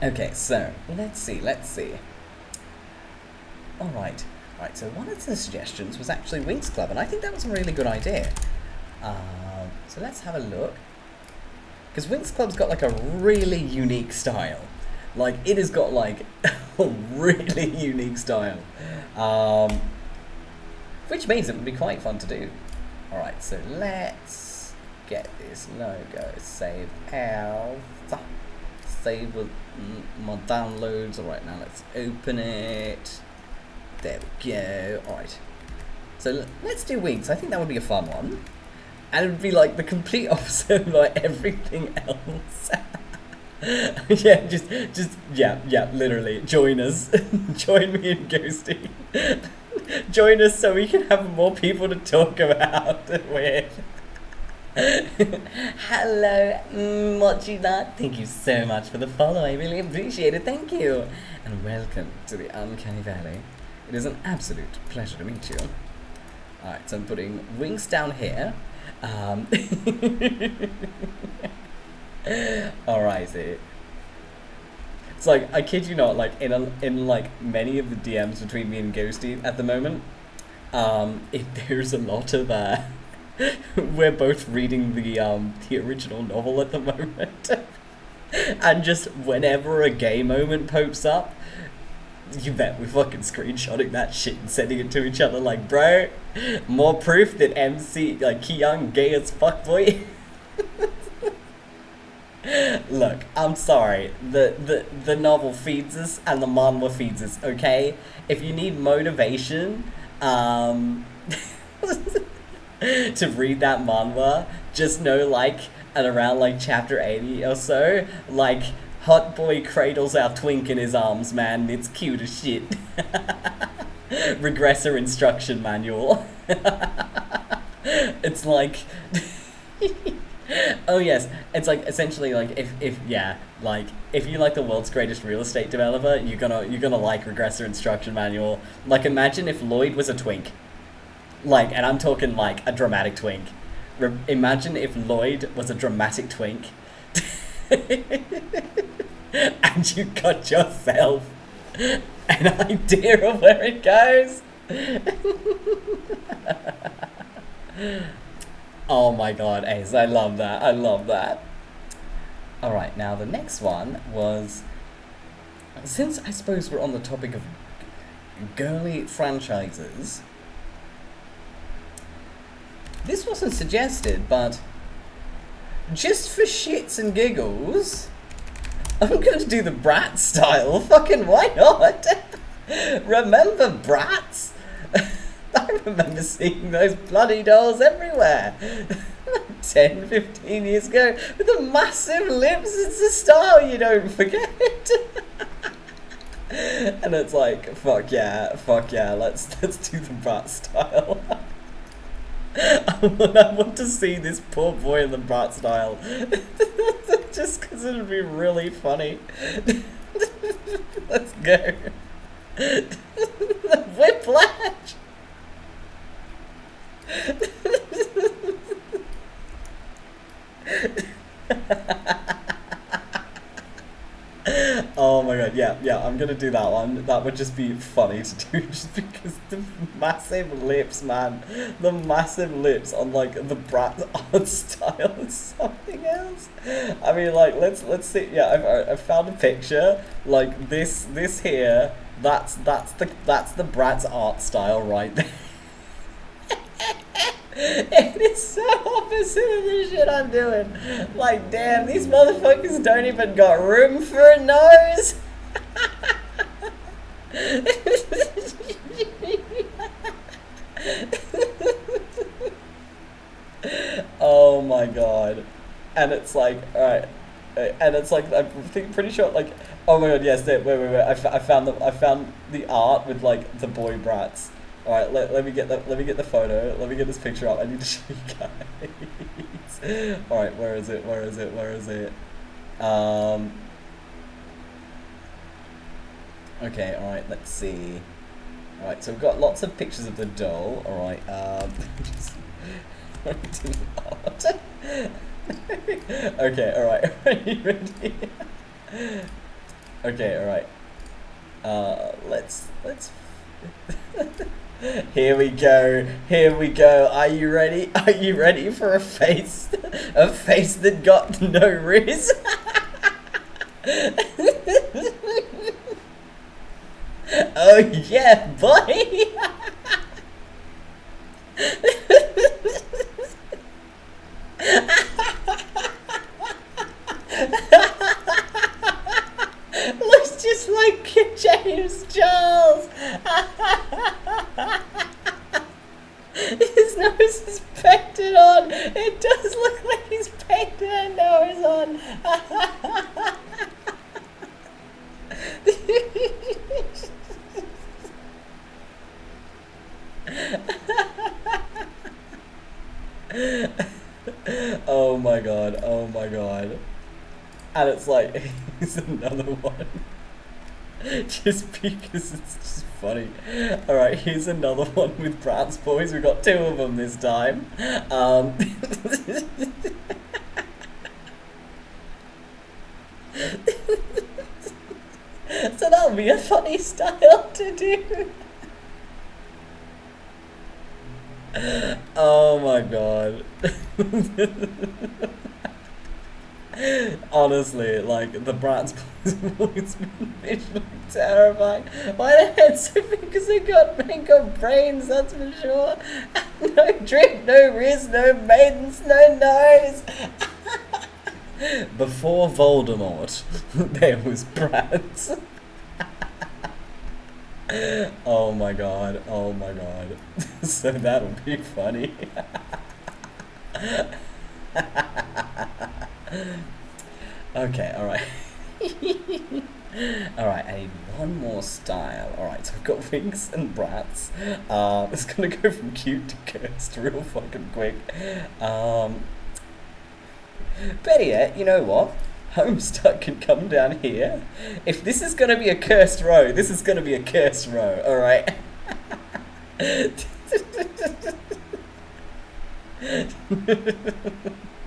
Okay, so let's see. Alright, so one of the suggestions was actually Winx Club, and I think that was a really good idea. So let's have a look. Because Winx Club's got like a really unique style. Like, it has got like a really unique style. Which means it would be quite fun to do. Alright, so let's get this logo saved out. Save with my downloads. Alright, now let's open it. There we go. Alright. So let's do Winx. I think that would be a fun one. And it would be like the complete opposite of like everything else. Yeah, yeah, literally. Join us. Join me and Ghosty. Join us so we can have more people to talk about with. Hello, Mochida. Thank you so much for the follow. I really appreciate it. Thank you. And welcome to the Uncanny Valley. It is an absolute pleasure to meet you. Alright, so I'm putting Winx down here. Alrighty. It's like, I kid you not, like in like many of the DMs between me and Ghosty at the moment, there's a lot of we're both reading the original novel at the moment. And just whenever a gay moment pops up, you bet we're fucking screenshotting that shit and sending it to each other like, bro, more proof that MC, like, 𝐄𝐍𝐕𝐓𝐮 gay as fuck, boy. Look, I'm sorry, the novel feeds us and the manhwa feeds us, okay? If you need motivation, to read that manhwa, just know, like, at around, like, chapter 80 or so, like, hot boy cradles our twink in his arms, man. It's cute as shit. Regressor Instruction Manual. It's like... Oh yes, it's like essentially like if you like the World's Greatest Real Estate Developer, you're gonna like Regressor Instruction Manual. Like, imagine if Lloyd was a twink. Like, and I'm talking like a dramatic twink. Imagine if Lloyd was a dramatic twink. And you got yourself an idea of where it goes. Oh my god, Ace, I love that. I love that. Alright, now the next one was, since I suppose we're on the topic of girly franchises, this wasn't suggested, but just for shits and giggles, I'm going to do the Bratz style. Fucking why not? Remember Bratz? I remember seeing those bloody dolls everywhere. 10, 15 years ago, with the massive lips. It's a style you don't forget. And it's like, fuck yeah, let's do the Bratz style. I want to see this poor boy in the Bratz style. Just because it would be really funny. Let's go. Whiplash. Oh my god, yeah, I'm gonna do that one. That would just be funny to do, just because the massive lips, man. The massive lips on like the Bratz art style is something else. I mean, like, let's see. Yeah, I've found a picture. Like this here. That's the Bratz art style right there. It is so opposite of the shit I'm doing. Like, damn, these motherfuckers don't even got room for a nose. Oh my god. And it's like, alright. And it's like, I'm pretty sure, like, oh my god, yes, wait. I found the art with like the boy Bratz. All right, let me get the photo. Let me get this picture up. I need to show you guys. All right, where is it? Okay, all right. Let's see. All right, so we've got lots of pictures of the doll. All right. Just to the art. Okay. All right. Are you ready? Okay. All right. Let's. Here we go. Are you ready? Are you ready for a face that got no riz? Oh yeah, boy. Looks just like James Charles. His nose is painted on. It does look like he's painted a nose on. Oh my god. And it's like, here's another one. Just because it's just funny. Alright, here's another one with Bratz boys. We've got 2 of them this time. So that'll be a funny style to do. Oh my god. Honestly, like, the Bratz boys have always been visually terrifying. Why the head so big? Because they got brains, that's for sure. No drip, no wrist, no maidens, no nose. Before Voldemort, there was Bratz. Oh my god. So that'll be funny. Okay, alright. Alright, I need one more style. Alright, so I've got Winx and Bratz. It's gonna go from cute to cursed real fucking quick. Better yet, you know what? Homestuck can come down here. If this is gonna be a cursed row, this is gonna be a cursed row, alright?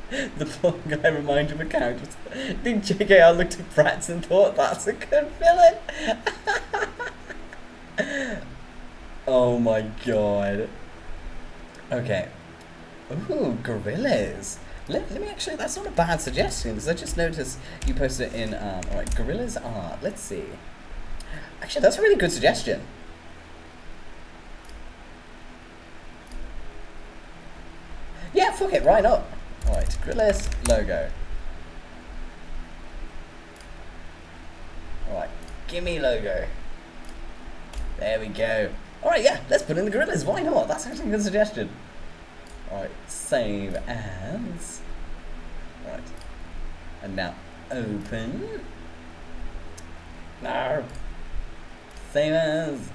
The poor guy reminds you of a character. I think JKR looked at Bratz and thought that's a good villain. Oh my god. Okay. Ooh, gorillas. Let me actually, that's not a bad suggestion, because I just noticed you posted it in, alright, gorillas art. Let's see. Actually, that's a really good suggestion. Yeah, fuck it, why not? Alright, gorillas logo. Alright, gimme logo. There we go. Alright, yeah, let's put in the gorillas, why not? That's actually a good suggestion. Alright, save as. Alright. And now open. No. Save as.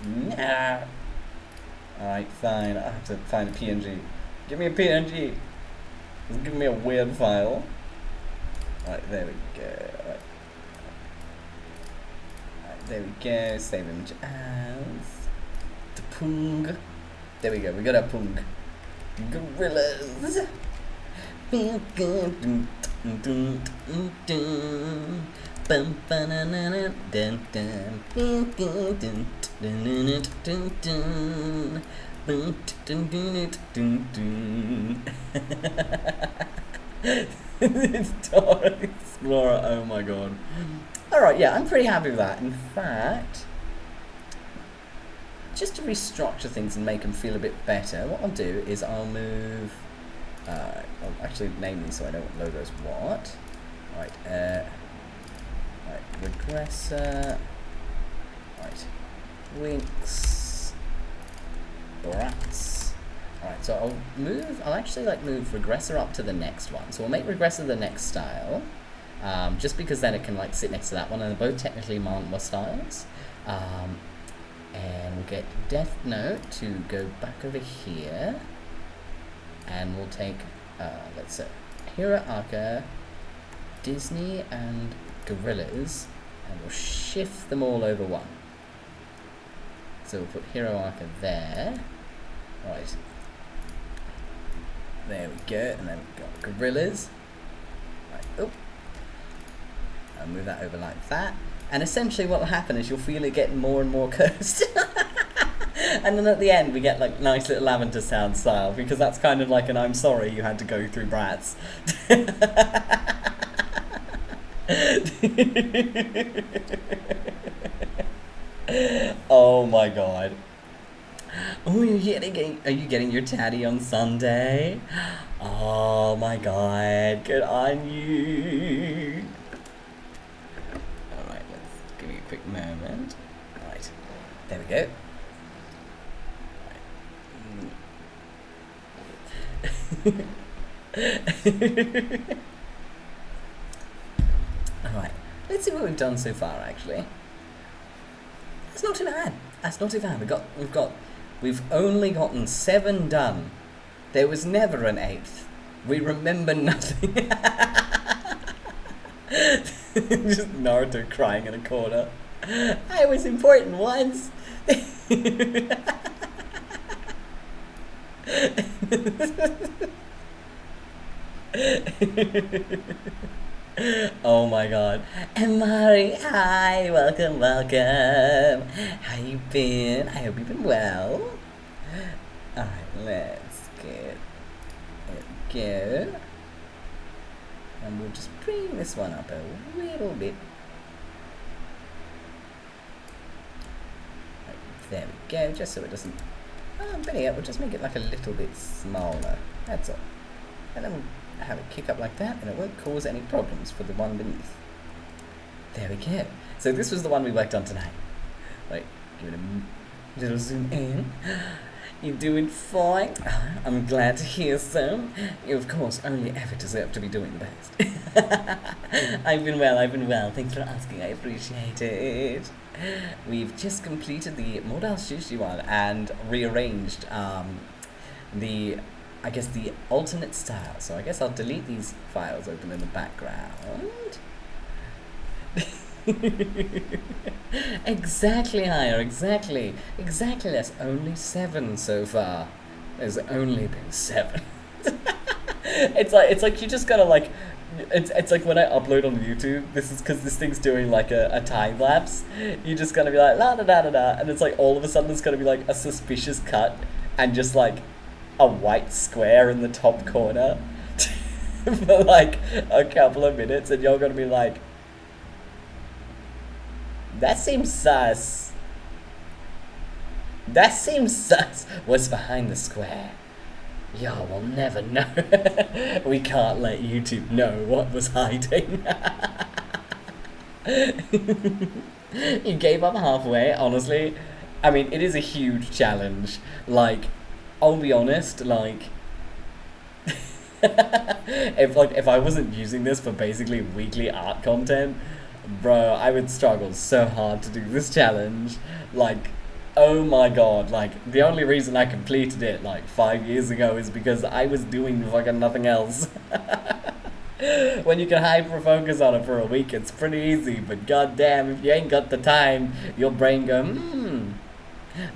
No. Alright, fine. I have to find a PNG. Give me a PNG. It's giving me a weird file. Alright, there we go. Alright. There we go. Save image as. The pung. There we go. We got our pung. Gorillas. Feel good. Bum banana dun dun. Feel good. Dun dun dun dun. Dun dun dun dun dun. It's Dora Explorer. Oh my god. Alright, yeah, I'm pretty happy with that. In fact, just to restructure things and make them feel a bit better, what I'll do is I'll move. I'll actually name these so I know what logo's what. Right, right, regressor. Right, winks. Brats. Alright, so I'll actually like move regressor up to the next one. So we'll make regressor the next style. Just because then it can like sit next to that one, and they're both technically Manhwa styles. And we'll get Death Note to go back over here. And we'll take, let's say, Hero Arca, Disney, and Gorillas, and we'll shift them all over one. So we'll put Hero Arca there. Right. There we go, and then we've got Gorillas. Right, oh. I'll move that over like that. And essentially what will happen is you'll feel it getting more and more cursed. And then at the end we get like nice little lavender sound style, because that's kind of like an I'm sorry you had to go through Bratz. Oh my god. Oh, are you getting your tatty on Sunday? Oh my god, good on you. Alright, let's give you a quick moment. Right, there we go. Alright, let's see what we've done so far actually. That's not too bad. That's not too bad. We've only gotten 7 done. There was never an 8th. We remember nothing. Just Naruto crying in a corner. I was important once. Oh my god. And Mari, hi, welcome. How you been? I hope you've been well. Alright, let's get it go. And we'll just bring this one up a little bit. Right, there we go, just so it doesn't... Oh, better yet, we'll just make it like a little bit smaller. That's all. And then we'll have it kick up like that, and it won't cause any problems for the one beneath. There we go. So this was the one we worked on tonight. Right, give it a little zoom in. You're doing fine. I'm glad to hear so. You, of course, only ever deserve to be doing the best. I've been well. Thanks for asking. I appreciate it. We've just completed the Modal Sushi one and rearranged the alternate style. So I guess I'll delete these files open in the background. Exactly, Hire, exactly. That's only 7 so far. There's only been 7. It's like you just gotta like, it's like when I upload on YouTube, this is because this thing's doing like a time lapse. You just gotta be like la da da da da, and it's like all of a sudden it's gonna be like a suspicious cut and just like a white square in the top corner for like a couple of minutes, and you're gonna be like, that seems sus. That seems sus. What's behind the square? Y'all will never know. We can't let YouTube know what was hiding. You gave up halfway, honestly. I mean, it is a huge challenge. Like, I'll be honest, like, if I wasn't using this for basically weekly art content, bro, I would struggle so hard to do this challenge. Like, oh my god, like, the only reason I completed it, like, 5 years ago is because I was doing fucking nothing else. When you can hyper-focus on it for a week, it's pretty easy, but goddamn, if you ain't got the time, your brain go,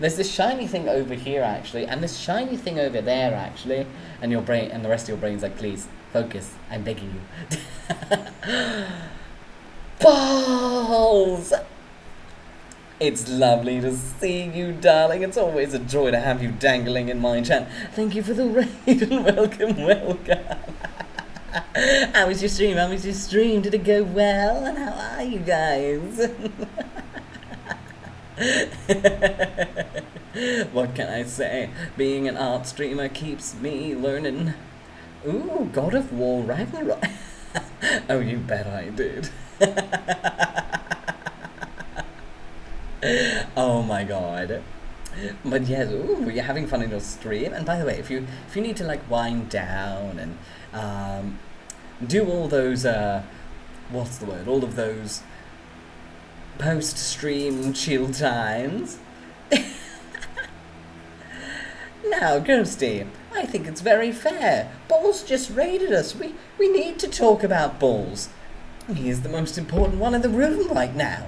there's this shiny thing over here, actually, and this shiny thing over there, actually, and your brain, and the rest of your brain's like, please, focus, I'm begging you. Balls! It's lovely to see you, darling. It's always a joy to have you dangling in my chat. Thank you for the raid and welcome. How was your stream? How was your stream? Did it go well? And how are you guys? What can I say? Being an art streamer keeps me learning. Ooh, God of War Ragnarok. Oh, you bet I did. Oh my god. But yes, ooh, you're having fun in your stream. And by the way, if you need to like wind down and do all those what's the word? All of those post-stream chill times. Now, Ghosty, I think it's very fair. Balls just raided us. We need to talk about Balls. He is the most important one in the room right now.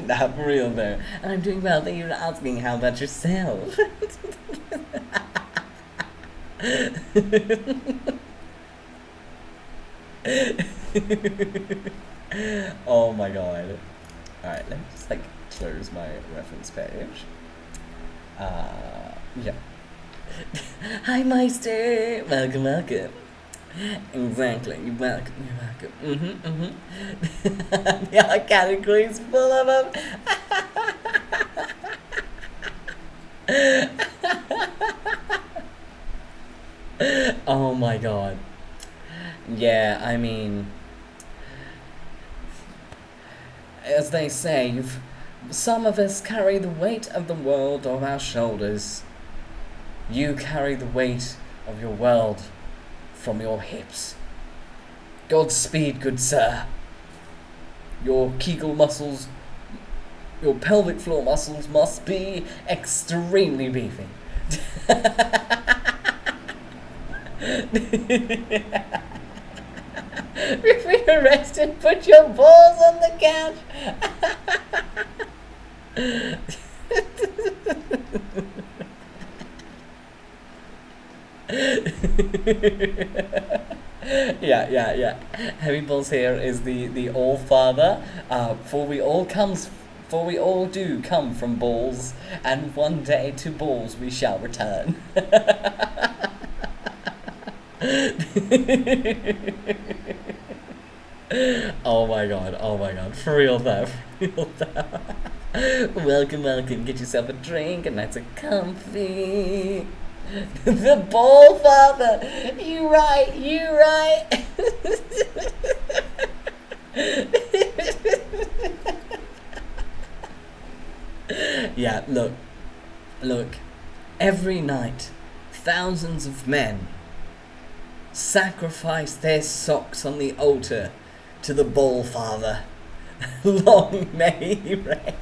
Not for real though. And I'm doing well. Thank you for asking. How about yourself? Oh my god. Alright, let me just like close my reference page. Yeah. Hi Meister! Welcome. Exactly, you're welcome. The category's full of them. Oh my god. Yeah, I mean, as they say, some of us carry the weight of the world on our shoulders. You carry the weight of your world from your hips. Godspeed, good sir. Your Kegel muscles, your pelvic floor muscles must be extremely beefy. If we arrested, put your balls on the couch. Yeah. Heavy Balls here is the All Father. For we all do come from balls, and one day to balls we shall return. Oh my god, for real though. Welcome, get yourself a drink, and that's a comfy. The Ball Father! You right! Yeah, look. Every night, thousands of men sacrifice their socks on the altar to the Ball Father. Long may he reign.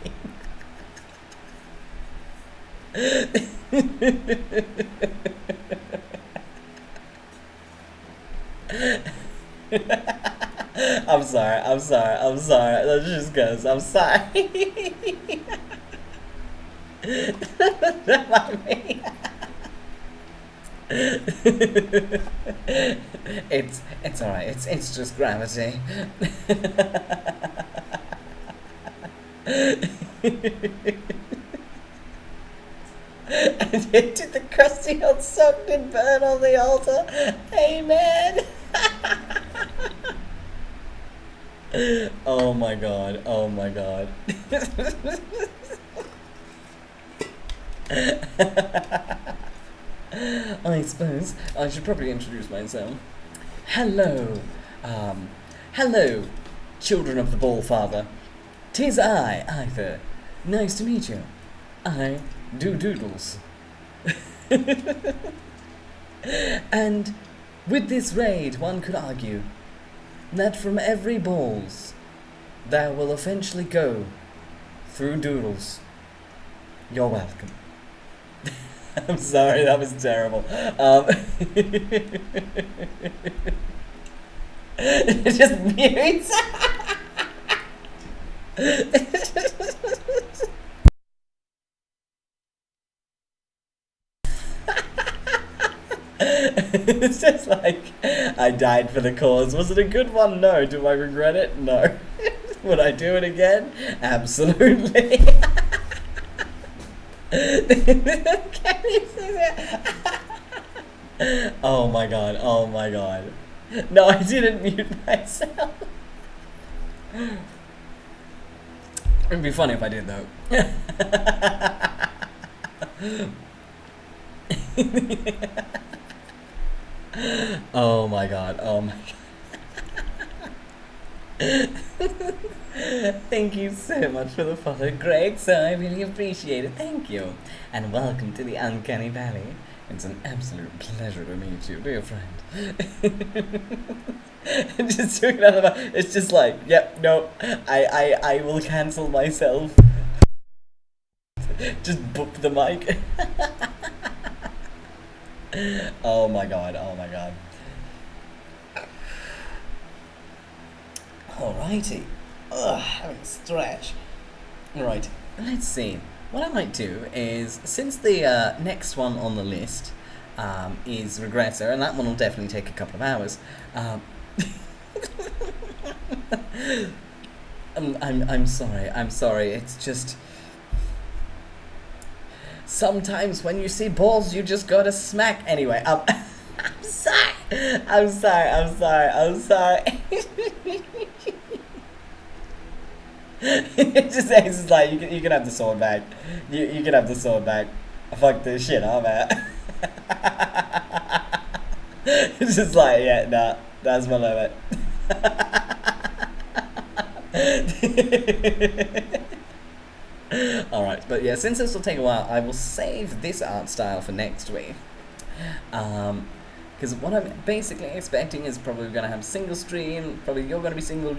I'm sorry. That just goes. I'm sorry. That might be. It's alright, it's just gravity. And did the crusty old sock did burn on the altar? Amen. Oh my god, oh my god. I suppose I should probably introduce myself. Hello, hello, children of the Ball Father. 'Tis I, Ivor. Nice to meet you. I do doodles. And with this raid, one could argue that from every balls there will eventually go through doodles. You're welcome. I'm sorry, that was terrible. Just mute. It's just like, I died for the cause. Was it a good one? No. Do I regret it? No. Would I do it again? Absolutely. Can you see that? Oh my god, oh my god. No, I didn't mute myself. It'd be funny if I did though. Oh my god, oh my god. Thank you so much for the follow, Greg, so I really appreciate it. Thank you. And welcome to the Uncanny Valley. It's an absolute pleasure to meet you, dear friend. Just doing another, it's just like, yep, no, I will cancel myself. Just book the mic. Oh my god, oh my god. Alrighty. Ugh, having a stretch. Right, let's see. What I might do is, since the next one on the list is Regressor, and that one will definitely take a couple of hours. I'm sorry, it's just... Sometimes when you see balls, you just gotta smack. Anyway, I'm sorry. It's just like, you can have the sword back. You can have the sword back. Fuck this shit, I'm at. It's just like, yeah, nah, that's my limit. Alright, but yeah, since this will take a while, I will save this art style for next week. Because what I'm basically expecting is probably going to have single stream, probably you're going to be single,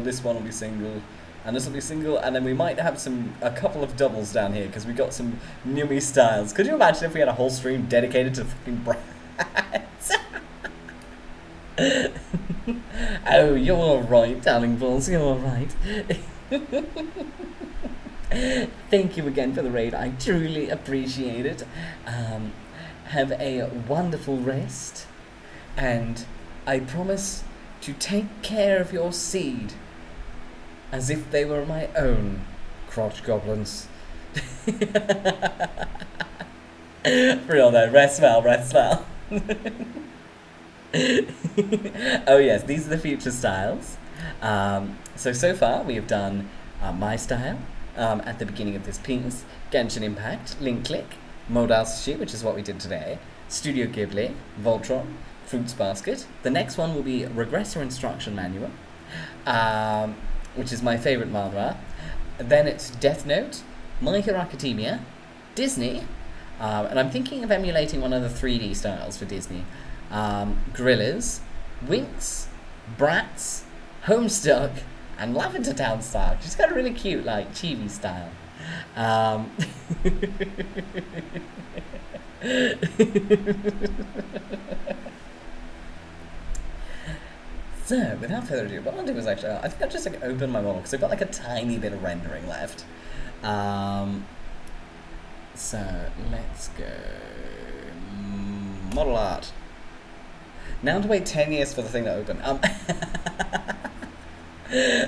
this one will be single, and this will be single, and then we might have a couple of doubles down here, because we got some newy styles. Could you imagine if we had a whole stream dedicated to fucking brats? Oh, you're alright, darling balls, you're alright. Thank you again for the raid, I truly appreciate it. Have a wonderful rest, and I promise to take care of your seed as if they were my own, crotch goblins. For real though, rest well, rest well. Oh yes, these are the future styles. So far we have done my style at the beginning of this piece, Genshin Impact, Link Click, Modal Sushi, which is what we did today, Studio Ghibli, Voltron, Fruits Basket. The next one will be Regressor Instruction Manual, which is my favourite manhwa. Then it's Death Note, My Hero Academia, Disney, and I'm thinking of emulating one of the 3D styles for Disney. Gorillas, Winx, Bratz, Homestuck, and Lavender Town style. She's got a really cute, like, chibi style. So, without further ado, what I'll do is actually, I think I'll just like open my model, because I've got like a tiny bit of rendering left. So let's go model art. Now to wait 10 years for the thing to open.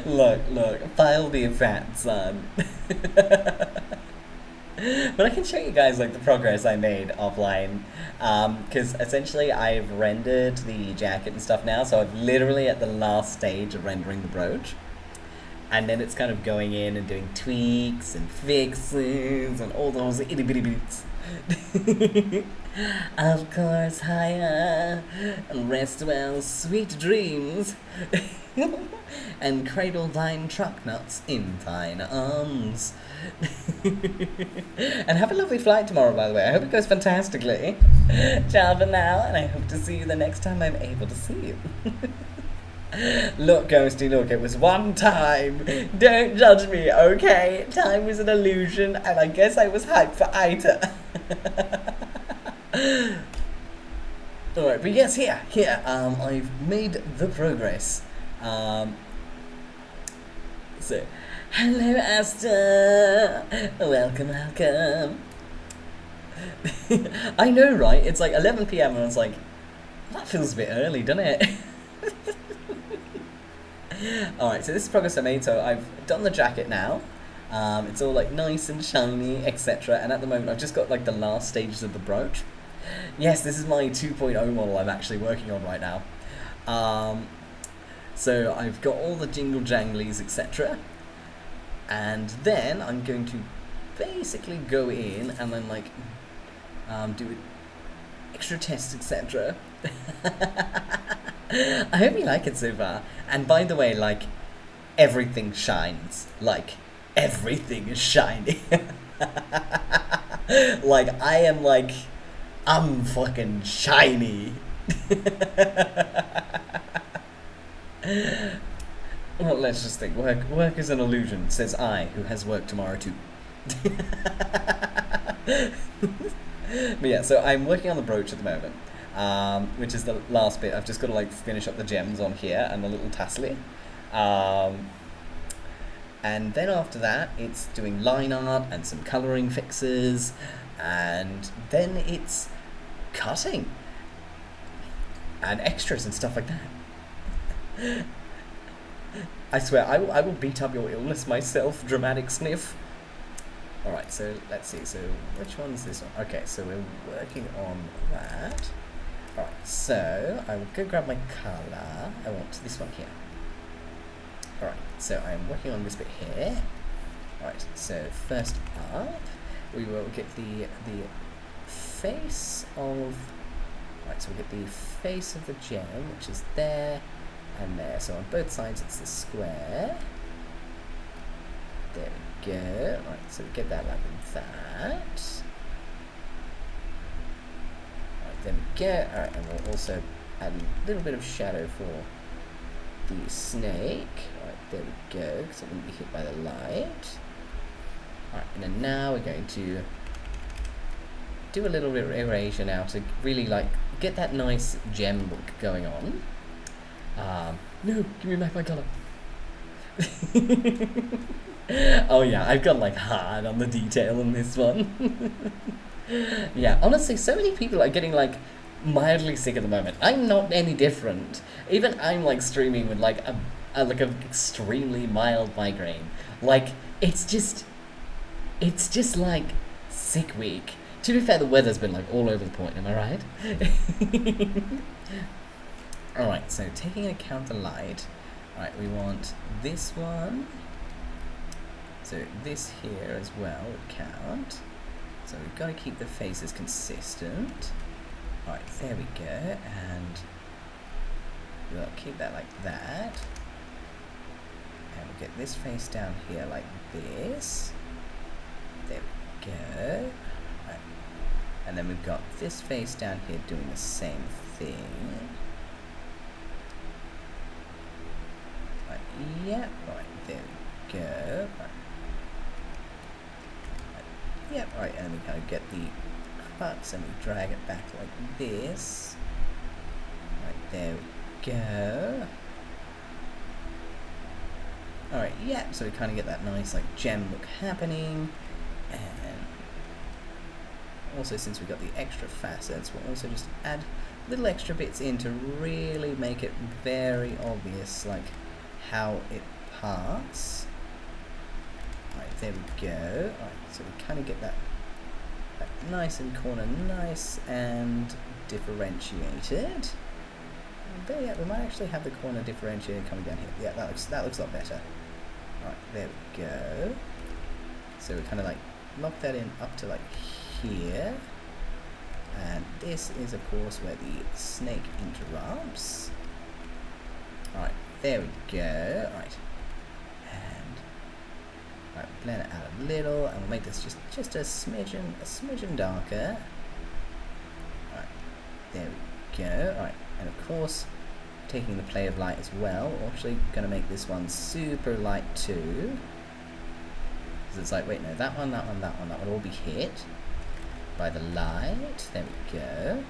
Look, file be a fat son. But I can show you guys like the progress I made offline, because essentially I've rendered the jacket and stuff now, so I'm literally at the last stage of rendering the brooch. And then it's kind of going in and doing tweaks and fixes and all those itty bitty bits. Of course, higher and rest well, sweet dreams, and cradle thine truck nuts in thine arms. And have a lovely flight tomorrow, by the way. I hope it goes fantastically. Ciao for now, and I hope to see you the next time I'm able to see you. Look, Ghosty, look, it was one time. Don't judge me, okay? Time was an illusion, and I guess I was hyped for Ita. Alright, but yes, here, I've made the progress. So, hello, Asta. Welcome. I know, right? It's like 11 PM, and it's like, that feels a bit early, doesn't it? Alright, so this is progress I made. So I've done the jacket now. It's all like nice and shiny, etc. And at the moment I've just got like the last stages of the brooch. Yes, this is my 2.0 model I'm actually working on right now. So I've got all the jingle janglies, etc. And then I'm going to basically go in and then like do extra tests, etc. I hope you like it so far. And by the way, like, everything shines. Like, everything is shiny. Like, I'm fucking shiny. Well, let's just think. Work is an illusion, says I, who has work tomorrow too. But yeah, so I'm working on the brooch at the moment. Which is the last bit. I've just got to like finish up the gems on here and the little tassel. And then after that, it's doing line art and some colouring fixes, and then it's cutting and extras and stuff like that. I swear, I will beat up your illness myself. Dramatic sniff. Alright, so let's see. So which one's this one? Okay, so we're working on that. Alright, so I will go grab my colour. I want this one here. Alright, so I'm working on this bit here. Alright, so first up, we will get the face of... Alright, so we'll get the face of the gem, which is there and there. So on both sides it's the square. There we go. Alright, so we get that like that. There we go. Alright, and we'll also add a little bit of shadow for the snake. Alright, there we go, because it wouldn't be hit by the light. Alright, and then now we're going to do a little bit of erasure now to really like get that nice gem look going on. No, give me back my colour. Oh yeah, I've gone like hard on the detail in this one. Yeah, honestly, so many people are getting like mildly sick at the moment. I'm not any different. Even I'm like streaming with like a extremely mild migraine. Like it's just like sick week. To be fair, the weather's been like all over the point. Am I right? Alright, so taking into account the light. Alright, we want this one. So this here as well would count. So we've got to keep the faces consistent. Alright, there we go, and we'll keep that like that. And we'll get this face down here like this. There we go. Right. And then we've got this face down here doing the same thing. Right, yep, right, there we go. Right. Yep, right, and we kind of get the cuts and we drag it back like this. Right, there we go. Alright, yep, so we kind of get that nice like gem look happening. And also since we got the extra facets, we'll also just add little extra bits in to really make it very obvious, like how it parts. Alright, there we go. Alright, so we kind of get that nice and corner, nice and differentiated. But yeah, we might actually have the corner differentiated coming down here. Yeah, that looks a lot better. Alright, there we go. So we kind of like lock that in up to like here. And this is of course where the snake interrupts. Alright, there we go. Alright. And alright, blend it out a little, and we'll make this just a smidgen darker. Alright, there we go. Alright, and of course taking the play of light as well, we're actually gonna make this one super light too. Because it's like, wait, no, that one would all be hit by the light. There we go.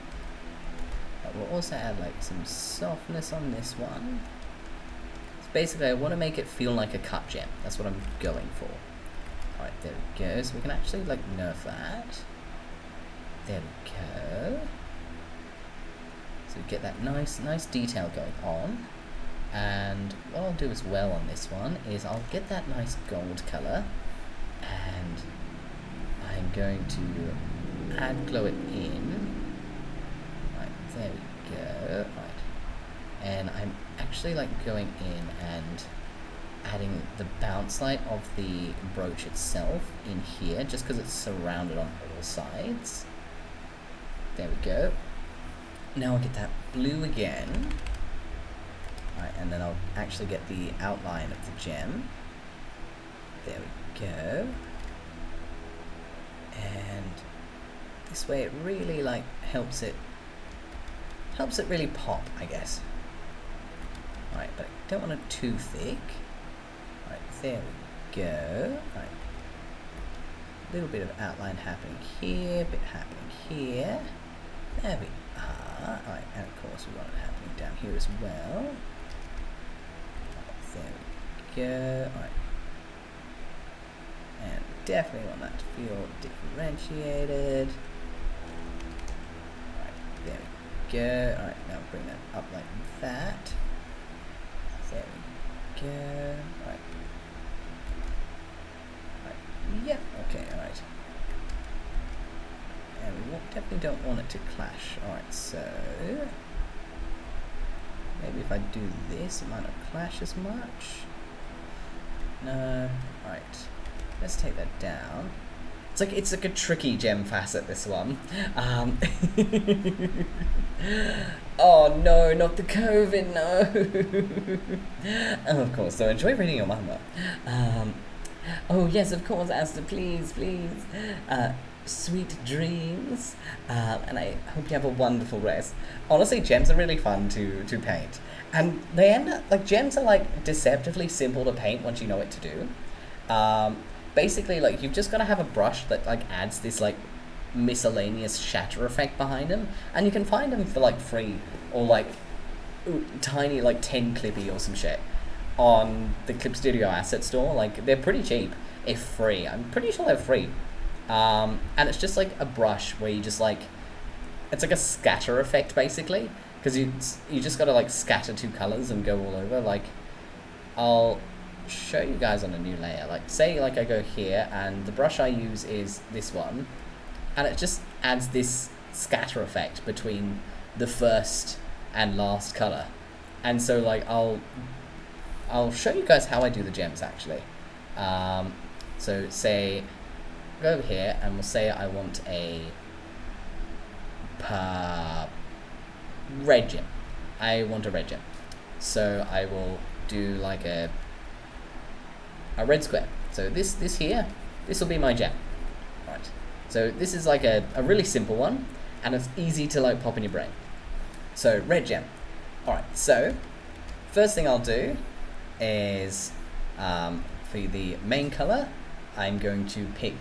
But we'll also add like some softness on this one. So basically I want to make it feel like a cut gem. That's what I'm going for. Alright, there we go. So we can actually like nerf that. There we go. So we get that nice detail going on. And what I'll do as well on this one is I'll get that nice gold colour, and I'm going to add glow it in. Right, there we go. Right. And I'm actually like going in and adding the bounce light of the brooch itself in here, just because it's surrounded on all sides. There we go. Now I'll get that blue again. Right, and then I'll actually get the outline of the gem. There we go. And this way it really like helps it really pop, I guess. Alright, but I don't want it too thick. Alright, there we go. Alright. A little bit of outline happening here, bit happening here. There we are. Alright, and of course we want it happening down here as well. Right, there we go. Alright. And definitely want that to feel differentiated. Alright, there we go. Alright, now bring that up like that. There we go. Alright. Alright, yep, okay, alright. And we definitely don't want it to clash. Alright, so maybe if I do this, it might not clash as much. No. Alright. Let's take that down. It's like a tricky gem facet, this one. Oh no, not the COVID, no. Oh, of course, so enjoy reading your manga. Oh yes, of course, Asta, please. Sweet dreams. And I hope you have a wonderful rest. Honestly, gems are really fun to paint. And they end up, like, gems are like deceptively simple to paint once you know what to do. Basically, like, you've just got to have a brush that like adds this like miscellaneous shatter effect behind them, and you can find them for like free or like tiny like 10 clippy or some shit on the Clip Studio asset store. Like, they're pretty cheap if free. I'm pretty sure they're free. And it's just like a brush where you just like, it's like a scatter effect basically, because you just got to like scatter two colors and go all over. Like, I'll show you guys on a new layer. Like, say like I go here and the brush I use is this one, and it just adds this scatter effect between the first and last color. And so like I'll show you guys how I do the gems actually. So say go over here and we'll say I want a red gem. I want a red gem. So I will do like a red square. So this here, this will be my gem. Right. So this is like a really simple one, and it's easy to like pop in your brain. So red gem. Alright, so first thing I'll do is for the main color, I'm going to pick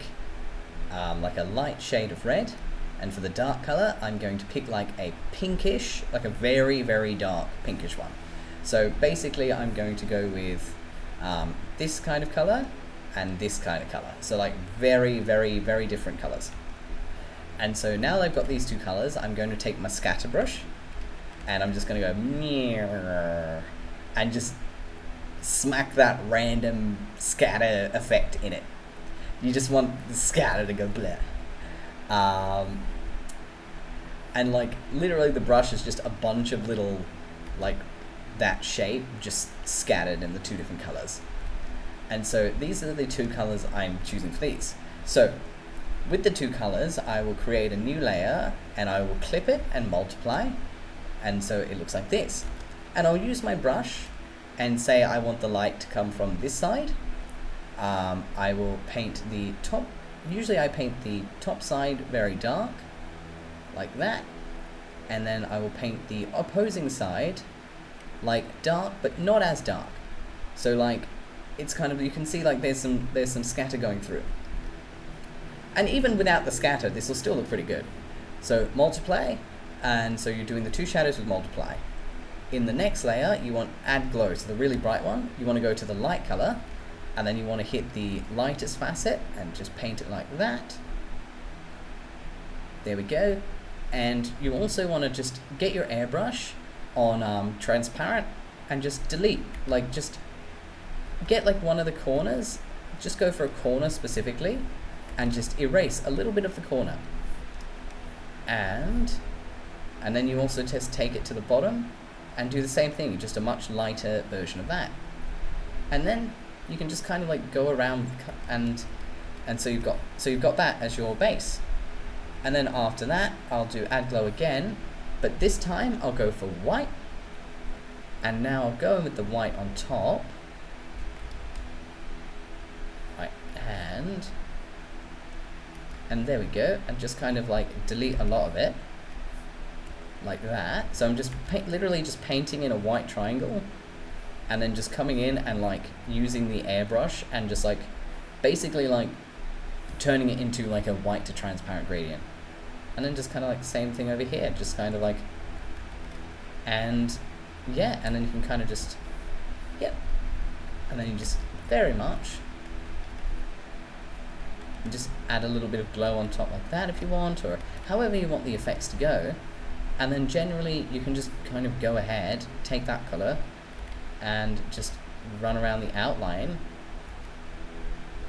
like a light shade of red, and for the dark color, I'm going to pick like a pinkish, like a very, very dark pinkish one. So basically I'm going to go with this kind of color and this kind of color. So like very, very, very different colors. And so now I've got these two colors, I'm going to take my scatter brush and I'm just going to go and just smack that random scatter effect in it. You just want the scatter to go blah. And like literally the brush is just a bunch of little like that shape just scattered in the two different colors. And so these are the two colors I'm choosing for these. So with the two colors, I will create a new layer and I will clip it and multiply. And so it looks like this. And I'll use my brush and say I want the light to come from this side. I will paint the top, usually I paint the top side very dark, like that. And then I will paint the opposing side like dark, but not as dark. So like, it's kind of, you can see like there's some scatter going through. And even without the scatter, this will still look pretty good. So multiply, and so you're doing the two shadows with multiply. In the next layer, you want add glow, so the really bright one, you want to go to the light color, and then you want to hit the lightest facet and just paint it like that. There we go. And you also want to just get your airbrush on transparent and just delete, like just get like one of the corners, just go for a corner specifically and just erase a little bit of the corner. And then you also just take it to the bottom and do the same thing, just a much lighter version of that. And then you can just kind of like go around and so you've got that as your base. And then after that, I'll do add glow again, but this time I'll go for white. And now I'll go with the white on top. Right, and there we go, and just kind of like delete a lot of it like that. So I'm just literally just painting in a white triangle and then just coming in and like using the airbrush and just like basically like turning it into like a white to transparent gradient. And then just kind of like same thing over here, just kind of like, and yeah, and then you can kind of just, yep, and then you just very much just add a little bit of glow on top like that if you want, or however you want the effects to go. And then generally you can just kind of go ahead, take that color and just run around the outline,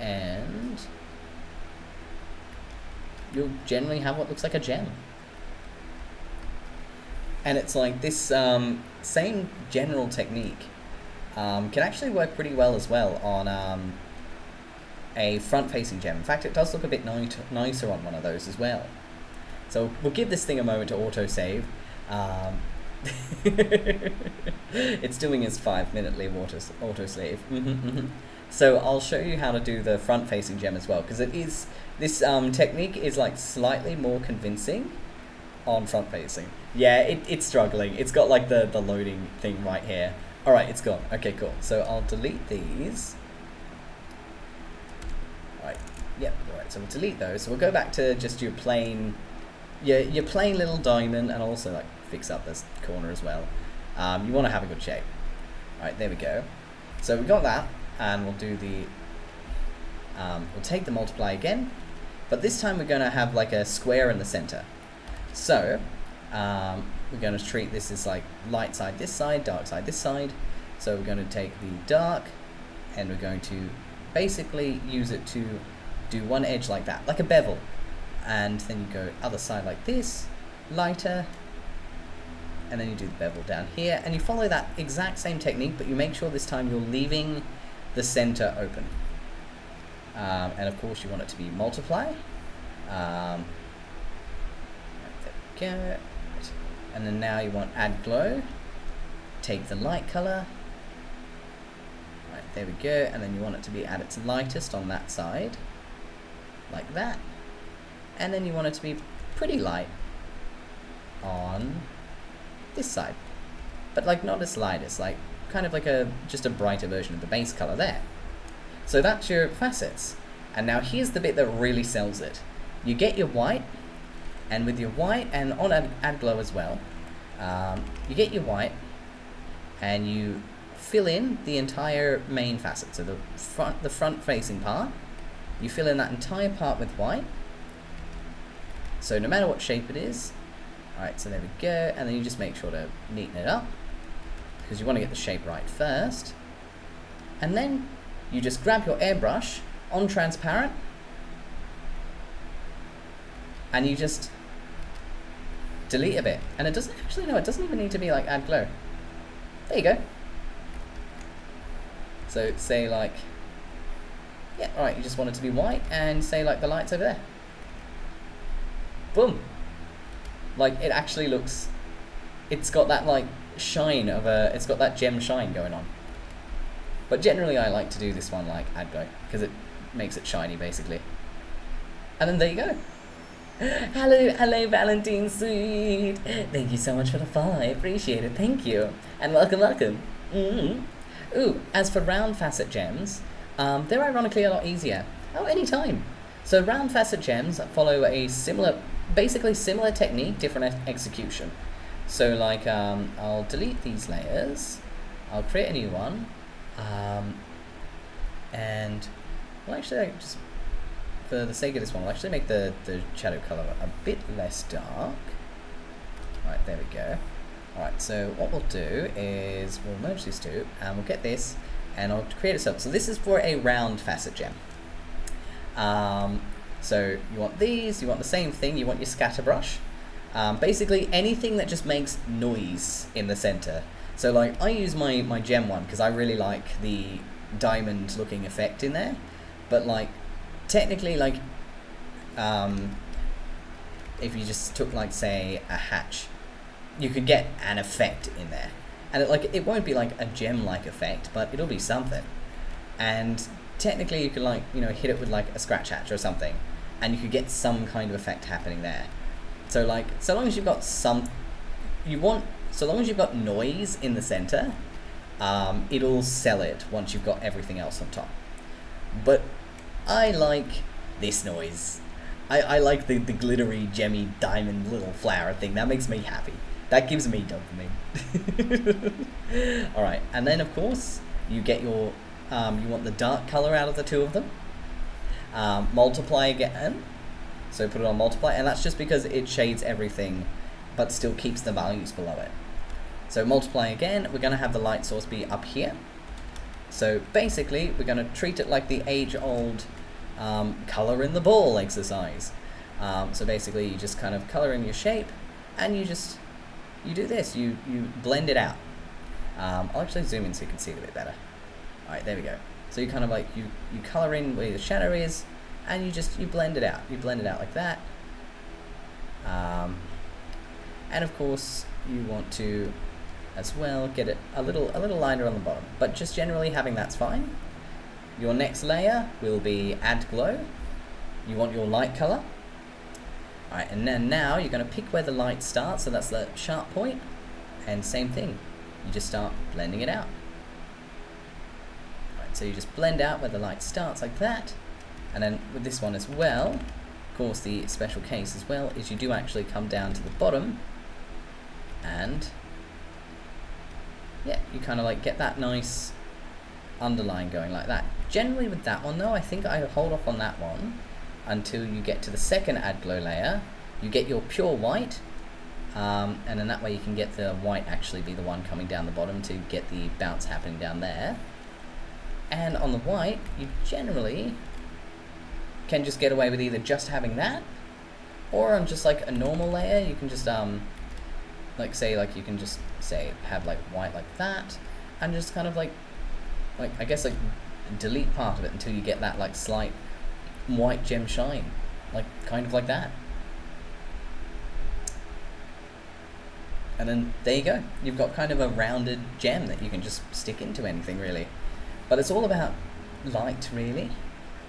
and you'll generally have what looks like a gem. And it's like this same general technique can actually work pretty well as well on a front-facing gem. In fact, it does look a bit nicer on one of those as well. So we'll give this thing a moment to autosave. It's doing its 5-minute leave autosave. So I'll show you how to do the front-facing gem as well, because it is this technique is like slightly more convincing on front-facing. Yeah, it's struggling. It's got like the loading thing right here. All right, it's gone. Okay, cool. So I'll delete these. Yep, alright, so we'll delete those. So we'll go back to just your plain little diamond, and also like fix up this corner as well. You want to have a good shape. Alright, there we go. So we got that, and we'll do the, we'll take the multiply again, but this time we're going to have like a square in the center. So we're going to treat this as like light side this side, dark side this side. So we're going to take the dark, and we're going to basically use it to do one edge like that, like a bevel, and then you go other side like this, lighter, and then you do the bevel down here, and you follow that exact same technique, but you make sure this time you're leaving the center open. And of course you want it to be multiply. There we go. And then now you want add glow, take the light color, right, there we go, and then you want it to be at its lightest on that side, like that, and then you want it to be pretty light on this side, but like not as light as like kind of like just a brighter version of the base color there. So that's your facets. And now here's the bit that really sells it. You get your white, and with your white, and on add glow as well, you get your white and you fill in the entire main facet, so the front facing part. You fill in that entire part with white, So no matter what shape it is, alright, so there we go, and then you just make sure to neaten it up, because you want to get the shape right first. And then you just grab your airbrush on transparent, and you just delete a bit. And it doesn't actually, no, it doesn't even need to be like add glow. There you go. So say like, yeah, alright, you just want it to be white, and say like the light's over there. Boom. Like, it actually looks, it's got that like shine of a, it's got that gem shine going on. But generally I like to do this one like add glow, because it makes it shiny basically. And then there you go. Hello Valentine Sweet. Thank you so much for the follow, I appreciate it, thank you. And welcome. Ooh, as for round facet gems, they're ironically a lot easier. Oh, anytime. So round facet gems follow a similar, basically similar technique, different execution. So like, I'll delete these layers, I'll create a new one, and, well actually I just, for the sake of this one, we'll actually make the shadow color a bit less dark. Alright, there we go. Alright, so what we'll do is we'll merge these two, and we'll get this, and I'll create a sub. So this is for a round facet gem. So you want these, you want the same thing, you want your scatter brush. Basically anything that just makes noise in the center. So like, I use my gem one, because I really like the diamond looking effect in there. But like, technically like, if you just took like, say, a hatch, you could get an effect in there, and it won't be like a gem-like effect, but it'll be something. And technically you could like, you know, hit it with like a scratch hatch or something, and you could get some kind of effect happening there. So like, so long as you've got so long as you've got noise in the center, it'll sell it once you've got everything else on top. But I like this noise. I like the glittery, gemmy, diamond little flower thing. That makes me happy. That gives me dopamine. Alright, and then of course, you get your, you want the dark color out of the two of them. Multiply again. So put it on multiply, and that's just because it shades everything, but still keeps the values below it. So multiply again, we're going to have the light source be up here. So basically, we're going to treat it like the age-old color in the ball exercise. So basically, you just kind of color in your shape, and you do this, you blend it out. I'll actually zoom in so you can see it a bit better. Alright, there we go. So you kind of like, you color in where the shadow is, and you blend it out. You blend it out like that. And of course, you want to, as well, get it a little lighter on the bottom. But just generally having that's fine. Your next layer will be add glow. You want your light color. Alright, and then now you're going to pick where the light starts, so that's the sharp point, and same thing, you just start blending it out. Alright, so you just blend out where the light starts like that, and then with this one as well, of course the special case as well is you do actually come down to the bottom, and yeah, you kind of like get that nice underline going like that. Generally with that one though, I think I hold off on that one until you get to the second add glow layer. You get your pure white, and then that way you can get the white actually be the one coming down the bottom to get the bounce happening down there. And on the white, you generally can just get away with either just having that, or on just like a normal layer, you can just like say like you can just say have like white like that, and just kind of like I guess like delete part of it until you get that like slight white gem shine, like kind of like that. And then there you go, you've got kind of a rounded gem that you can just stick into anything really. But it's all about light really,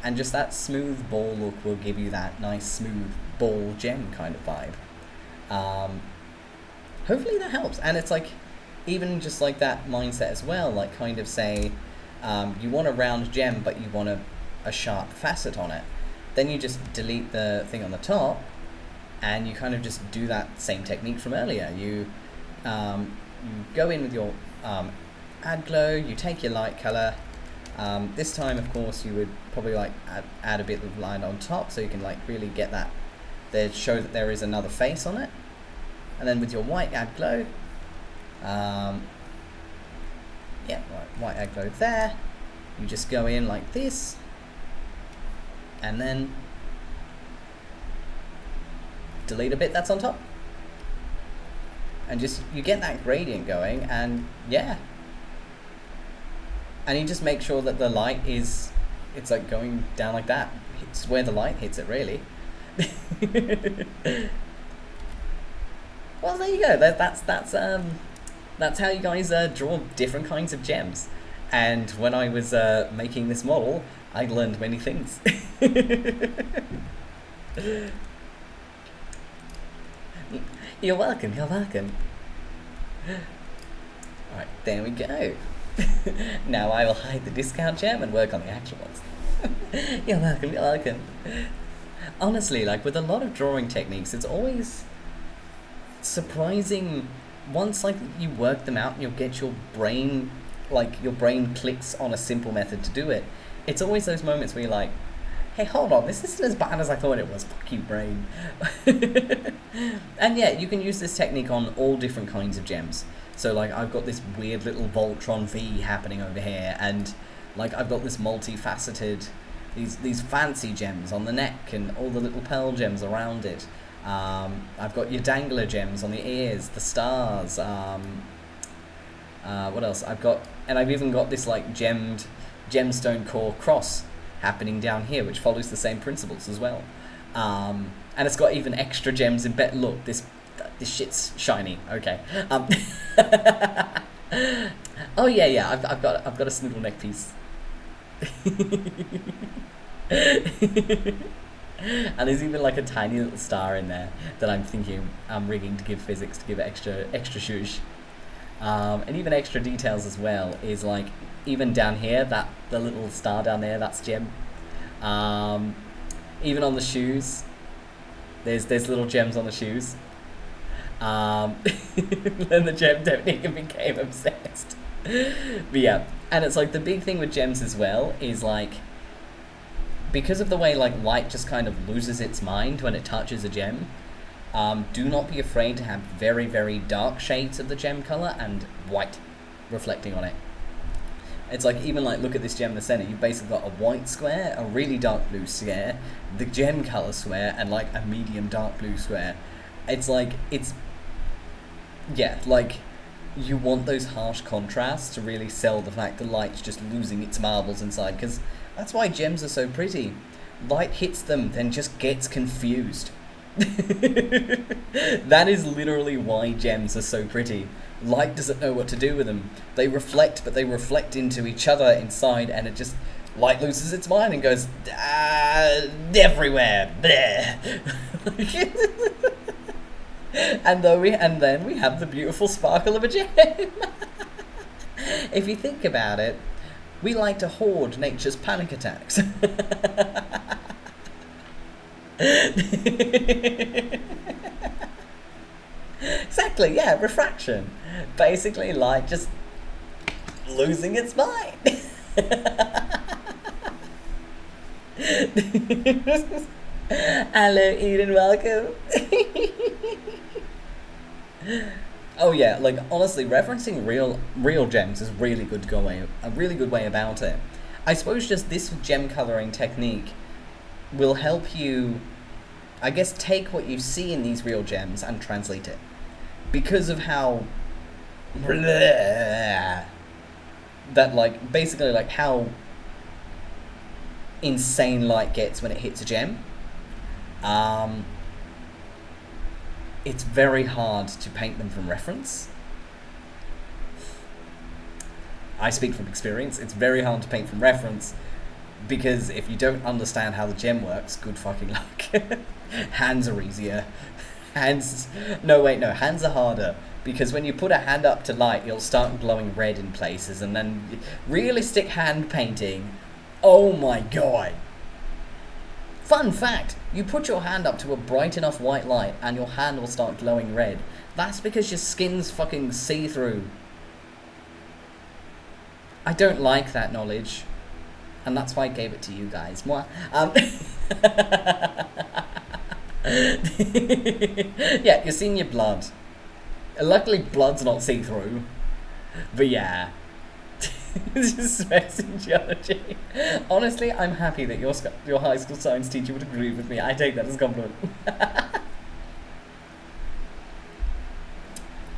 and just that smooth ball look will give you that nice smooth ball gem kind of vibe. Hopefully that helps. And it's like, even just like that mindset as well, like kind of say, you want a round gem but you want a sharp facet on it, then you just delete the thing on the top, and you kind of just do that same technique from earlier. You go in with your add glow, you take your light color. This time of course you would probably like add a bit of line on top, so you can like really get that they show that there is another face on it. And then with your white add glow, yeah, right, white add glow there. You just go in like this, and then delete a bit that's on top. And just, you get that gradient going, and yeah. And you just make sure that the light is, it's like going down like that. It's where the light hits it, really. Well, there you go. That's how you guys draw different kinds of gems. And when I was making this model, I learned many things. You're welcome, you're welcome. Alright, there we go. Now I will hide the discount gem and work on the actual ones. You're welcome, you're welcome. Honestly, like with a lot of drawing techniques, it's always surprising once like you work them out and you'll get your brain, like your brain clicks on a simple method to do it. It's always those moments where you're like, hey, hold on, this isn't as bad as I thought it was. Fuck you, brain. And yeah, you can use this technique on all different kinds of gems. So like I've got this weird little Voltron V happening over here, and like I've got this multifaceted, these fancy gems on the neck and all the little pearl gems around it. I've got your dangler gems on the ears, the stars. What else? I've even got this like gemstone core cross happening down here, which follows the same principles as well. And it's got even extra gems in bed. Look, this shit's shiny. Okay. Oh yeah. I've got a snoodle neck piece. And there's even like a tiny little star in there that I'm thinking I'm rigging to give physics, to give it extra shush. And even extra details as well is like even down here, the little star down there, that's gem. Even on the shoes, there's little gems on the shoes. Then the gem technique became obsessed. But yeah, and it's like the big thing with gems as well is like, because of the way like light just kind of loses its mind when it touches a gem, do not be afraid to have very, very dark shades of the gem color and white reflecting on it. It's like, even like, look at this gem in the center, you've basically got a white square, a really dark blue square, the gem color square, and like a medium dark blue square. It's like, yeah, like, you want those harsh contrasts to really sell the fact that light's just losing its marbles inside, because that's why gems are so pretty. Light hits them, then just gets confused. That is literally why gems are so pretty. Light doesn't know what to do with them. They reflect, but they reflect into each other inside, and it just, light loses its mind and goes, everywhere. And then we have the beautiful sparkle of a gem. If you think about it, we like to hoard nature's panic attacks. Exactly, yeah, refraction. Basically, light just losing its mind. Hello, Eden, welcome. Oh yeah, like honestly, referencing real gems is a really good way about it. I suppose just this gem coloring technique will help you, I guess, take what you see in these real gems and translate it. Because of how that, like, basically like how insane light gets when it hits a gem. It's very hard to paint them from reference. I speak from experience. It's very hard to paint from reference, because if you don't understand how the gem works, good fucking luck. Hands are easier. Hands are harder, because when you put a hand up to light, you'll start glowing red in places, and then realistic hand painting, oh my god. Fun fact, you put your hand up to a bright enough white light and your hand will start glowing red. That's because your skin's fucking see-through. I don't like that knowledge, and that's why I gave it to you guys. Yeah, you're seeing your blood. Luckily, blood's not see-through. But yeah. It's just sweats in geology. Honestly, I'm happy that your high school science teacher would agree with me. I take that as a compliment.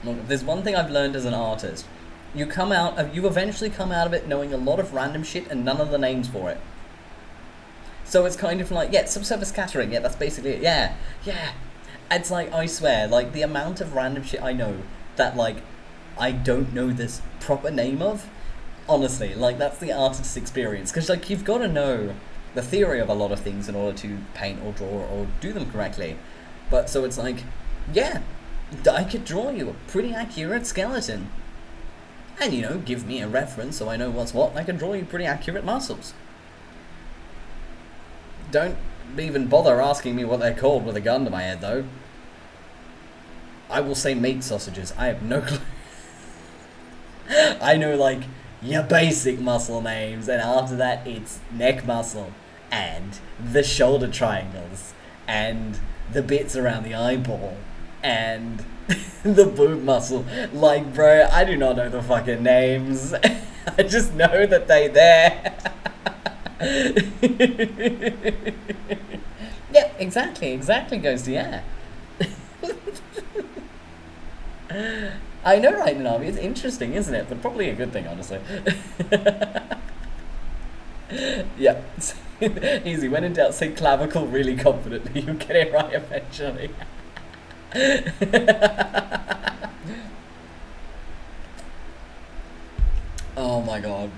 Look, if there's one thing I've learned as an artist, you eventually come out of it knowing a lot of random shit and none of the names for it. So it's kind of like, yeah, subsurface scattering, yeah, that's basically it, yeah. It's like, I swear, like, the amount of random shit I know that, like, I don't know this proper name of, honestly, like, that's the artist's experience. Because, like, you've got to know the theory of a lot of things in order to paint or draw or do them correctly. But, so it's like, yeah, I could draw you a pretty accurate skeleton. And, you know, give me a reference so I know what's what, and I can draw you pretty accurate muscles. Don't even bother asking me what they're called with a gun to my head, though. I will say meat sausages. I have no clue. I know, like, your basic muscle names, and after that, it's neck muscle, and the shoulder triangles, and the bits around the eyeball, and the boob muscle. Like, bro, I do not know the fucking names. I just know that they're there. Yeah, exactly, Ghosty, yeah. I know, right, Nanabi, it's interesting, isn't it? But probably a good thing, honestly. Yeah, easy, when in doubt, say clavicle really confidently, you get it right eventually. Oh my god.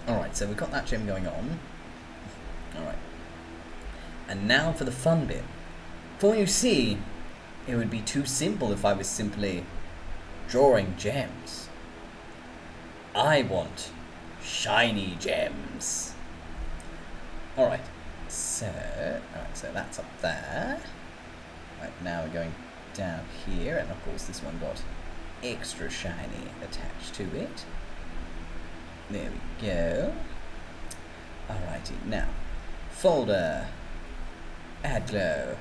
Alright, so we've got that gym going on. Alright. And now for the fun bit. For you see, it would be too simple if I was simply drawing gems. I want shiny gems. Alright, so that's up there. Right, now we're going down here, and of course this one got extra shiny attached to it. There we go. Alrighty, now, folder, add glow,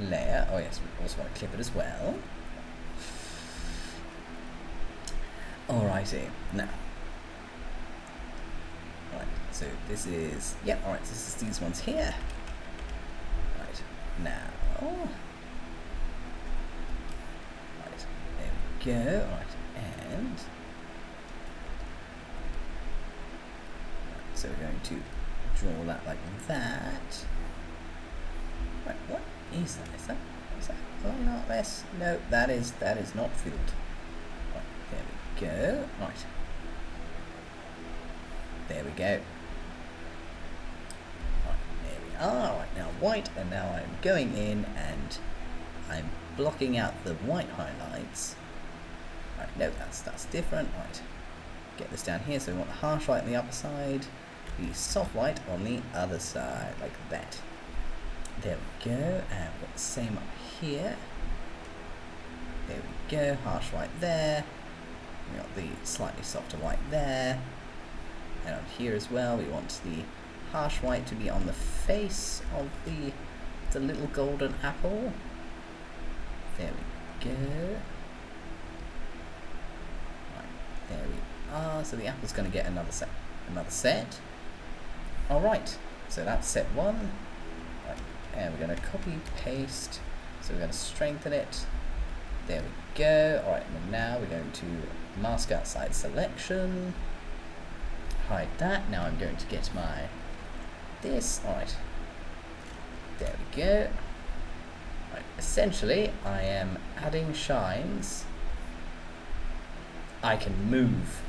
layer. Oh yes, we also want to clip it as well. Alrighty, now. Right, so this is, yep, alright, this is these ones here. Right, now. Right, there we go, right, and. So we're going to draw that like that. Right, what is that? Is that line art mess? No, that is not filled. Right, there we go. Right. There we go. Right, there we are. Right, now white, and now I'm going in and I'm blocking out the white highlights. Right, no, that's different. Right. Get this down here, so we want the harsh white on the upper side. The soft white on the other side, like that. There we go, and we've got the same up here. There we go, harsh white there. We got the slightly softer white there. And on here as well, we want the harsh white to be on the face of the little golden apple. There we go. Right, there we are. So the apple's going to get another set. Alright, so that's set one. Right, and we're going to copy, paste. So we're going to strengthen it. There we go. Alright, and now we're going to mask outside selection. Hide that. Now I'm going to get my this. Alright. There we go. Right, essentially, I am adding shines. I can move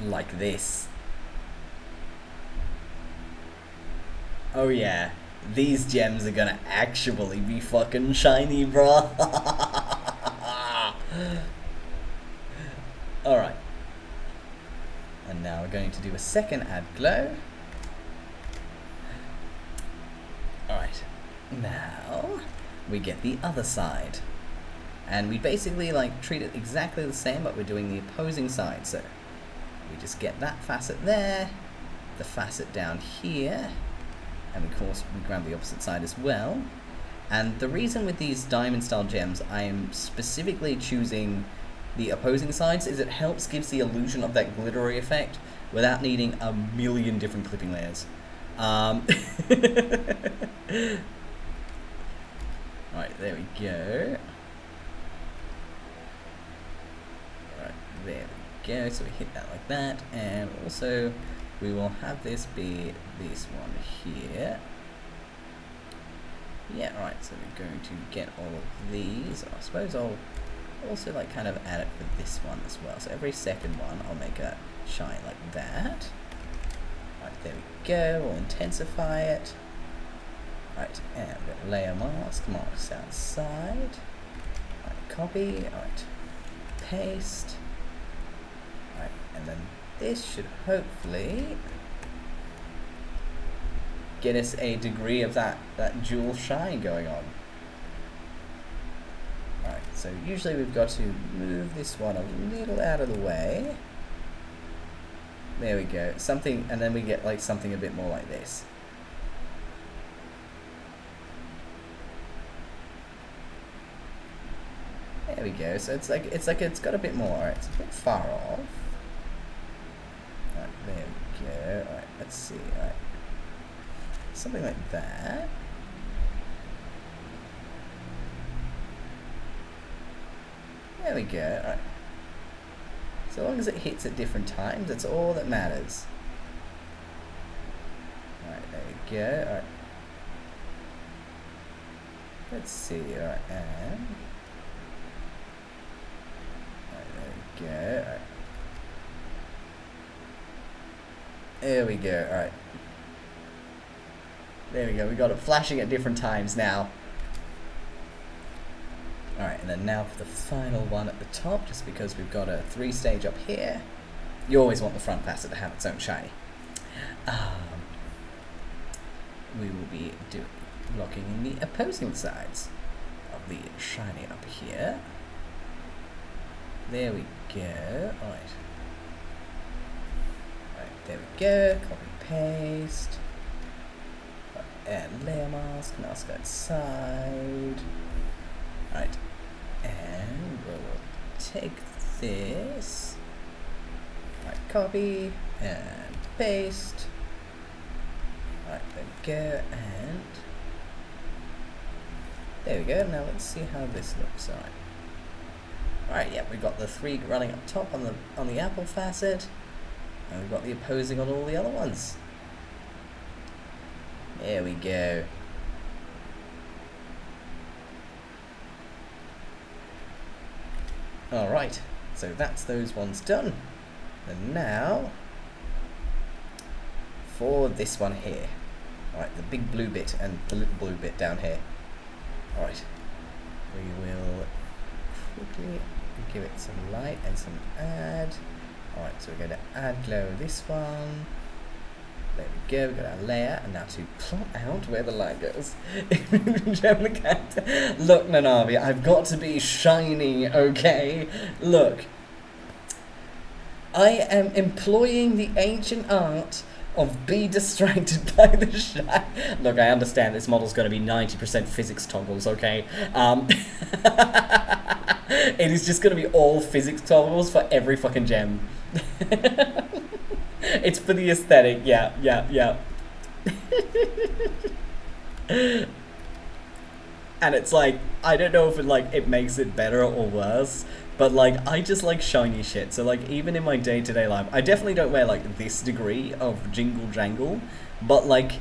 like this. Oh yeah, these gems are gonna actually be fucking shiny, bro. Alright. And now we're going to do a second add glow. Alright. Now we get the other side. And we basically like treat it exactly the same, but we're doing the opposing side. So we just get that facet there, the facet down here, And of course we grab the opposite side as well. And the reason with these diamond style gems I am specifically choosing the opposing sides is it gives the illusion of that glittery effect without needing a million different clipping layers. Right, there we go. Right, there we go. So we hit that like that, and also we will have this be this one here. Yeah, right, so we're going to get all of these. I suppose I'll also like kind of add it for this one as well. So every second one I'll make a shine like that. Right, there we go, we'll intensify it. Right, and we've got layer mask, outside. Right, copy, right, paste. Right, and then this should hopefully get us a degree of that jewel shine going on. Right, so usually we've got to move this one a little out of the way. There we go, something, and then we get like something a bit more like this. There we go, so it's got a bit more. Right, it's a bit far off. Right, there we go. Right, let's see. Right. Something like that. There we go. Right. So long as it hits at different times, that's all that matters. Right, there we go. Right. Let's see. Right, and right, there we go. Right. There we go. All right. There we go, we got it flashing at different times now. Alright, and then now for the final one at the top, just because we've got a 3-stage up here. You always want the front facet to have its own shiny. We will be locking in the opposing sides of the shiny up here. There we go. Alright. Right, there we go, copy paste. And layer mask outside. Right, and we'll take this. Right, copy and paste. Right, there we go, and there we go. Now let's see how this looks. Alright. Alright, yeah, we've got the 3 running up top on the apple facet, and we've got the opposing on all the other ones. There we go. Alright, so that's those ones done. And now, for this one here. Alright, the big blue bit and the little blue bit down here. Alright, we will quickly give it some light and some add. Alright, so we're going to add glow this one. There we go, we've got our layer, and now to plot out where the light goes. Look, Nanavi, I've got to be shiny, okay? Look, I am employing the ancient art of be distracted by the shine. Look, I understand this model's going to be 90% physics toggles, okay? It is just going to be all physics toggles for every fucking gem. It's for the aesthetic, yeah. And it's like, I don't know if it makes it better or worse, but like, I just like shiny shit. So like, even in my day-to-day life, I definitely don't wear like this degree of jingle jangle, but like,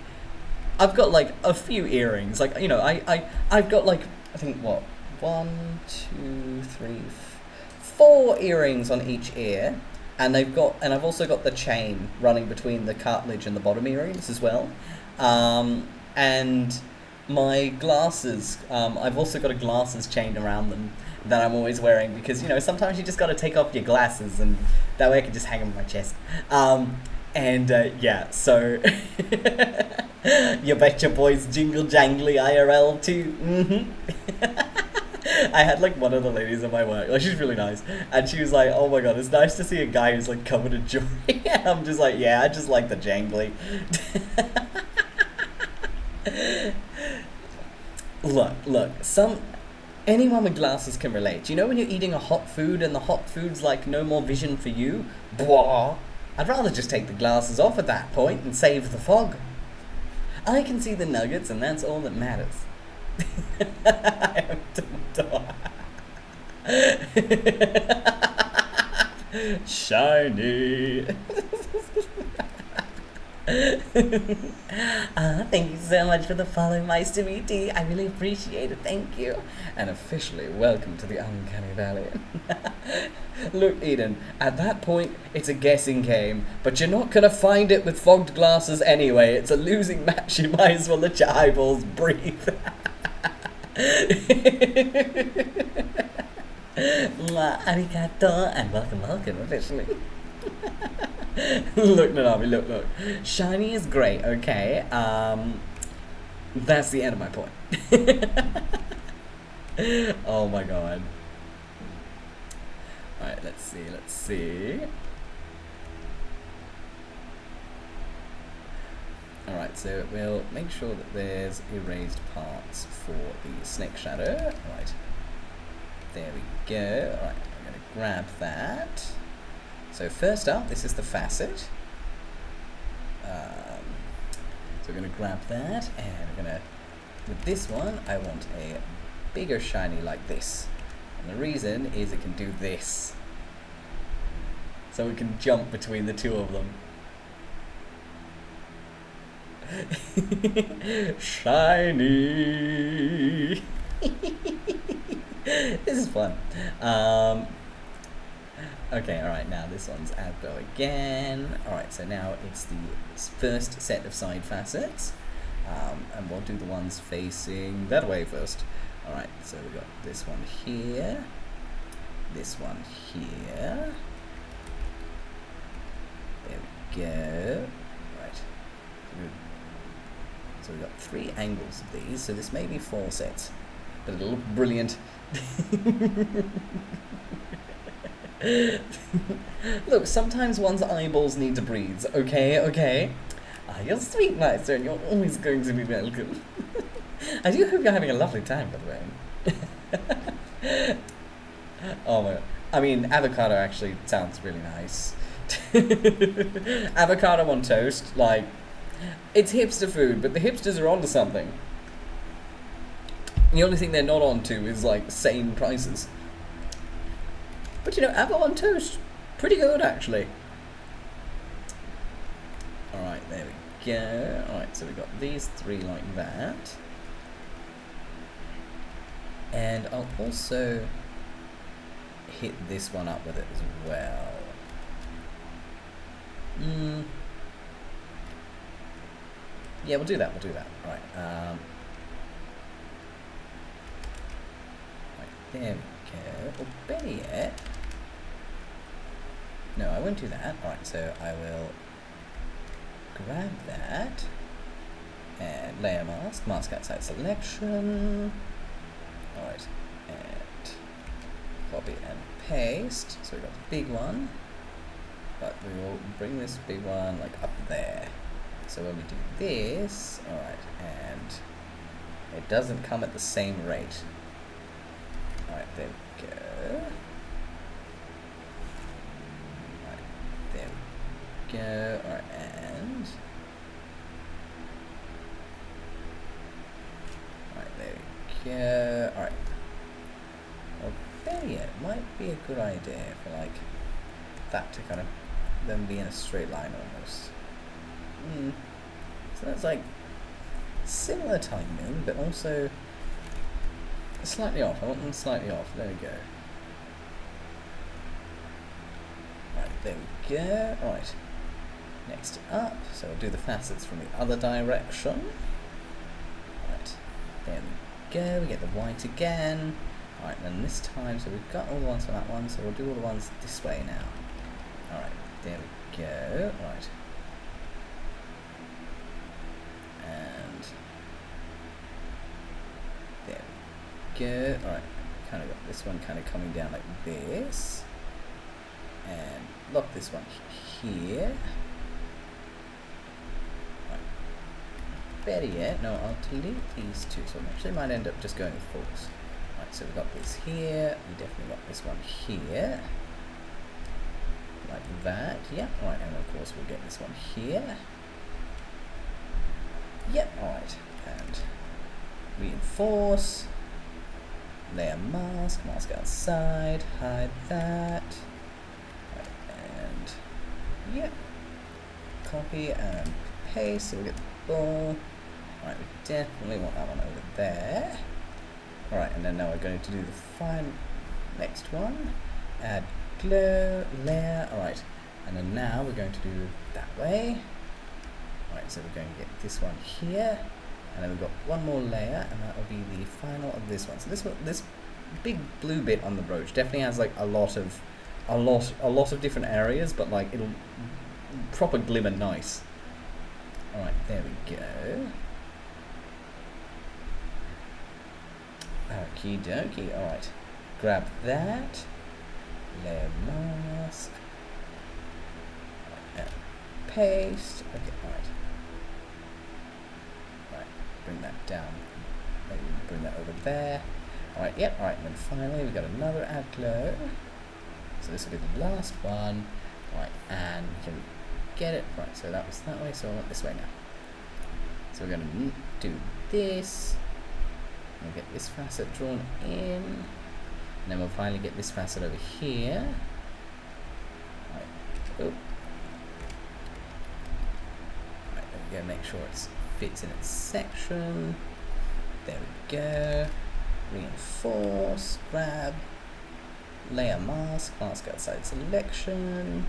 I've got like a few earrings. Like, you know, I've got like, I think what, 1, 2, 3, 4 earrings on each ear. And I've also got the chain running between the cartilage and the bottom earrings as well. And my glasses, I've also got a glasses chain around them that I'm always wearing because, you know, sometimes you just got to take off your glasses and that way I can just hang them on my chest. Yeah, so you bet your boys jingle jangly IRL too. I had like one of the ladies at my work, like she's really nice, and she was like, oh my god, it's nice to see a guy who's like covered in jewelry. And I'm just like, yeah, I just like the jangly. Look, anyone with glasses can relate. You know when you're eating a hot food and the hot food's like no more vision for you? Blah. I'd rather just take the glasses off at that point and save the fog. I can see the nuggets and that's all that matters. I am shiny. Thank you so much for the follow, Meister VT. I really appreciate it. Thank you. And officially welcome to the Uncanny Valley. Look, Eden, at that point, it's a guessing game, but you're not going to find it with fogged glasses anyway. It's a losing match. You might as well let your eyeballs breathe. Arigato, and welcome officially. Look, Nanami, look. Shiny is great, okay? That's the end of my point. Oh my god. Alright, let's see. Alright, so we'll make sure that there's erased parts for the snake shadow. Right. There we go. Alright, I'm going to grab that. So first up, this is the facet. So we're going to grab that, and we're going to, with this one, I want a bigger shiny like this. And the reason is it can do this. So we can jump between the two of them. Shiny! This is fun. Okay, alright, now this one's Adbo again. Alright, so now it's the first set of side facets. And we'll do the ones facing that way first. Alright, so we've got this one here. This one here. There we go. Right. So we've got 3 angles of these, so this may be 4 sets. But it'll look brilliant. Look, sometimes one's eyeballs need to breathe, okay? You're sweet, Meister, and you're always going to be welcome. I do hope you're having a lovely time, by the way. Oh my god. I mean, avocado actually sounds really nice. Avocado on toast, like, it's hipster food, but the hipsters are onto something. The only thing they're not onto is, like, sane prices. But, you know, avo on toast, pretty good, actually. Alright, there we go. Alright, so we've got these 3 like that. And I'll also hit this one up with it as well. Yeah, we'll do that. Alright, right, there we go. Or better yet, no, I won't do that. Alright, so I will grab that and layer mask outside selection. Alright, and copy and paste. So we've got the big one, but we will bring this big one like up there. So when we do this, alright, and it doesn't come at the same rate. Alright, there we go. Alright, there we go. Alright, and alright, there we go. Alright. Well, better yet, it might be a good idea for like that to kind of then be in a straight line almost. So that's like similar timing, but also slightly off. I want them slightly off. There we go. Right, there we go. Right. Next up, so we'll do the facets from the other direction. Right, there we go. We get the white again. Alright, then this time, so we've got all the ones for that one, so we'll do all the ones this way now. Alright, there we go. Right. And there we go. Alright, kind of got this one kind of coming down like this. And lock this one here. Right. better yet, no, I'll delete these two, so I actually might end up just going with false. Right, so we've got this here, we definitely got this one here, like that, yeah, alright, and of course we'll get this one here, yep, alright, and reinforce, layer mask, mask outside, hide that, right, and yep, copy and paste, so we get the ball. Alright, we definitely want that one over there. Alright, and then now we're going to do the final next one. Add glow, layer, alright. And then now we're going to do it that way. Alright, so we're going to get this one here. And then we've got one more layer, and that will be the final of this one. So this big blue bit on the brooch definitely has like a lot of different areas, but like it'll proper glimmer nice. Alright, there we go. Okie dokie, alright. Grab that. Layer mask. And paste. Okay, alright. Alright, bring that down. Maybe bring that over there. Alright, yep, alright, and then finally we've got another add glow. So this will be the last one. Alright, and we can get it. Right, so that was that way, so I want this way now. So we're going to do this. We'll get this facet drawn in. And then we'll finally get this facet over here. Right, oop. Right, there we go, make sure it fits in its section. There we go. Reinforce, grab, layer mask, mask outside selection.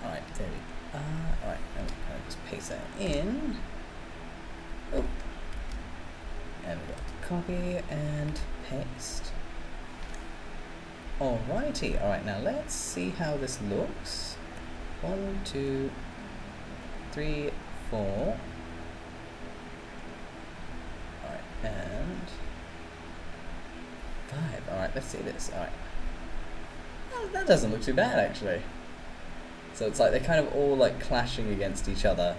Alright, there we go. Alright, and we kind of just paste that in. Oh. And we've got copy and paste. Alrighty, alright, now let's see how this looks. 1, 2, 3, 4. Alright, and 5. Alright, let's see this. Alright. Oh, that doesn't look too bad actually. So it's like they're kind of all like clashing against each other.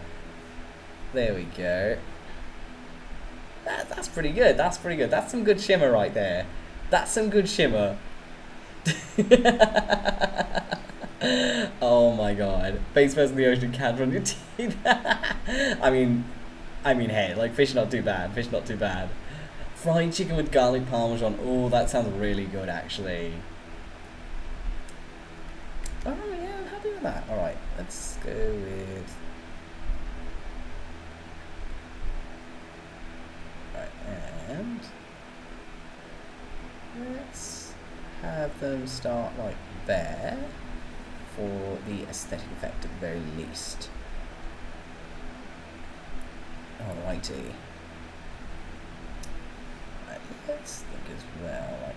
There we go. That's pretty good. That's pretty good. That's some good shimmer right there. That's some good shimmer. Oh my god. Face first in the ocean, cat on your teeth. I mean, hey, like fish not too bad. Fish not too bad. Fried chicken with garlic parmesan. Oh, that sounds really good actually. Oh yeah, I'm happy with that. Alright, let's go with... Right, and... let's have them start like there for the aesthetic effect at the very least. Alrighty. Right, let's think as well, like...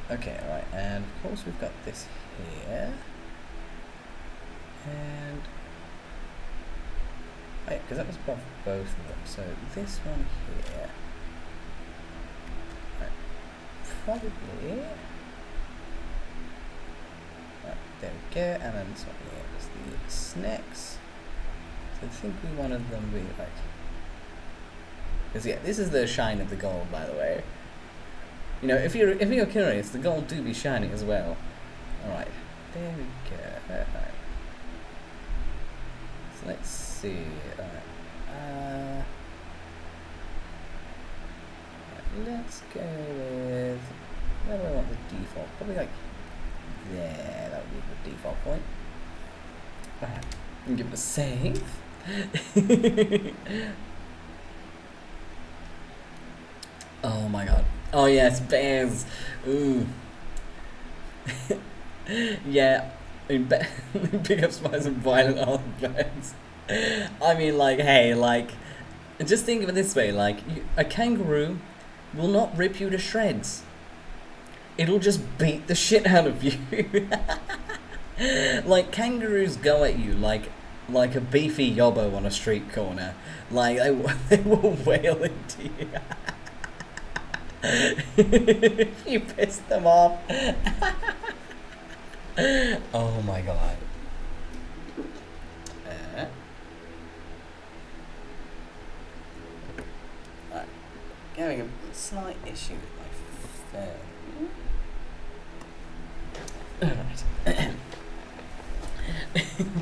Okay, right, and of course we've got this here, and, right, because that was above both of them, so this one here, right, probably, right, there we go, and then this one here is the snacks, so I think we wanted them to be like, because yeah, this is the shine of the gold, by the way. You know, if you're curious, the gold do be shining as well. Alright, there we go. Alright. So let's see. Alright. Let's go with... where do I want the default? Probably like there. That would be the default point. Alright. And give it a save. Oh my god. Oh yes, bears. Ooh. Yeah. I mean, big up spies and violent armed bears. I mean, like, hey, like, just think of it this way, like, a kangaroo will not rip you to shreds. It'll just beat the shit out of you. Like, kangaroos go at you like a beefy yobbo on a street corner. Like, they will wail into you. If you piss them off. Oh my god. having a slight issue with my phone. Alright.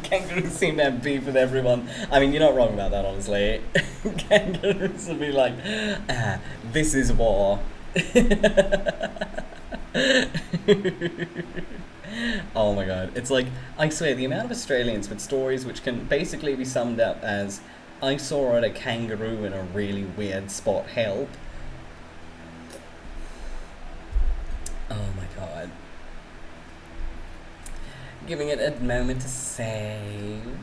Kangaroos seem to have beef with everyone. I mean, you're not wrong about that, honestly. Kangaroos will be like, this is war. Oh my god. It's like, I swear, the amount of Australians with stories which can basically be summed up as, I saw a kangaroo in a really weird spot, help. Oh my god. Giving it a moment to save.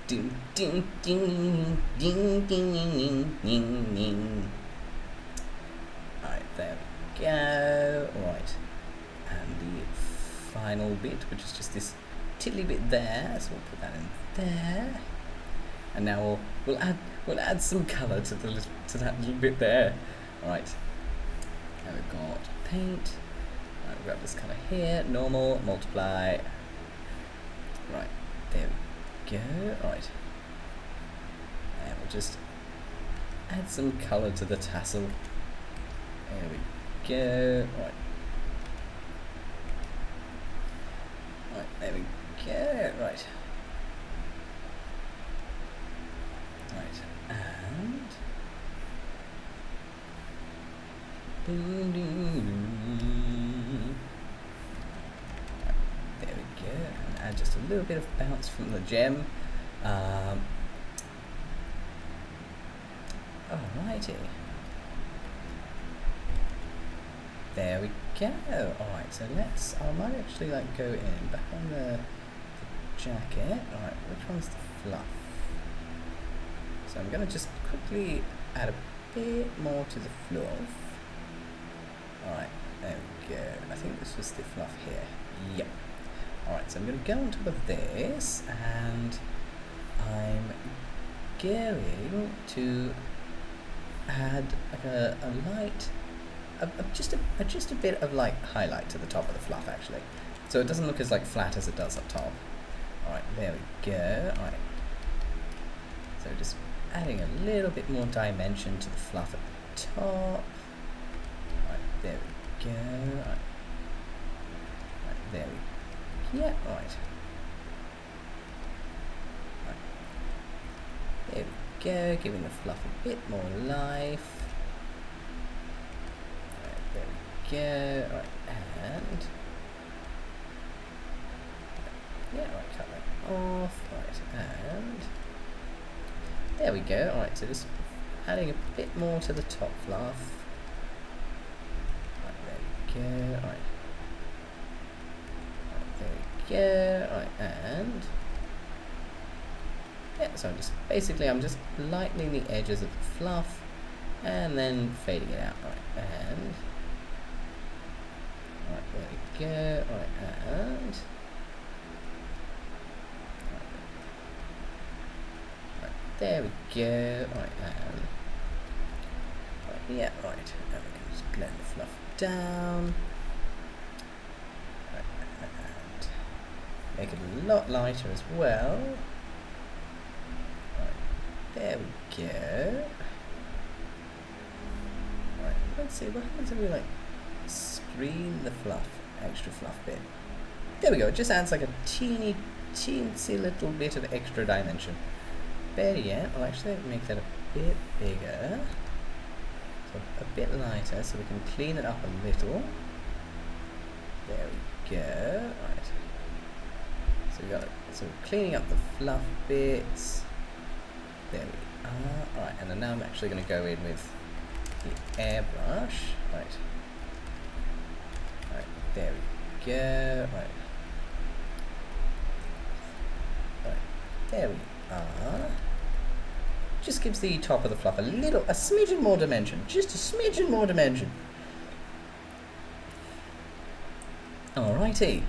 Ding ding ding ding ding ding ding ding. Alright, there we go. Right. And the final bit, which is just this tiddly bit there, so we'll put that in there. And now we'll add some colour to that little bit there. Alright. Now we've got paint. Right, we've got this colour here, normal, multiply. Right, there we go. Right. And we'll just add some colour to the tassel. There we go. Right. Right, there we go. Right. Right. And ding, ding, ding. Right, there we go. And add just a little bit of bounce from the gem. Alrighty. There we go. Alright, so I might actually like go in back on the jacket. Alright, which one's the fluff? So I'm going to just quickly add a bit more to the fluff. Alright, there we go. I think this was the fluff here. Yep. Alright, so I'm going to go on top of this, and I'm going to add like a light, just a bit of like highlight to the top of the fluff actually, so it doesn't look as like flat as it does up top. Alright, there we go. Alright, so just adding a little bit more dimension to the fluff at the top. Alright, there we go. Alright, there we go. Yeah, alright. There we go, giving the fluff a bit more life. Right, there we go. Right, and yeah, right, cut that off. Right, and there we go. Alright, so just adding a bit more to the top fluff. Right, there we go. Right. Right, there we go. Right, and yeah, so I'm just lightening the edges of the fluff and then fading it out. Right, and right, there we go. Right, and right, there we go. Right, and right, yeah, right. And we can just blend the fluff down. Right, and make it a lot lighter as well. There we go. Right, let's see, what happens if we like screen the fluff, extra fluff bit? There we go, it just adds like a teensy little bit of extra dimension. Better yet, I'll actually make that a bit bigger. So a bit lighter so we can clean it up a little. There we go. Right. So we're cleaning up the fluff bits. There we are. Alright, and then now I'm actually going to go in with the airbrush. Right. Right, there we go. Right. Right, there we are. Just gives the top of the fluff a smidgen more dimension. Just a smidgen more dimension. Alrighty.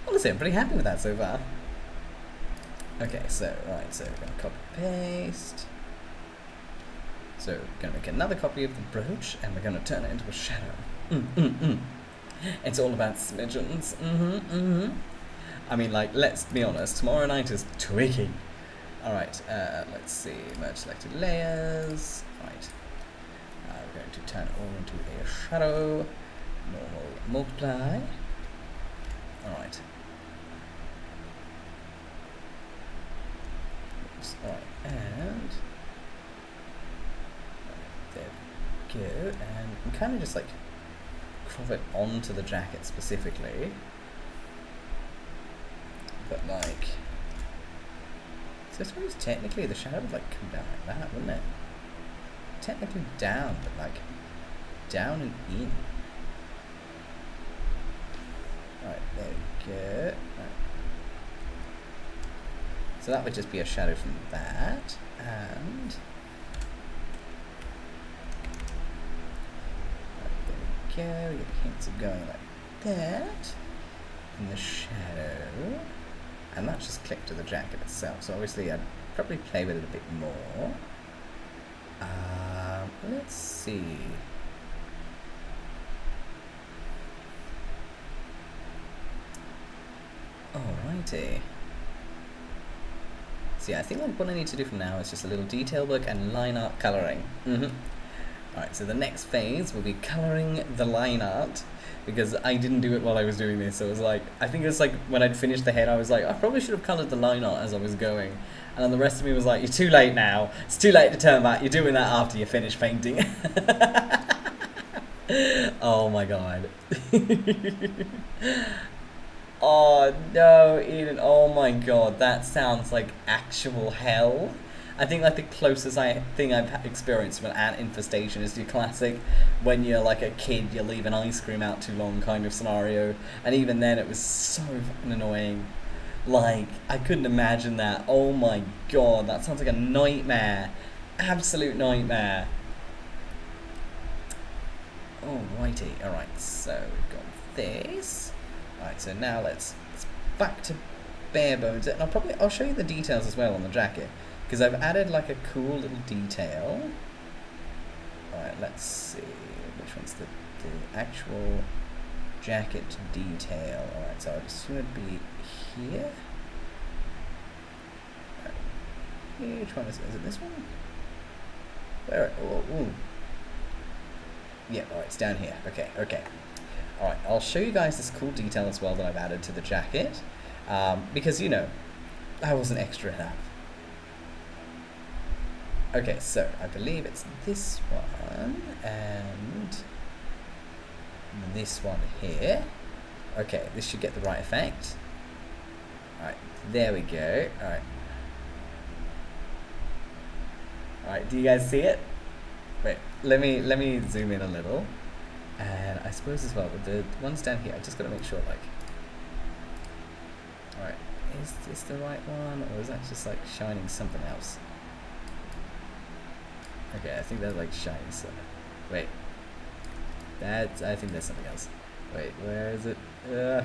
Honestly, I'm pretty happy with that so far. Okay, so, right, so we're going to copy paste. So we're going to make another copy of the brooch, and we're going to turn it into a shadow. It's all about smidgens. I mean, like, let's be honest, tomorrow night is tricky. Alright, let's see, merge selected layers. Right. We're going to turn it all into a shadow. Normal multiply. Alright. Alright, and there we go. And we kind of just like crop it onto the jacket specifically. But like, so I suppose technically the shadow would like come down like that, wouldn't it? Technically down, but like down and in. Right, there we go. Right. So that would just be a shadow from that, and right, there we go. We get hints of going like that in the shadow. And that's just clipped to the jacket itself, so obviously I'd probably play with it a bit more. Let's see. Alrighty. So yeah, I think like what I need to do from now is just a little detail work and line art colouring. Alright, so the next phase will be colouring the line art, because I didn't do it while I was doing this, so it was like, I think it was like when I'd finished the head I was like, I probably should have coloured the line art as I was going, and then the rest of me was like, you're too late now, it's too late to turn back, you're doing that after you finish painting. Oh my god. Oh no, Eden, oh my god, that sounds like actual hell. I think like the closest thing I've experienced from an ant infestation is your classic, when you're like a kid, you leave an ice cream out too long kind of scenario, and even then it was so fucking annoying. Like, I couldn't imagine that. Oh my god, that sounds like a nightmare. Absolute nightmare. Alrighty, alright, so we've got this. Alright, so now let's back to bare bones, and I'll show you the details as well on the jacket, because I've added like a cool little detail. Alright, let's see, which one's the actual jacket detail. Alright, so I assume it'd be here. Right. Which one is it? Is it this one? Where? Oh. Yeah, alright, it's down here. Okay. Alright, I'll show you guys this cool detail as well that I've added to the jacket, because, you know, I wasn't extra enough. Okay, so I believe it's this one and this one here. Okay, this should get the right effect. Alright, there we go. Alright, do you guys see it? Wait, let me zoom in a little. And I suppose as well, with the ones down here, I just got to make sure, like, alright, is this the right one, or is that just like shining something else? Okay, I think that's like shining something. Wait, I think there's something else. Wait, where is it? Or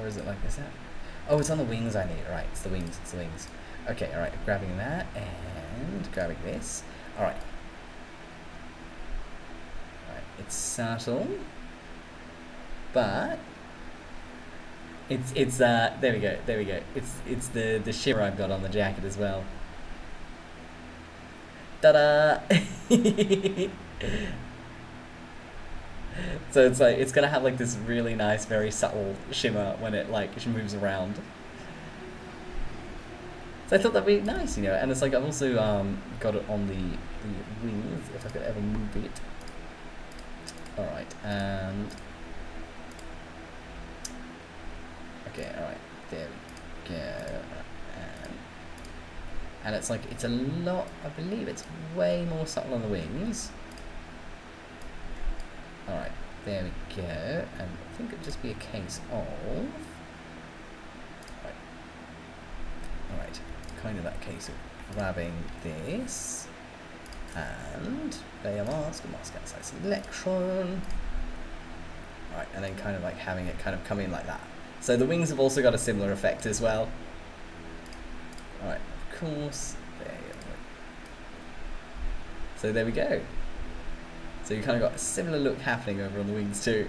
is it like, is that? Oh, it's on the wings I need. Right, it's the wings, Okay, alright, grabbing that and grabbing this. Alright. Alright, it's subtle, but it's there we go. It's the shimmer I've got on the jacket as well. Ta-da! So it's like, it's gonna have like this really nice, very subtle shimmer when it like moves around. So I thought that'd be nice, you know, and it's like I've also got it on the wings, if I could ever move it. Alright, and okay, alright, there we go. And it's like, it's a lot, I believe it's way more subtle on the wings. Alright, there we go, and I think it'd just be a case of, alright, kind of that case of grabbing this, and layer mask outside selection, alright, and then kind of like having it kind of come in like that. So the wings have also got a similar effect as well. Alright, of course, there you go. So there we go. So you kind of got a similar look happening over on the wings too.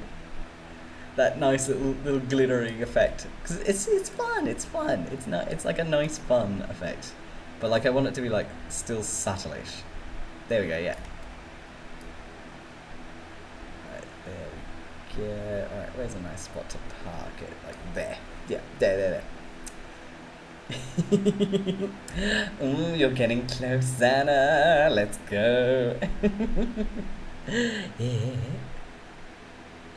that nice little glittering effect, because it's fun. It's fun. It's not. It's like a nice fun effect, but like I want it to be like still subtleish. There we go. Yeah. Right, there we go. All right, where's a nice spot to park it? Like there. Yeah, there. Ooh, you're getting close, Anna. Let's go. Yeah.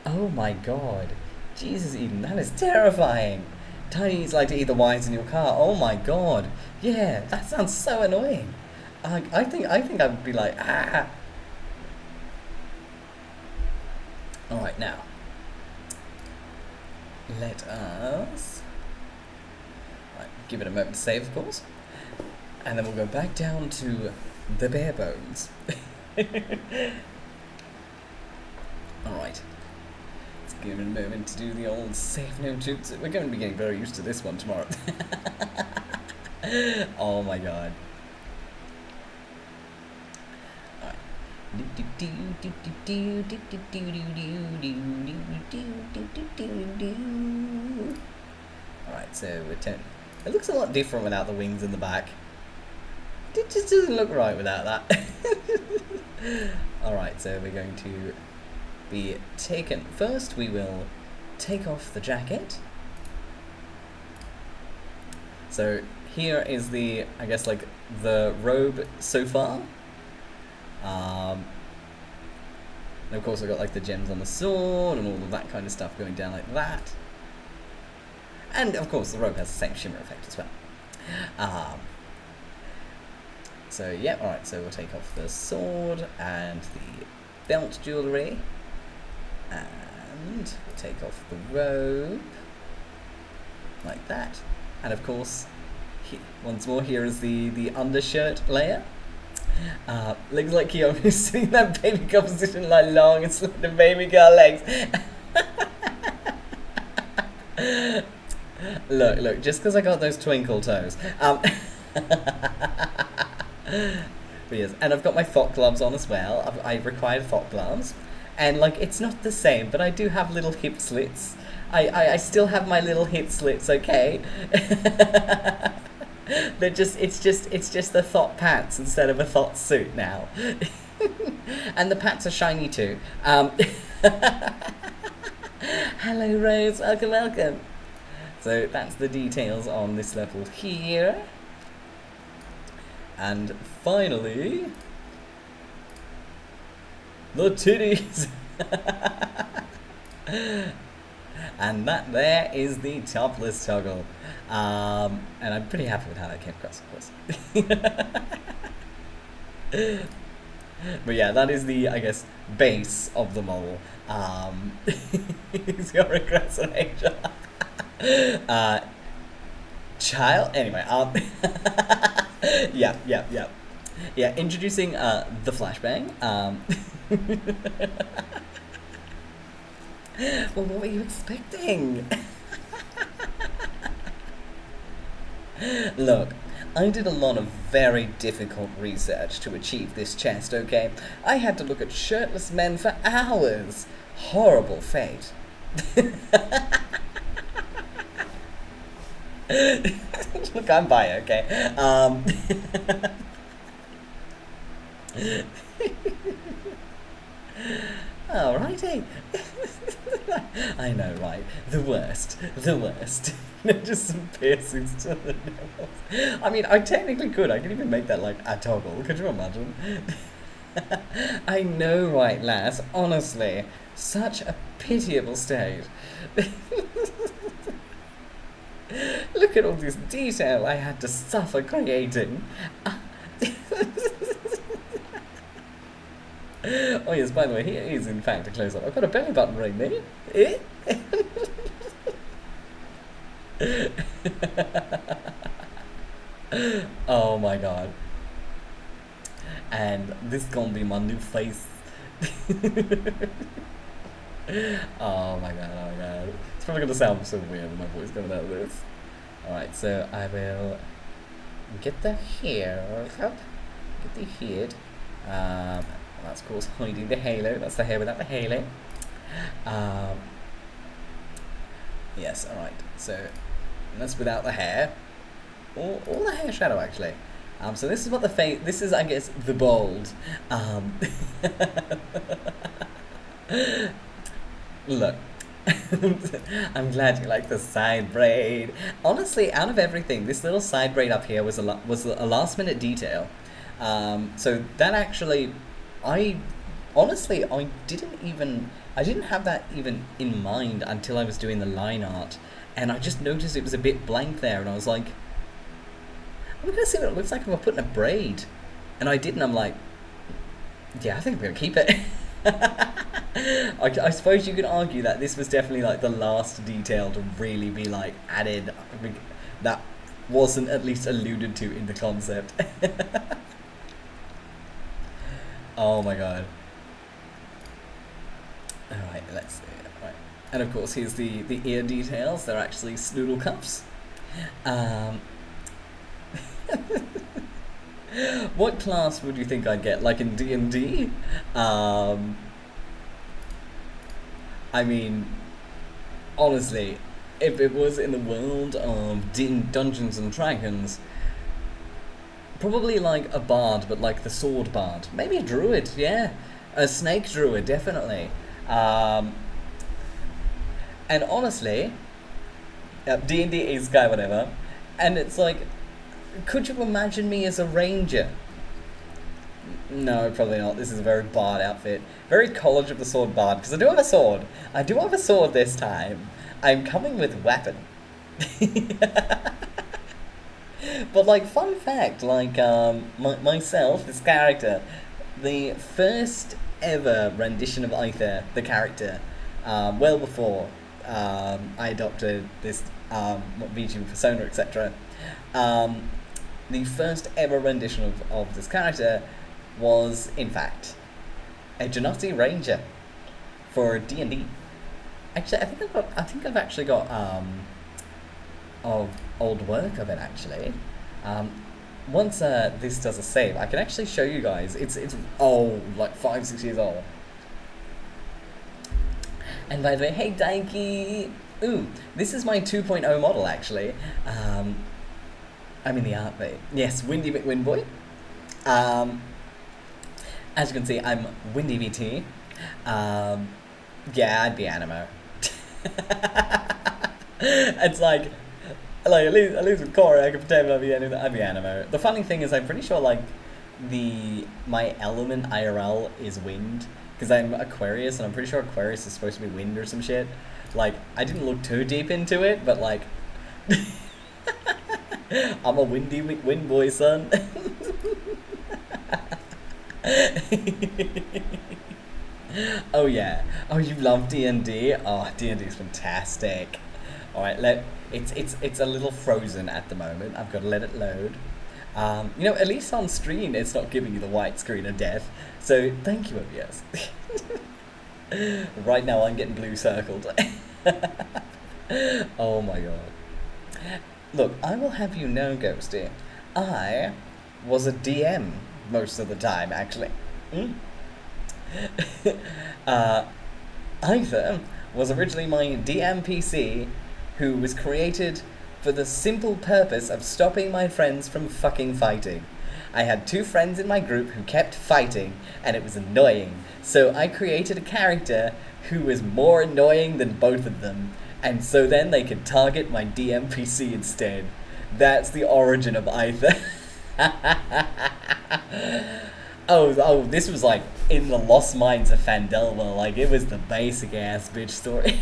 Oh my god. Jesus, Eden, that is terrifying. Tiny's like to eat the wines in your car. Oh my god. Yeah, that sounds so annoying. I think I would be like, ah. Alright, now. Let us give it a moment to save, of course. And then we'll go back down to the bare bones. Alright. Let's give it a moment to do the old save no jutsu. We're going to be getting very used to this one tomorrow. Oh my god. Alright. Alright, so we're turning. It looks a lot different without the wings in the back. It just doesn't look right without that. Alright, so we're going to be taken. First, we will take off the jacket. So here is the, I guess, like the robe so far. And of course, I've got like the gems on the sword and all of that kind of stuff going down like that. And of course, the robe has the same shimmer effect as well. So yeah, alright, so we'll take off the sword and the belt jewellery. And we'll take off the robe. Like that. And of course, once more, here is the undershirt layer. Looks like Kiyomi's sitting in that baby girl position like long and slender baby girl legs. Look, just because I got those twinkle toes. But yes, and I've got my thought gloves on as well. I've required thought gloves. And like, it's not the same, but I do have little hip slits. I still have my little hip slits, okay? It's just the thought pants instead of a thought suit now. And the pants are shiny too. Hello Rose, welcome. So that's the details on this level here. And finally, the titties. And that there is the topless toggle. And I'm pretty happy with how that came across, of course. But yeah, that is the, I guess, base of the mole. He's your aggressor angel. Child. Anyway, yeah. Introducing the flashbang. Well, what were you expecting? Look, I did a lot of very difficult research to achieve this chest, okay? I had to look at shirtless men for hours. Horrible fate. Look, I'm bi, okay? Alrighty. I know, right? The worst. Just some piercings to the nipples. I mean, I technically could. I could even make that like a toggle. Could you imagine? I know, right, lass? Honestly, such a pitiable state. Look at all this detail I had to suffer creating. Oh yes, by the way, here is in fact a close-up. I've got a belly button ring there. Oh my god. And this gonna be my new face. Oh my god. It's probably gonna sound so weird when my voice coming out of this. Alright, so I will get the hair up. Get the head. That's of course hiding the halo. That's the hair without the halo. Yes, alright. So, that's without the hair. Or the hair shadow, actually. So this is what the face... This is, I guess, the bold. Look. I'm glad you like the side braid. Honestly, out of everything, this little side braid up here was a last minute detail. So that actually... Honestly, I didn't have that even in mind until I was doing the line art, and I just noticed it was a bit blank there, and I was like, I'm gonna see what it looks like if I put in a braid, and I did, and I'm like, yeah, I think I'm gonna keep it. I suppose you could argue that this was definitely like the last detail to really be like added that wasn't at least alluded to in the concept. Oh my god. Alright, let's see. Right. And of course, here's the ear details. They're actually snoodle cuffs. What class would you think I'd get? Like in D&D? I mean, honestly, if it was in the world of Dungeons and Dragons, probably like a bard, but like the sword bard. Maybe a druid, yeah. A snake druid, definitely. And honestly, D&D is guy whatever, and it's like, could you imagine me as a ranger? No, probably not. This is a very bard outfit. Very College of the Sword bard, because I do have a sword. I do have a sword this time. I'm coming with weapon. But like, fun fact, like, myself, this character, the first ever rendition of Aether, the character, well before I adopted this VTuber persona, etc. The first ever rendition of this character was, in fact, a Genasi Ranger for D&D. Actually, I think I've actually got of old work of it actually. Once this does a save, I can actually show you guys. It's old, like 5-6 years old. And by the way, hey Daiki! Ooh, this is my 2.0 model actually. I'm in the art bay. Yes, Windy McWinboy. As you can see, I'm Windy VT. Yeah, I'd be Animo. It's like at least with Corey, I can pretend I'd be Animo. The funny thing is, I'm pretty sure like my element IRL is wind, because I'm Aquarius, and I'm pretty sure Aquarius is supposed to be wind or some shit. Like, I didn't look too deep into it, but like, I'm a windy wind boy, son. Oh yeah. Oh, you love D&D? Oh, D&D is fantastic. All right, it's a little frozen at the moment. I've got to let it load. You know, at least on screen, it's not giving you the white screen of death. So thank you, OBS. Right now, I'm getting blue circled. Oh my god. Look, I will have you know, Ghosty, I was a DM most of the time, actually. Aether was originally my DM PC, who was created for the simple purpose of stopping my friends from fucking fighting. I had 2 friends in my group who kept fighting, and it was annoying. So I created a character who was more annoying than both of them, and so then they could target my DM PC instead. That's the origin of Aether. Oh, this was like in the Lost Minds of Fandelma, like it was the basic ass bitch story.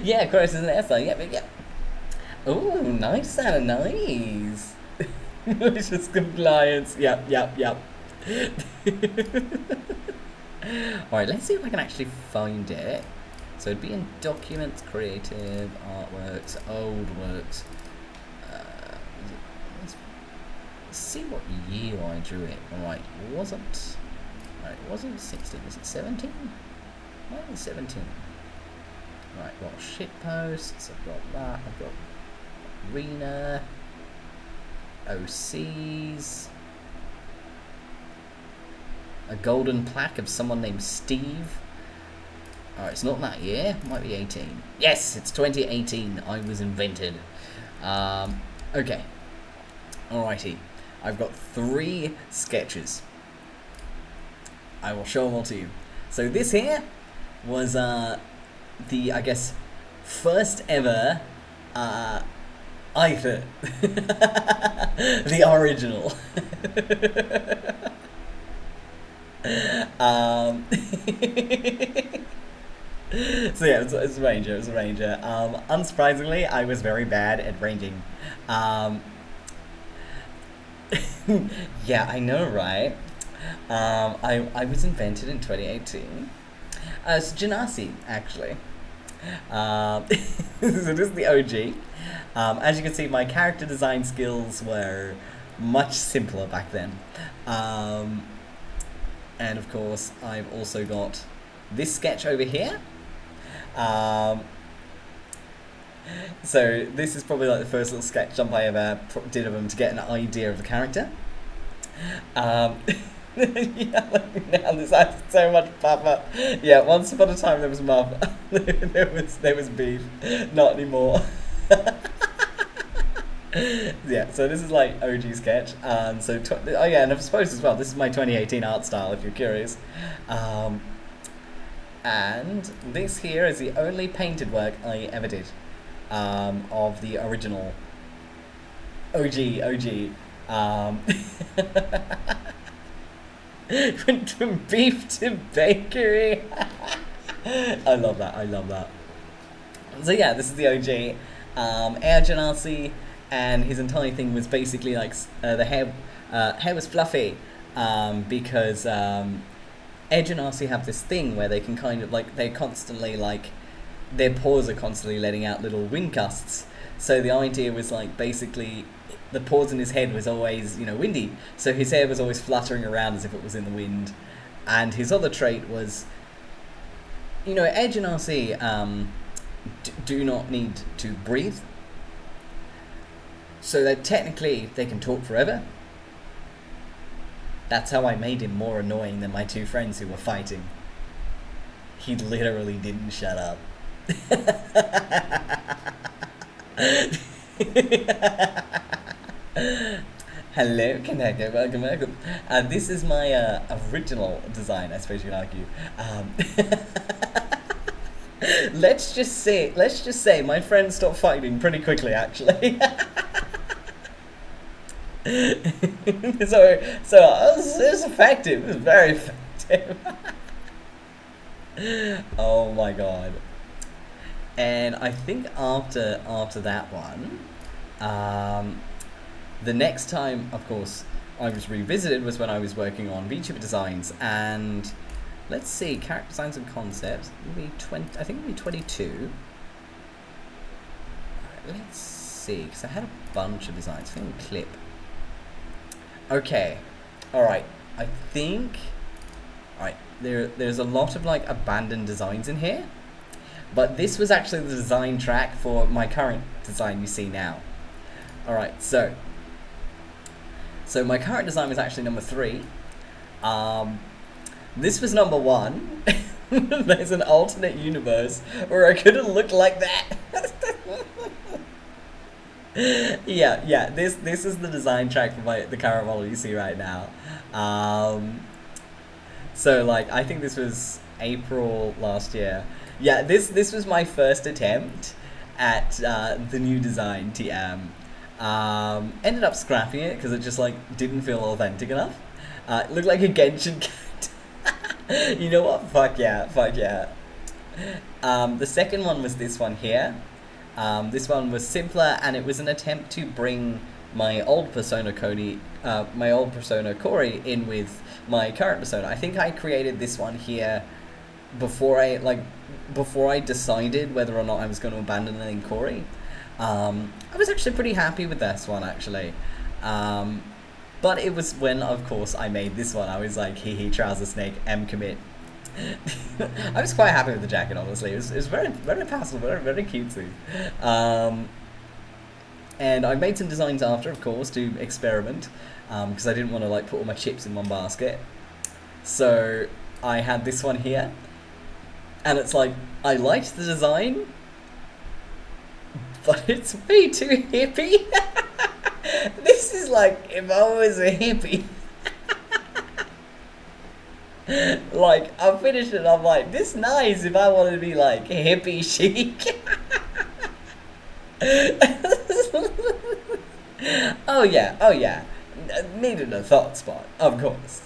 Yeah, of course, it's an essay, yep. Oh, nice, Santa, nice. Malicious compliance, yep. Alright, let's see if I can actually find it. So it'd be in documents, creative, artworks, old works. Let's see what year I drew it. Alright, it wasn't 16, was it 17? Might be 17. Right, well, shit posts, I've got that, I've got Arena, OCs, a golden plaque of someone named Steve. Alright, it's not that year. It might be 18. Yes, it's 2018. I was invented. Okay. Alrighty. I've got 3 sketches. I will show them all to you. So this here was the, I guess, first ever either the original. So yeah, it's a ranger. It's a ranger. Unsurprisingly, I was very bad at ranging. Yeah, I know, right? I was invented in 2018. It's Genasi, actually. So this is the OG. As you can see, my character design skills were much simpler back then. And of course, I've also got this sketch over here. So this is probably like the first little sketch jump I ever did of him to get an idea of the character. Yeah, now this has so much papa. Yeah, once upon a time there was muff. there was beef. Not anymore. Yeah, so this is like OG sketch. Oh yeah, and I suppose as well, this is my 2018 art style if you're curious. And this here is the only painted work I ever did of the original OG. Went from beef to bakery. I love that. So yeah, this is the OG. Air Genasi, and his entire thing was basically like the hair was fluffy because Air Genasi have this thing where they can kind of like, they constantly like, their paws are constantly letting out little wind gusts. So the idea was like, basically the paws in his head was always, you know, windy. So his hair was always fluttering around as if it was in the wind. And his other trait was, you know, Air Genasi do not need to breathe. So that technically they can talk forever. That's how I made him more annoying than my 2 friends who were fighting. He literally didn't shut up. Hello, Connector, welcome. This is my original design, I suppose you'd argue. Let's just say my friends stopped fighting pretty quickly, actually. So it was effective. It was very effective. Oh my god. And I think after that one, the next time, of course, I was revisited was when I was working on VTuber designs, and let's see, character designs and concepts. It'll be 20. I think it'll be 22. Alright, let's see, because I had a bunch of designs. I think clip. Okay, alright, I think, alright, there's a lot of like abandoned designs in here, but this was actually the design track for my current design you see now. Alright, so my current design was actually number 3. This was number 1. There's an alternate universe where I couldn't look like that. Yeah. This is the design track for the current model you see right now. So like, I think this was April last year. Yeah, this was my first attempt at the new design TM. Ended up scrapping it because it just like didn't feel authentic enough. It looked like a Genshin character. You know what? Fuck yeah. The second one was this one here. This one was simpler, and it was an attempt to bring my old persona Corey in with my current persona. I think I created this one here before I decided whether or not I was going to abandon it in Corey. I was actually pretty happy with this one, actually. But it was when, of course, I made this one. I was like, hee trouser snake, commit. I was quite happy with the jacket, honestly. It was very, very passable, very cutesy. And I made some designs after, of course, to experiment, because I didn't want to like put all my chips in one basket. So I had this one here. And it's like, I liked the design, but it's way too hippie. This is like if I was a hippie. Like, I finished it, I'm like, this is nice if I wanted to be like hippie chic. Oh yeah. Needed a thought spot, of course.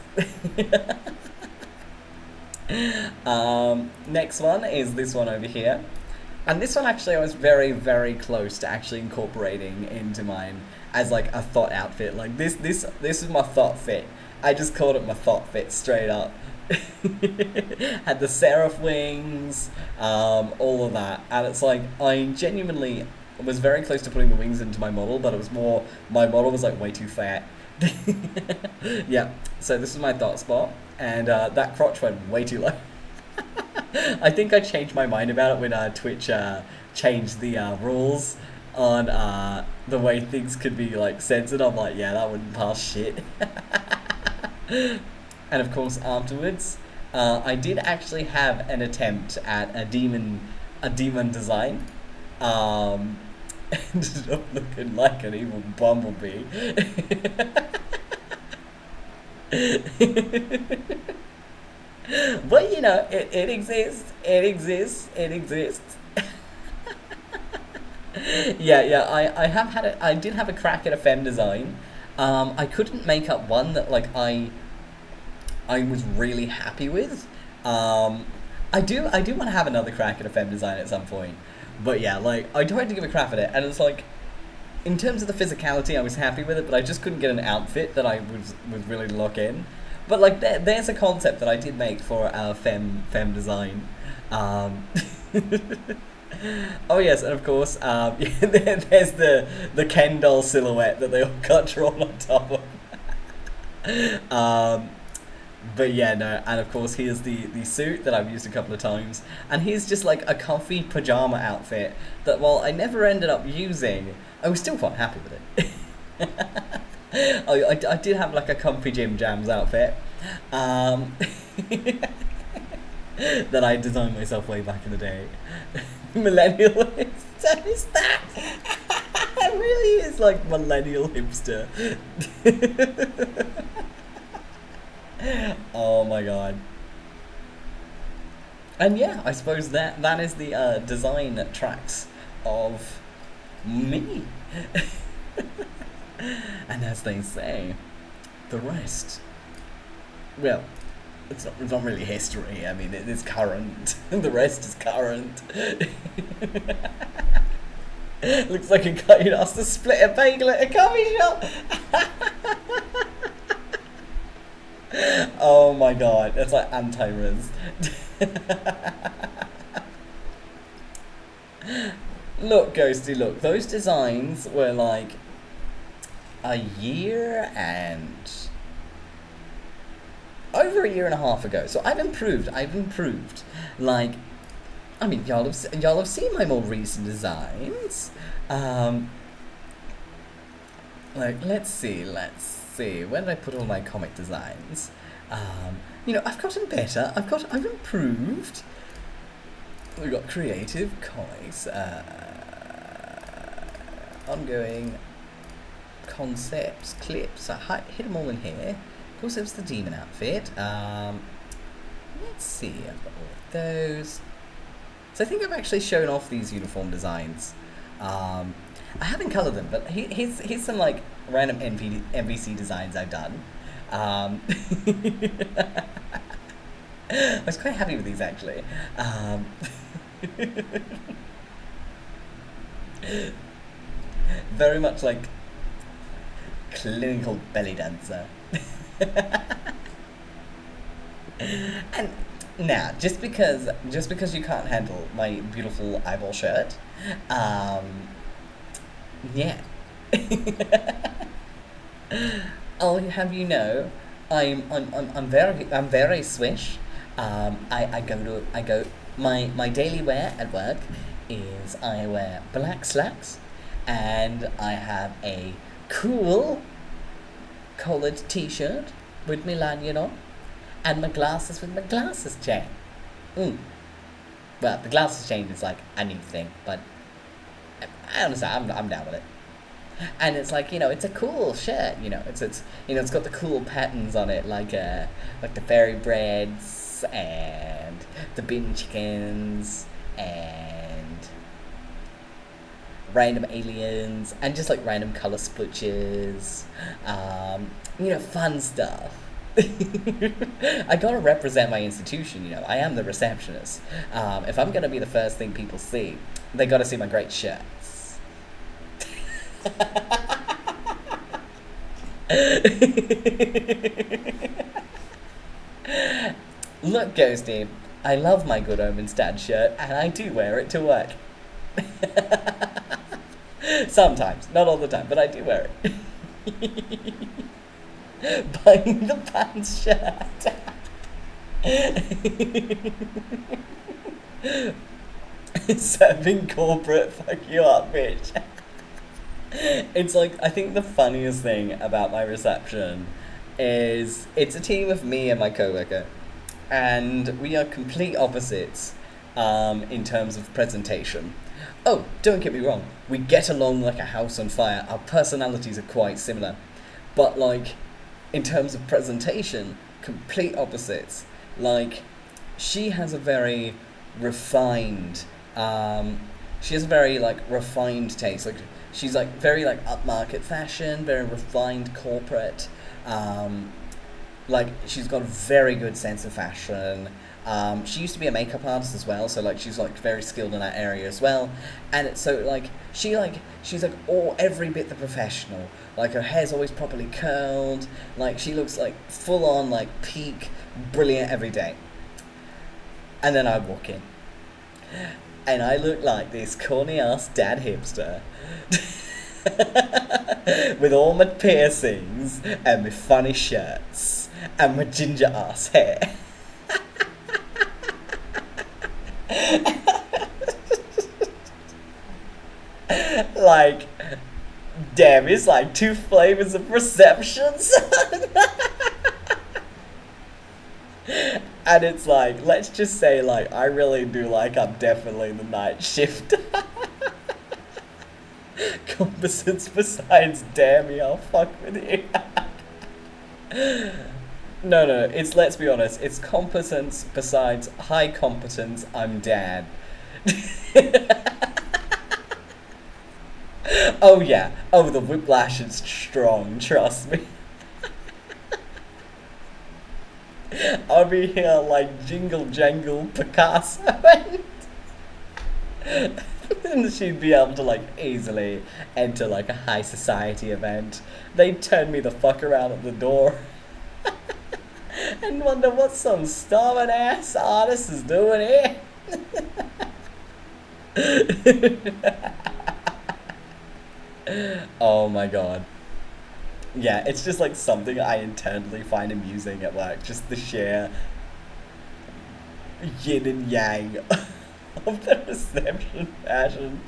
Next one is this one over here. And this one actually I was very, very close to actually incorporating into mine as like a thought outfit. Like this is my thought fit. I just called it my thought fit straight up. Had the seraph wings, all of that. And it's like, I genuinely was very close to putting the wings into my model, but it was more, my model was like way too fat. Yeah, so this is my thought spot. And that crotch went way too low. I think I changed my mind about it when Twitch changed the rules on the way things could be like censored. I'm like, yeah, that wouldn't pass shit. And of course, afterwards, I did actually have an attempt at a demon design. Ended up looking like an evil bumblebee. But you know, it exists. Yeah. I did have a crack at a femme design. I couldn't make up one that like I was really happy with. I do want to have another crack at a femme design at some point. But yeah, like, I tried to give a crack at it, and it's like, in terms of the physicality, I was happy with it, but I just couldn't get an outfit that I was really lock in. But like, there's a concept that I did make for our femme design. Oh yes, and of course, there's the Ken doll silhouette that they all got drawn on top of. But yeah, no, and of course here's the suit that I've used a couple of times, and here's just like a comfy pajama outfit that while I never ended up using, I was still quite happy with it. I did have like a comfy gym jams outfit that I designed myself way back in the day. Millennial hipster, is that? It really is like millennial hipster. Oh my god. And yeah, I suppose that is the design tracks of me. And as they say, the rest, well, it's not really history. I mean, it is current. The rest is current. Looks like a guy who asked to split a bagel at a coffee shop. Oh my god, it's like anti-res. Look, Ghosty, look, those designs were like a year and over a year and a half ago. So I've improved. Like, I mean, y'all have seen my more recent designs. Like, let's see. Where did I put all my comic designs? You know, I've gotten better. I've improved. We've got creative comics, ongoing concepts, clips. I hit them all in here. Of course, it was the demon outfit. Let's see. I've got all of those. So I think I've actually shown off these uniform designs. I haven't coloured them, but here's some like random NPC designs I've done. I was quite happy with these actually. Very much like clinical belly dancer. And now, just because you can't handle my beautiful eyeball shirt, yeah. I'll have you know, I'm very swish. My daily wear at work is I wear black slacks, and I have a cool collared t-shirt with my lanyard on, and my glasses with my glasses chain. Well, the glasses change is like a new thing, but I understand. I'm down with it. And it's like, it's a cool shirt. It's got the cool patterns on it, like the fairy breads and the bin chickens and random aliens and just like random color splotches. Fun stuff. I gotta represent my institution. I am the receptionist. If I'm gonna be the first thing people see, they gotta see my great shirts. Look, Ghosty, I love my Good Omens dad shirt, and I do wear it to work. Sometimes, not all the time, but I do wear it. Buying the pants shirt. Serving corporate, fuck you up, bitch. It's like, I think the funniest thing about my reception is it's a team of me and my coworker, and we are complete opposites in terms of presentation. Oh, don't get me wrong, we get along like a house on fire. Our personalities are quite similar, but like in terms of presentation, complete opposites. Like, she has a very refined refined taste. Like, she's like very like upmarket fashion, very refined corporate. Like, she's got a very good sense of fashion. She used to be a makeup artist as well, so like she's like very skilled in that area as well. And it's so like she's like every bit the professional. Like, her hair's always properly curled. Like, she looks like full on like peak brilliant every day. And then I walk in, and I look like this corny ass dad hipster with all my piercings and my funny shirts and my ginger ass hair. Like, damn, it's like two flavors of receptions. And it's like, let's just say, like, I really do like I'm definitely the night shift. Competence besides damn me, I'll fuck with you. No, it's, let's be honest, it's competence besides high competence, I'm dad. Oh yeah, the whiplash is strong, trust me. I'll be here like Jingle Jangle Picasso. And she'd be able to like easily enter like a high society event. They'd turn me the fuck around at the door. And wonder what some starving ass artist is doing here. Oh my god. Yeah, it's just like something I internally find amusing at work. Just the sheer yin and yang of the reception fashion.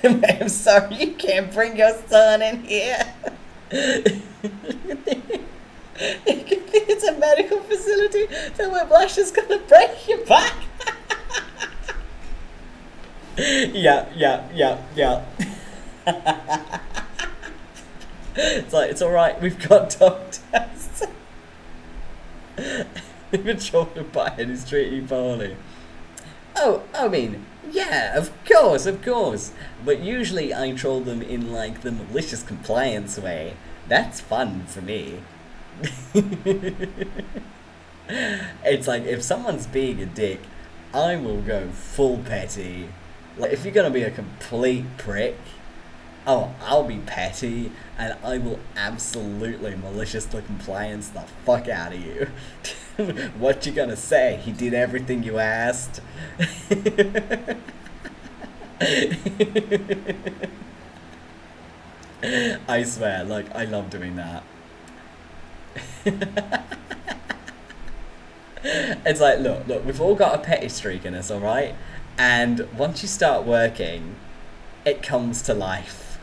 I'm sorry, you can't bring your son in here. You can think it's a medical facility. The whiplash is gonna break your back. Yeah. It's like, it's alright, we've got doctors. If you're chocolate pie and he's treating you poorly. Oh, I mean, yeah, of course. But usually I troll them in like the malicious compliance way. That's fun for me. It's like, if someone's being a dick, I will go full petty. Like, if you're gonna be a complete prick, oh, I'll be petty, and I will absolutely maliciously compliance the fuck out of you. What you gonna say? He did everything you asked? I swear, like, I love doing that. It's like, look, we've all got a petty streak in us, alright? And once you start working, it comes to life.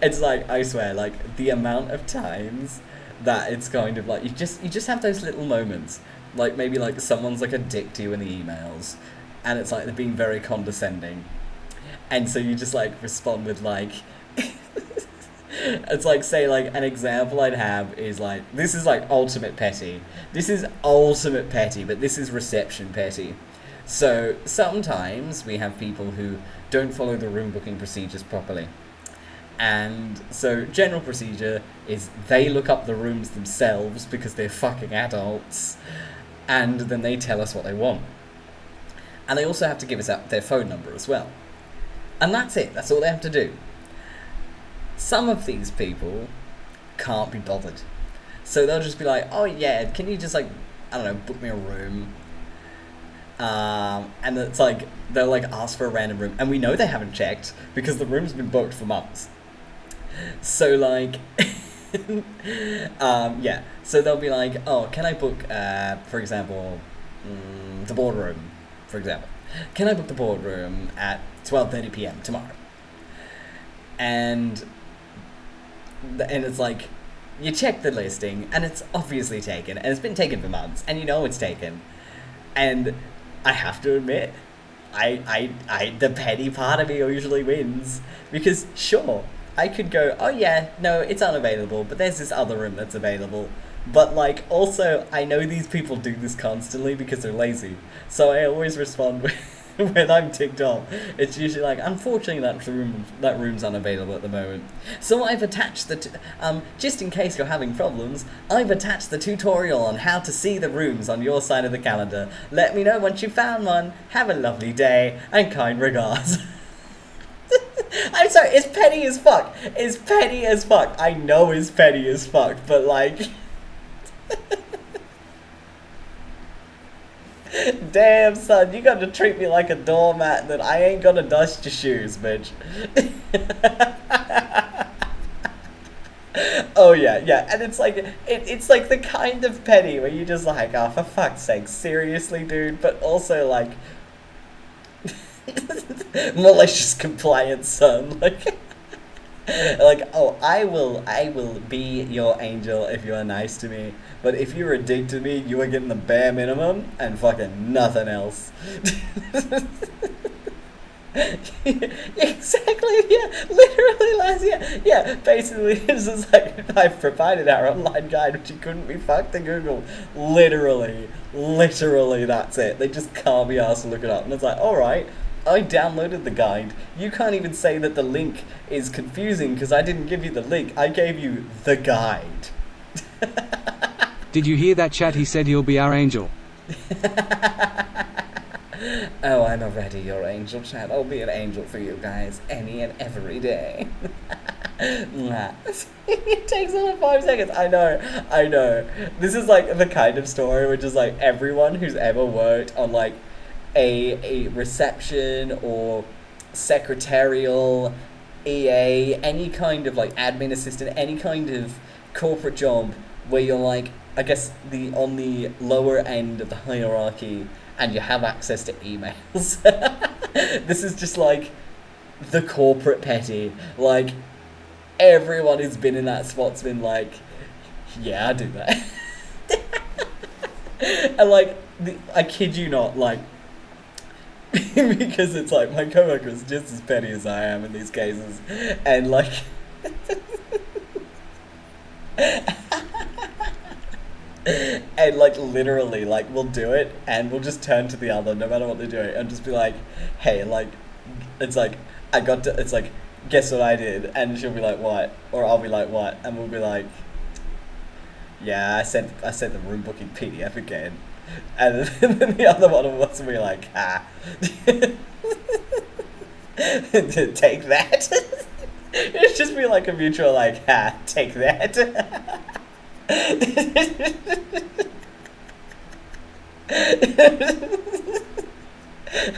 It's like, I swear, like the amount of times that it's kind of like you just have those little moments, like maybe like someone's like a dick to you in the emails, and it's like they're being very condescending, and so you just like respond with like. It's like, say, like an example I'd have is like, this is like ultimate petty. This is ultimate petty, but this is reception petty. So sometimes we have people who don't follow the room booking procedures properly. And so general procedure is they look up the rooms themselves because they're fucking adults, and then they tell us what they want. And they also have to give us out their phone number as well. And that's it. That's all they have to do. Some of these people can't be bothered. So they'll just be like, oh yeah, can you just like, I don't know, book me a room? And it's like, they'll like ask for a random room. And we know they haven't checked because the room's been booked for months. So like, yeah. So they'll be like, oh, can I book, for example, the boardroom, for example. Can I book the boardroom at 12:30 p.m. tomorrow? And it's like, you check the listing, and it's obviously taken, and it's been taken for months, and you know it's taken. And I have to admit, the petty part of me usually wins, because sure, I could go, oh yeah, no, it's unavailable, but there's this other room that's available. But like, also, I know these people do this constantly because they're lazy, so I always respond with, when I'm ticked off, it's usually like, unfortunately that room's unavailable at the moment. So I've attached just in case you're having problems, I've attached the tutorial on how to see the rooms on your side of the calendar. Let me know once you've found one. Have a lovely day, and kind regards. I'm sorry, it's petty as fuck. It's petty as fuck. I know it's petty as fuck, but like... Damn, son, you got to treat me like a doormat, that I ain't gonna dust your shoes, bitch. Oh yeah, and it's like, it's like the kind of petty where you just like, oh, for fuck's sake, seriously, dude, but also like, malicious compliance, son, like, oh, I will be your angel if you are nice to me. But if you're a dick to me, you are getting the bare minimum and fucking nothing else. Exactly, yeah, literally last year. Yeah, basically, it's just like, I've provided our online guide, which you couldn't be fucked to Google. Literally, that's it. They just can't be asked to look it up. And it's like, alright, I downloaded the guide. You can't even say that the link is confusing because I didn't give you the link. I gave you the guide. Did you hear that, chat? He said he'll be our angel. Oh, I'm already your angel, chat. I'll be an angel for you guys any and every day. It takes only 5 seconds. I know. This is like the kind of story which is like everyone who's ever worked on like a reception or secretarial, EA, any kind of like admin assistant, any kind of corporate job where you're like, I guess on the lower end of the hierarchy and you have access to emails. This is just like the corporate petty. Like, everyone who's been in that spot's been like, yeah, I do that. And like, I kid you not, like, because it's like my coworker's just as petty as I am in these cases, and like and like literally like we'll do it and we'll just turn to the other no matter what they're doing and just be like, hey, like, it's like, it's like, guess what I did? And she'll be like, what? Or I'll be like, what? And we'll be like, yeah, I sent the room booking PDF again. And then the other one of us will be like, take that. It's just be like a mutual like, take that.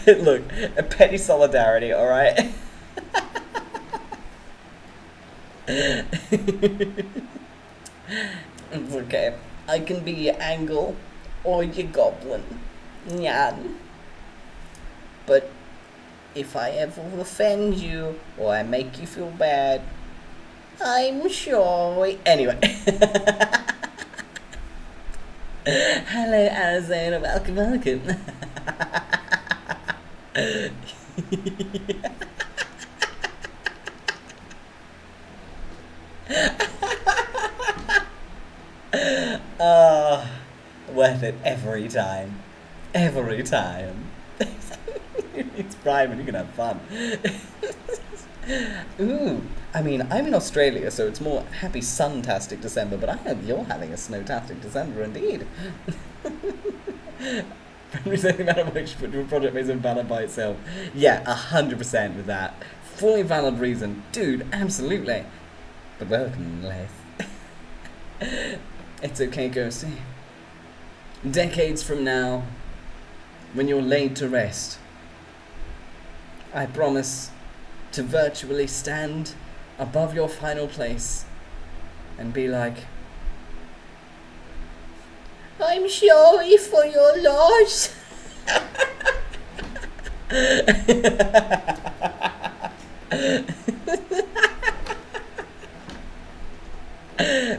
Look, a petty solidarity, alright? It's okay. I can be your angle or your goblin. Nyan. But if I ever offend you or I make you feel bad, I'm sure. Anyway. Hello, Arizona. Welcome, welcome. Oh, worth it every time. Every time. It's private, you can have fun. Ooh, I mean, I'm in Australia, so it's more happy sun-tastic December, but I hope you're having a snow-tastic December indeed. Primary saying that work should put to a project based on valid by itself. Yeah, 100% with that. Fully valid reason. Dude, absolutely. But welcome, Les. It's okay, Ghosty. Decades from now, when you're laid to rest, I promise to virtually stand above your final place and be like, I'm sorry for your loss.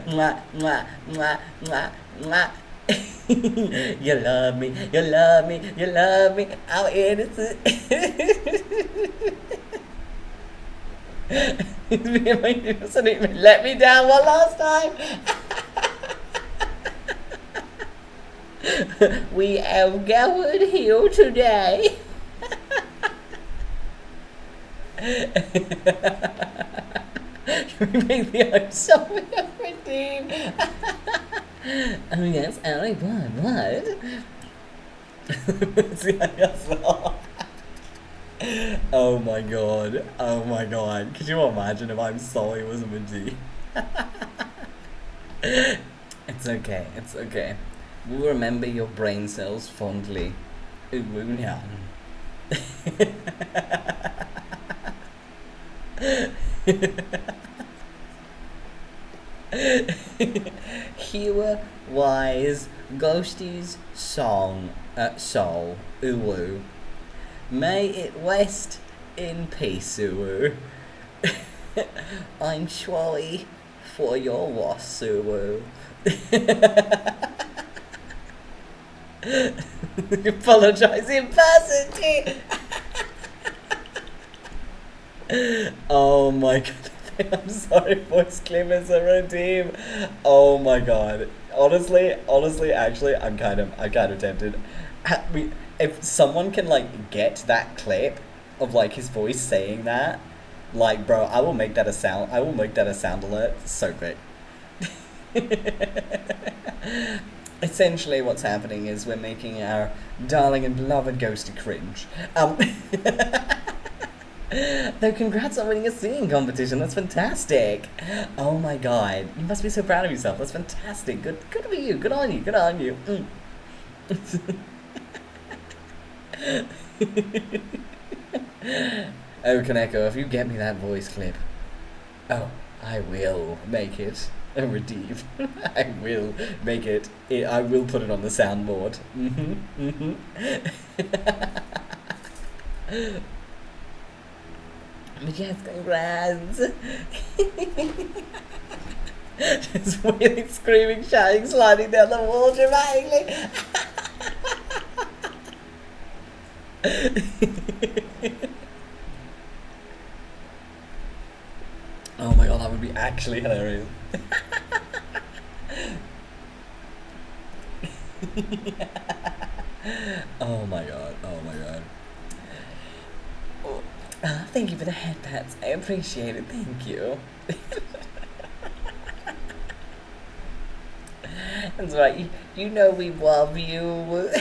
Mwah, mwah, mwah, mwah, mwah. You love me, you love me, you love me, how innocent. Didn't even let me down one last time. We have gathered here today. We make the I'm sorry of redeem. Oh yes, Ellie, what? See, I just laughed. Oh my god, oh my god. Could you imagine if I'm sorry was a G? It's okay, it's okay. We'll remember your brain cells fondly. Yeah. Hear wise Ghosty's song, soul, uwu. May it rest in peace, uwu. I'm sorry for your loss, uwu. Apologize in person, too. Oh my god. I'm sorry, voice claim is a redeem. Oh my god. Honestly, actually, I'm kind of tempted. If someone can like get that clip of like his voice saying that, like, bro, I will make that a sound. I will make that a sound alert so quick. Essentially, what's happening is we're making our darling and beloved Ghosty cringe. Though congrats on winning a singing competition, that's fantastic. Oh my god, you must be so proud of yourself, that's fantastic. Good for you, good on you, good on you. Oh, Kaneko, if you get me that voice clip, oh, I will make it a redeem. I will make it. I will put it on the soundboard. Yes, congrats! Just wailing, screaming, shouting, sliding down the wall dramatically. Oh my god, that would be actually hilarious. Oh my god, oh my god. Thank you for the head pats. I appreciate it. Thank you. That's right. You know we love you.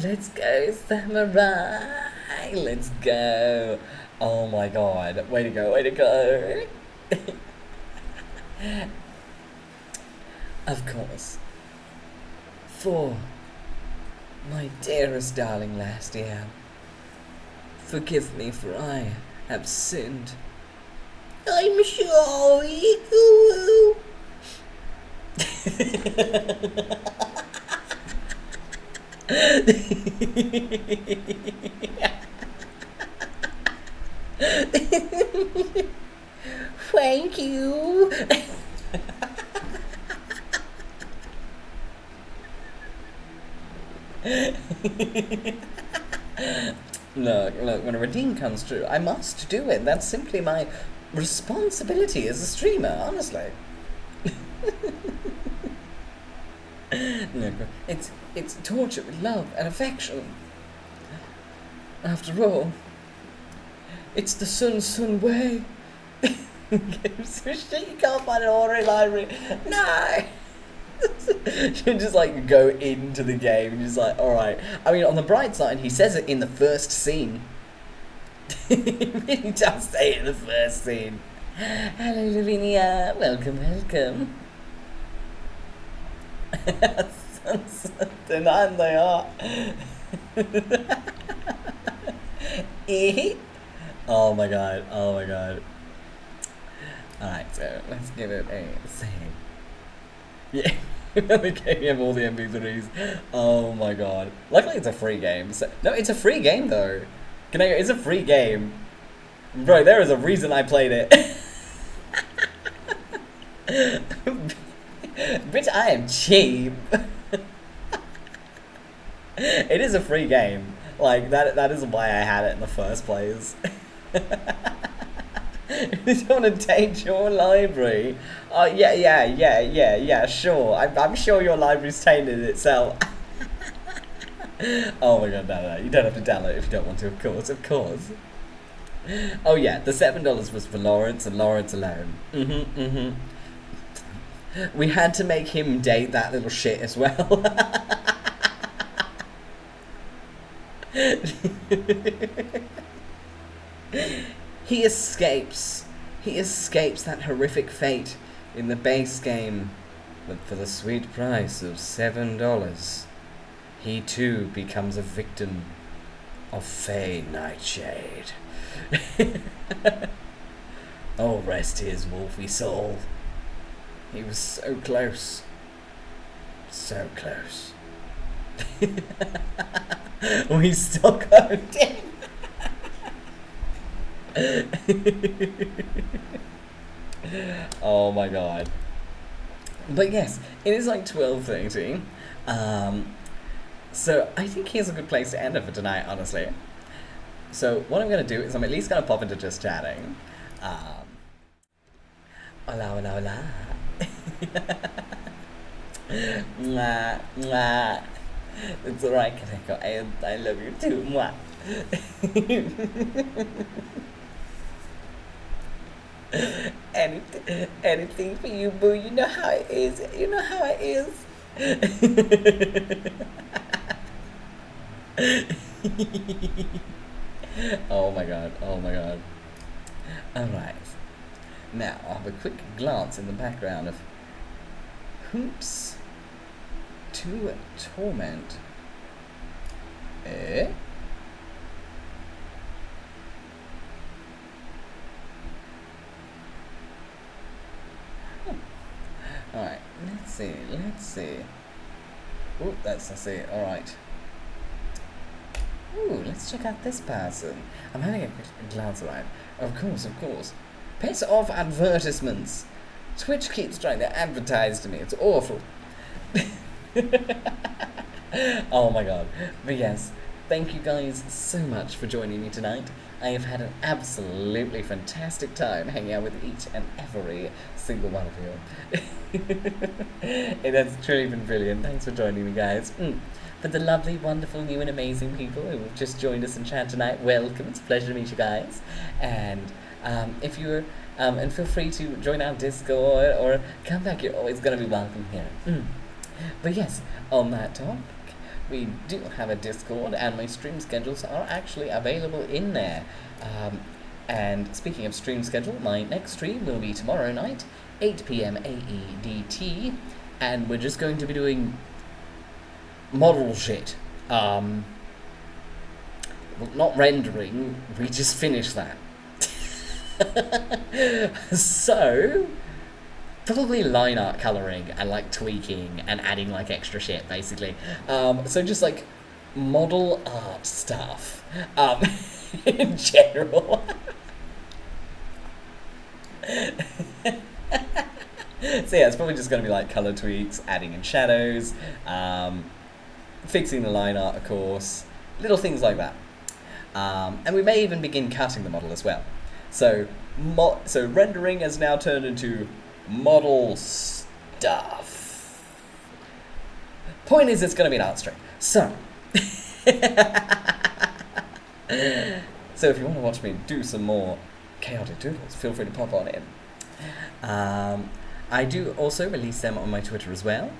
Let's go, samurai. Let's go. Oh my god. Way to go. Way to go. Of course. For my dearest darling last year, forgive me for I have sinned. I'm sorry. Thank you. Look, when a redeem comes true, I must do it. That's simply my responsibility as a streamer, honestly. Look, it's torture with love and affection. After all, it's the Sun way. You can't find an ordinary library. No! You just like go into the game and just like, alright. I mean, on the bright side, he says it in the first scene. He really does say it in the first scene. Hello, Lavinia. Welcome. Denying they are. Oh my god. Alright, so let's give it a say. Yeah, they gave me all the MP3s. Oh my god. Luckily it's a free game. So, no, it's a free game though. It's a free game. Bro, there is a reason I played it. Bitch, I am cheap. It is a free game. Like, that is why I had it in the first place. You just want to take your library. Oh, yeah, sure. I'm sure your library's tainted itself. Oh my god, no. You don't have to download it if you don't want to, of course. Oh yeah, the $7 was for Lawrence and Lawrence alone. We had to make him date that little shit as well. He escapes that horrific fate in the base game, but for the sweet price of $7, he too becomes a victim of Faye Nightshade. Oh, rest his wolfy soul. He was so close. So close. We still got him. Oh my god. But yes, it is like 12:30. So I think here's a good place to end it for tonight, honestly. So what I'm going to do is I'm at least going to pop into just chatting. Hola. Mwah, mwah. It's alright, Kaneko. I love you too. Mwah. Anything for you, boo. You know how it is. Oh my god. Alright. Now, I'll have a quick glance in the background of Hoops to Torment. Alright, let's see. Ooh, that's it, alright. Ooh, let's check out this person. I'm having a quick glance around. Of course. Piss off advertisements. Twitch keeps trying to advertise to me. It's awful. Oh my god. But yes, thank you guys so much for joining me tonight. I have had an absolutely fantastic time hanging out with each and every single one of you. It has truly been brilliant. Thanks for joining me, guys. For the lovely, wonderful, new and amazing people who have just joined us in chat tonight, welcome. It's a pleasure to meet you guys. And if you're and feel free to join our Discord or come back. You're always going to be welcome here. But yes, on that topic, we do have a Discord, and my stream schedules are actually available in there. And speaking of stream schedule, my next stream will be tomorrow night, 8 p.m. AEDT, and we're just going to be doing model shit. Well, not rendering, we just finished that. So probably line art coloring and like tweaking and adding like extra shit, basically. So just like model art stuff in general. So yeah, it's probably just going to be like color tweaks, adding in shadows, fixing the line art, of course, little things like that. And we may even begin cutting the model as well. So rendering has now turned into model stuff. Point is, it's going to be an art stream. So, so if you want to watch me do some more chaotic doodles, feel free to pop on in. I do also release them on my Twitter as well,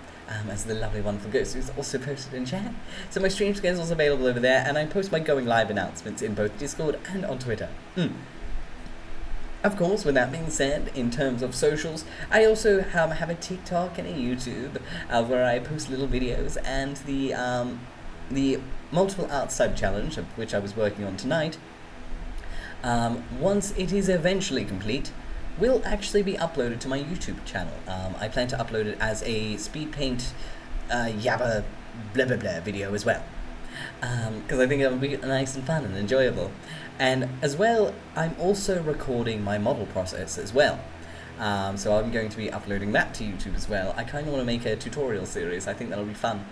as the lovely wonderful Ghost who's also posted in chat. So my stream schedule's available over there, and I post my going live announcements in both Discord and on Twitter. Of course, with that being said, in terms of socials, I also have a TikTok and a YouTube where I post little videos, and the multiple art sub challenge, of which I was working on tonight, once it is eventually complete, will actually be uploaded to my YouTube channel. I plan to upload it as a speed paint yabba blah blah blah video as well, because I think it will be nice and fun and enjoyable. And as well, I'm also recording my model process as well, so I'm going to be uploading that to YouTube as well. I kind of want to make a tutorial series. I think that'll be fun,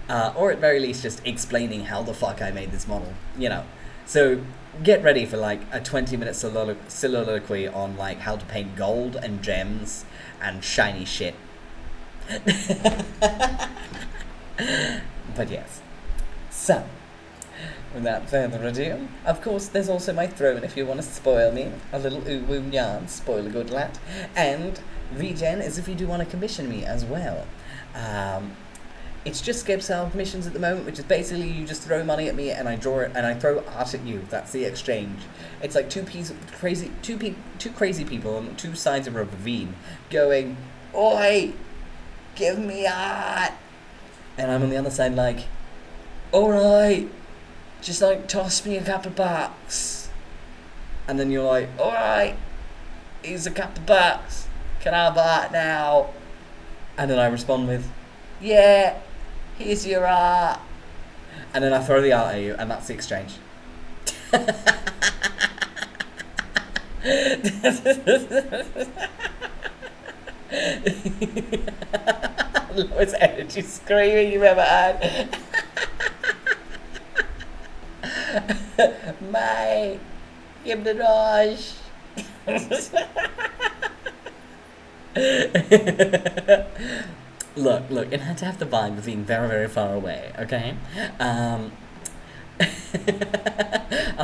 or at very least just explaining how the fuck I made this model, you know. So get ready for like a 20-minute soliloquy on like how to paint gold and gems and shiny shit. But yes, so without further ado, of course there's also my throne if you want to spoil me, a little ooh yarn, spoiler good lad, and VGen is if you do want to commission me as well. It's just skip sale commissions at the moment, which is basically you just throw money at me and I draw it and I throw art at you. That's the exchange. It's like two crazy people on two sides of a ravine going, "Oi, give me art," and I'm on the other side like, "All right, just like toss me a couple of bucks," and then you're like, "All right, here's a couple of bucks. Can I have art now?" And then I respond with, "Yeah, here's your art," and then I throw the art at you, and that's the exchange. Lowest energy screaming you've ever had. Mate, give the noise. Look, it had to have the vibe of being very, very far away, okay? I'll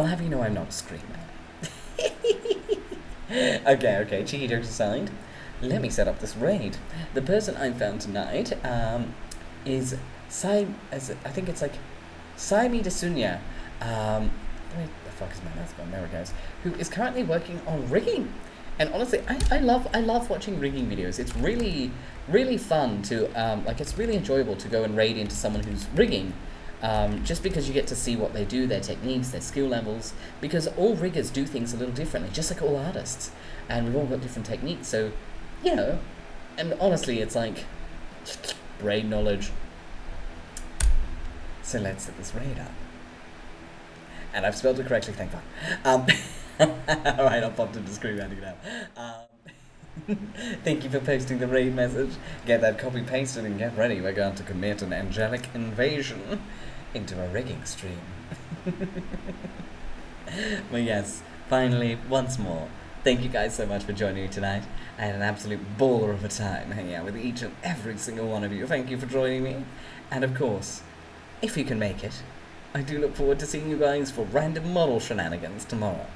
have you know I'm not a screamer. Okay, cheeky jokes aside, let me set up this raid. The person I found tonight is I think it's like Saimi Desunya. Where the fuck is my mouse gone? There it goes. Who is currently working on rigging. And honestly, I love watching rigging videos. It's really, really fun to, it's really enjoyable to go and raid into someone who's rigging, just because you get to see what they do, their techniques, their skill levels, because all riggers do things a little differently, just like all artists, and we've all got different techniques, so, you know, and honestly, it's like, brain knowledge. So let's set this raid up. And I've spelled it correctly, thank God. Alright, I'll pop to the screen adding it out. Thank you for posting the raid message. Get that copy pasted and get ready. We're going to commit an angelic invasion into a rigging stream. But yes, finally, once more, thank you guys so much for joining me tonight. I had an absolute baller of a time hanging out with each and every single one of you. Thank you for joining me. And of course, if you can make it, I do look forward to seeing you guys for random model shenanigans tomorrow.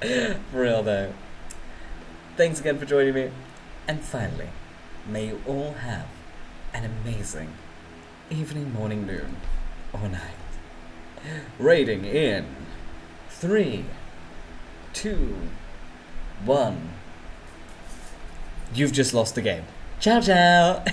For real though. Thanks again for joining me. And finally, may you all have an amazing evening, morning, noon, or night. Rating in 3, 2, 1. You've just lost the game. Ciao, ciao.